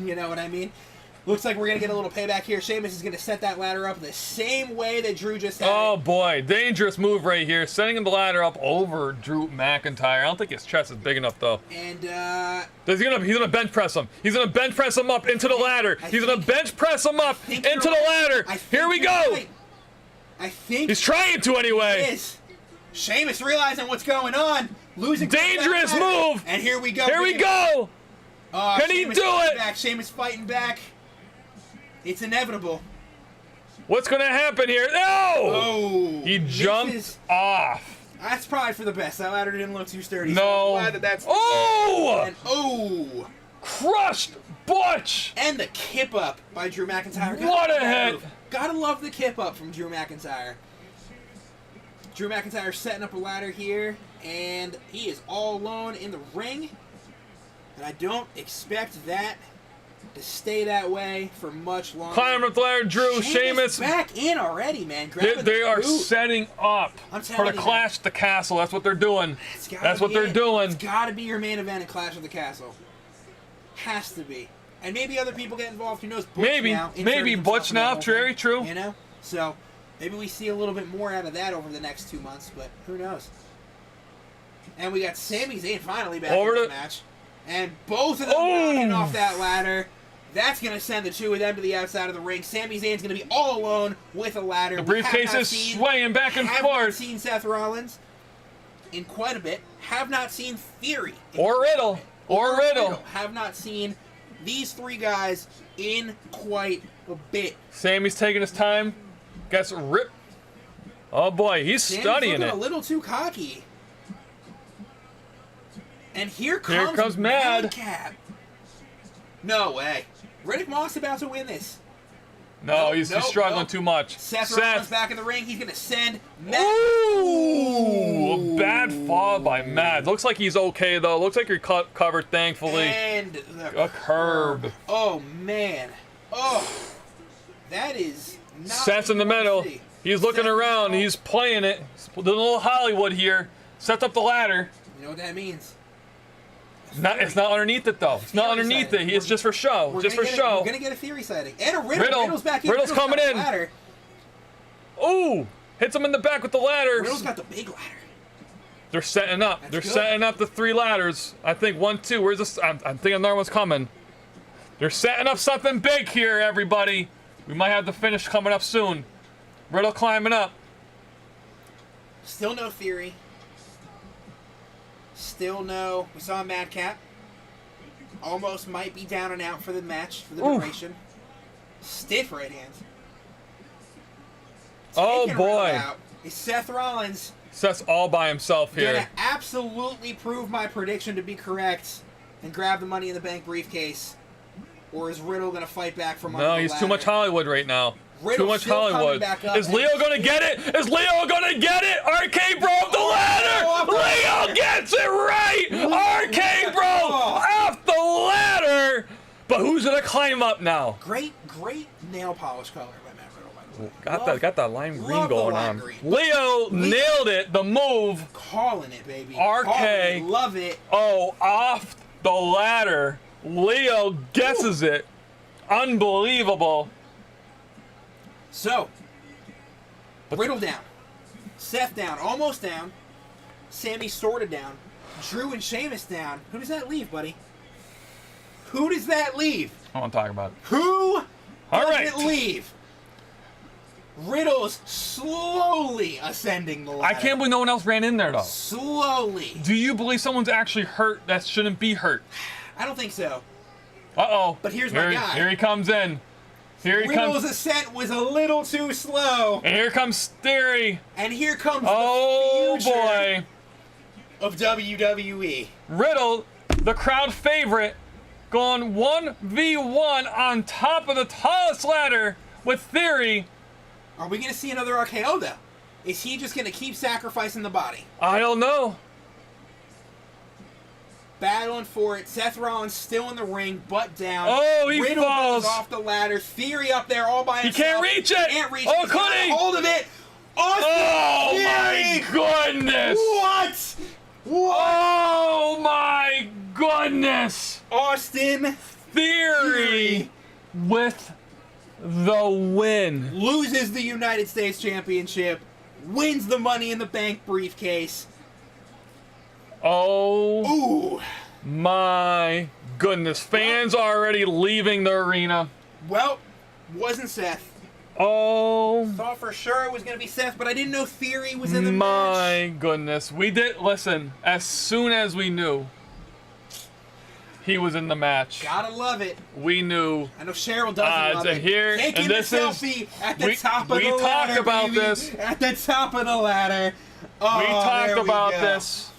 You know what I mean? Looks like we're going to get a little payback here. Sheamus is going to set that ladder up the same way that Drew just had Oh, boy. Dangerous move right here. Setting the ladder up over Drew McIntyre. I don't think his chest is big enough, though. And, he's gonna bench press him. He's going to bench press him up into the ladder. He's going to bench press him up into the ladder. Here we go. Right. I think... He's trying to, anyway. It is. Sheamus realizing what's going on. Losing... Dangerous move. And here we go. Here we go. Can he do it? Back. Sheamus fighting back. It's inevitable. What's going to happen here? No! Oh! He jumped off. That's probably for the best. That ladder didn't look too sturdy. No. So I'm glad that that's... Oh! And, oh! Crushed Butch! And the kip up by Drew McIntyre. What a hit! Gotta love the kip up from Drew McIntyre. Drew McIntyre setting up a ladder here, and he is all alone in the ring. And I don't expect that to stay that way for much longer. Climbing up the ladder, Drew, Sheamus. Back in already, man. They are setting up for the Clash at the Castle. That's what they're doing. That's what they're doing. It's got to be your main event in Clash of the Castle. Has to be. And maybe other people get involved. Who knows? Maybe Butch now. Very true. You know? So, maybe we see a little bit more out of that over the next 2 months, but who knows? And we got Sami Zayn finally back in the match. And both of them knocking off that ladder. That's going to send the two of them to the outside of the ring. Sami Zayn's going to be all alone with a ladder. The briefcase is swaying back and forth. Have not seen Seth Rollins in quite a bit. Have not seen Theory. Or Riddle. Or Riddle. Have not seen these three guys in quite a bit. Sami's taking his time. Gets ripped. Oh boy, he's studying it. A little too cocky. And here comes Madcap. No way. Riddick Moss about to win this. No, he's struggling too much. Seth Rollins back in the ring. He's going to send Matt. Ooh! A bad fall by Matt. Looks like he's okay, though. Looks like you're covered, thankfully. And a curb. Oh, man. Oh. That is not... Seth's in the middle. He's looking around. He's playing it. The little Hollywood here. Sets up the ladder. You know what that means? It's not underneath it, though. It's not underneath it. It's just for show. Just for show. We're going to get a Theory sighting. And a Riddle. Riddle's back in. Riddle's coming in. Ooh! Hits him in the back with the ladder. Riddle's got the big ladder. They're setting up. They're setting up the three ladders. I think 1, 2. Where's this? I'm thinking another one's coming. They're setting up something big here, everybody. We might have the finish coming up soon. Riddle climbing up. Still no Theory. Still no. We saw Madcap. Almost might be down and out for the match, for the duration. Stiff right hands. Oh boy. Is Seth Rollins. Seth's all by himself here. Gonna absolutely prove my prediction to be correct and grab the Money in the Bank briefcase. Or is Riddle gonna fight back from under the ladder? No, he's too much Hollywood right now. Riddle's too much Hollywood. Is Leo gonna get it? Is Leo gonna get it? RK Bro off the ladder! Leo gets it right! RK Bro off the ladder! But who's gonna climb up now? Great nail polish color by Matt Riddle, by the way. Got that lime green going on. Leo nailed it, the move. Calling it, baby. RK. Love it. Oh, off the ladder. Leo guesses it. Unbelievable. So, Riddle down. Seth down. Almost down. Sami sorta down. Drew and Sheamus down. Who does that leave, buddy? Who does that leave? I want to talk about it. Who does it leave? Riddle's slowly ascending the ladder. I can't believe no one else ran in there, though. Slowly. Do you believe someone's actually hurt that shouldn't be hurt? I don't think so. Uh-oh. But here's my guy. Here he comes in. Here he Riddle's comes. ascent was a little too slow. And here comes Theory. And here comes Oh the future boy. of WWE. Riddle, the crowd favorite, going 1v1 on top of the tallest ladder with Theory. Are we going to see another RKO, though? Is he just going to keep sacrificing the body? I don't know. Battling for it. Seth Rollins still in the ring, butt down. Oh, he Riddle falls. goes off the ladder. Theory up there all by He himself. can't reach it. Can't reach Oh, it. He's could got he? a hold of it. Austin Oh Theory! my goodness. What? What? Oh my goodness. Austin Theory with the win. loses the United States Championship, wins the Money in the Bank briefcase. Oh Ooh. my goodness. Fans already leaving the arena. Well, wasn't Seth. Oh Thought for sure it was going to be Seth, but I didn't know Theory was in the match. my goodness. We did, listen, as soon as we knew he was in the match, Gotta love it. we knew. I know Cheryl doesn't love it. Here, Taking and this the is, selfie at the top of the we ladder, talked about baby. this. At the top of the ladder. Oh, We talked there we about go. this.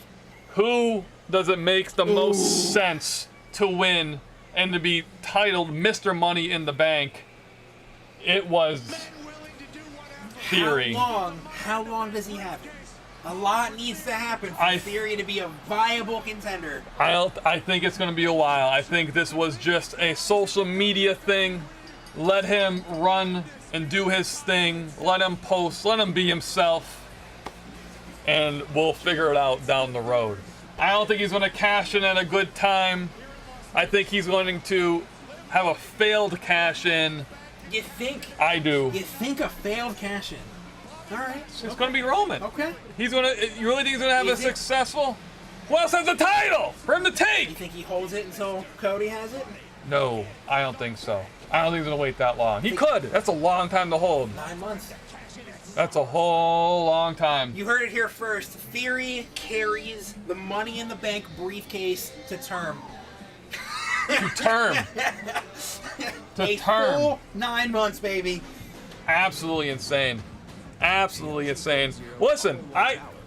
Who does it make the most Ooh. sense to win and to be titled Mr. Money in the Bank? It was Theory. How long does he have it? A lot needs to happen for Theory to be a viable contender. I think it's going to be a while. I think this was just a social media thing. Let him run and do his thing. Let him post. Let him be himself. And we'll figure it out down the road. I don't think he's going to cash in at a good time. I think he's going to have a failed cash in. You think? I do. You think a failed cash in? All right. It's going to be Roman. Okay. He's going to. You really think he's going to have a successful? Who else has the title for him to You take? think he holds it until Cody has it? No, I don't think so. I don't think he's going to wait that long. He could. That's a long time to hold. 9 months. That's a whole long time. You heard it here first. Theory carries the Money in the Bank briefcase to term. To term. A full 9 months, baby. Absolutely insane. Absolutely insane. Listen,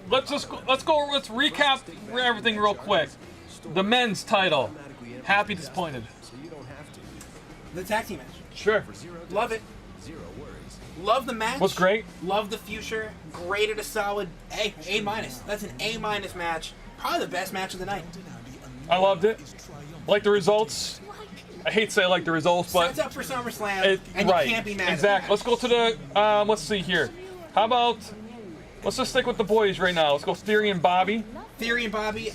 let's recap everything real quick. The men's title. Happy, disappointed. The tag team match. Sure. Love it. Love the match. Was great. Love the future. Graded a solid A minus. That's an A minus match. Probably the best match of the night. I loved it. Like the results. I hate to say I like the results, but Sets up for SummerSlam, and right. you can't be mad Exactly. at Let's go to the. Let's see here. How about? Let's just stick with the boys right now. Let's go Theory and Bobby. Theory and Bobby,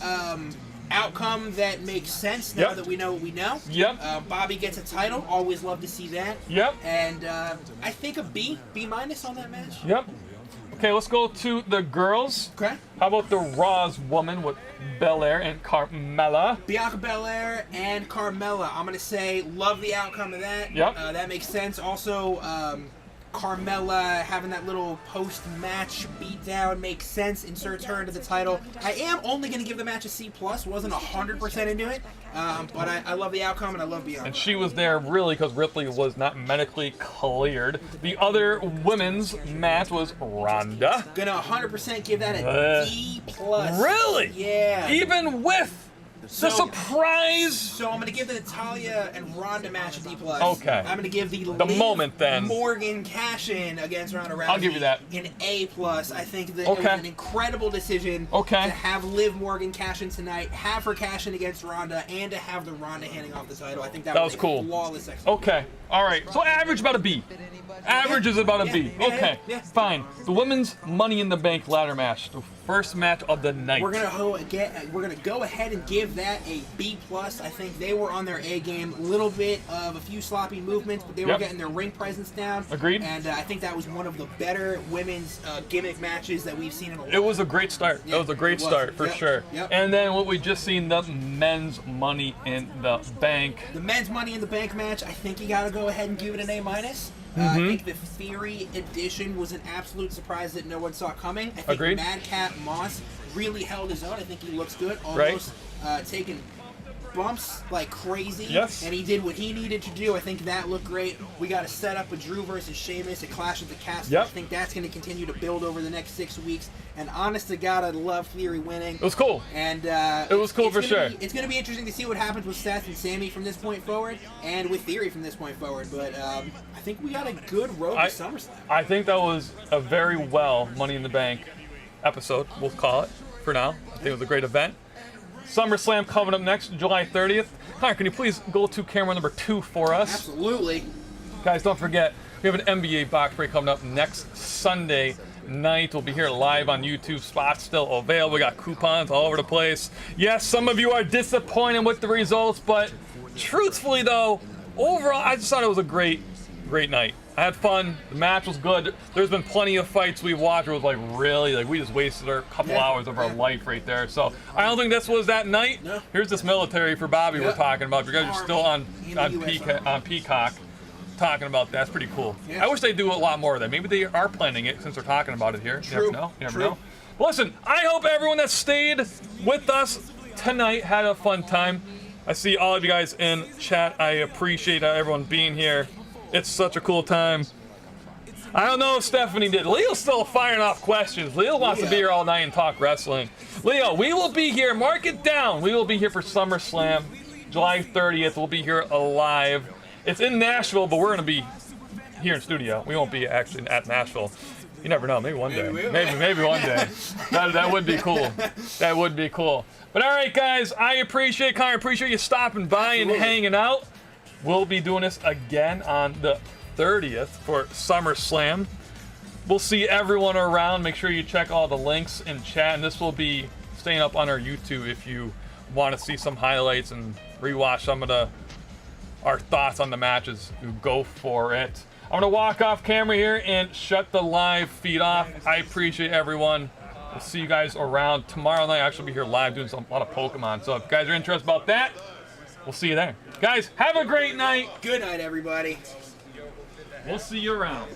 outcome that makes sense now that we know what we know. Yep. Bobby gets a title. Always love to see that. Yep. And I think a B minus on that match. Yep. Okay, let's go to the girls. Okay. How about the Raw's woman with Belair and Carmella? Bianca Belair and Carmella. I'm gonna say love the outcome of that. Yep. That makes sense. Also, Carmella having that little post-match beatdown makes sense. Inserts her into the title. I am only gonna give the match a C+. Wasn't 100% into it, but I love the outcome and I love Bianca. And she was there really because Ripley was not medically cleared. The other women's match was Ronda. Gonna 100% give that a D+. Really? Yeah. Even with the surprise. So I'm gonna give the Natalya and Ronda match a D+. Okay. I'm gonna give the moment then. Morgan cash-in against Ronda Rousey. I'll give you that. An A+. I think that it was an incredible decision to have Liv Morgan cash in tonight, have her cash in against Ronda, and to have the Ronda handing off the title. I think that was cool. A flawless execution. Okay. All right. So average about a B. Average is about a B. Okay. Fine. The women's Money in the Bank ladder match. The first match of the night. We're gonna go ahead and give that a B+. I think they were on their A game. A few sloppy movements, but they were getting their ring presence down. Agreed. And I think that was one of the better women's gimmick matches that we've seen in a while. It was a great start. Yeah, it was a great start for sure. Yep. And then what we just seen, the men's Money in the Bank. The men's Money in the Bank match, I think you gotta go ahead and give it an A-. I think the Theory edition was an absolute surprise that no one saw coming. I think Agreed. Madcap Moss really held his own. I think he looks good. Almost taking bumps like crazy. Yes. And he did what he needed to do. I think that looked great. We got to set up a Drew versus Sheamus, a Clash of the Castle. Yep. I think that's going to continue to build over the next 6 weeks. And honest to God, I love Theory winning. It was cool. And it was cool for sure. It's going to be interesting to see what happens with Seth and Sammy from this point forward, and with Theory from this point forward. But I think we got a good road to SummerSlam. I think that was a very well Money in the Bank episode, we'll call it for now. I think it was a great event. SummerSlam coming up next, July 30th. Connor, can you please go to camera number 2 for us? Absolutely. Guys, don't forget, we have an NBA box break coming up next Sunday night. We'll be here live on YouTube. Spots still available. We got coupons all over the place. Yes, some of you are disappointed with the results, but truthfully though, overall, I just thought it was a great night. I had fun. The match was good. There's been plenty of fights we've watched where it was like really, like we just wasted a couple hours of our life right there. So I don't think this was that night. No. Here's this military for Bobby we're talking about. If you guys are still on Peacock talking about that. That's pretty cool. Yeah. I wish they'd do a lot more of that. Maybe they are planning it since they're talking about it here. True. You never know. You never know. Well, listen, I hope everyone that stayed with us tonight had a fun time. I see all of you guys in chat. I appreciate everyone being here. It's such a cool time. I don't know if Stephanie did. Leo's still firing off questions. Leo wants to be here all night and talk wrestling. Leo, we will be here. Mark it down. We will be here for SummerSlam, July 30th. We'll be here live. It's in Nashville, but we're going to be here in studio. We won't be actually at Nashville. You never know. Maybe one day. Maybe one day. That would be cool. That would be cool. But all right, guys, I appreciate Connor. I appreciate you stopping by and hanging out. We'll be doing this again on the 30th for SummerSlam. We'll see everyone around. Make sure you check all the links in chat, and this will be staying up on our YouTube if you want to see some highlights and rewatch some of our thoughts on the matches. Go for it. I'm gonna walk off camera here and shut the live feed off. I appreciate everyone. We'll see you guys around tomorrow night. I'll actually be here live doing a lot of Pokemon. So if you guys are interested about that, we'll see you there. Guys, have a great night. Good night, everybody. We'll see you around.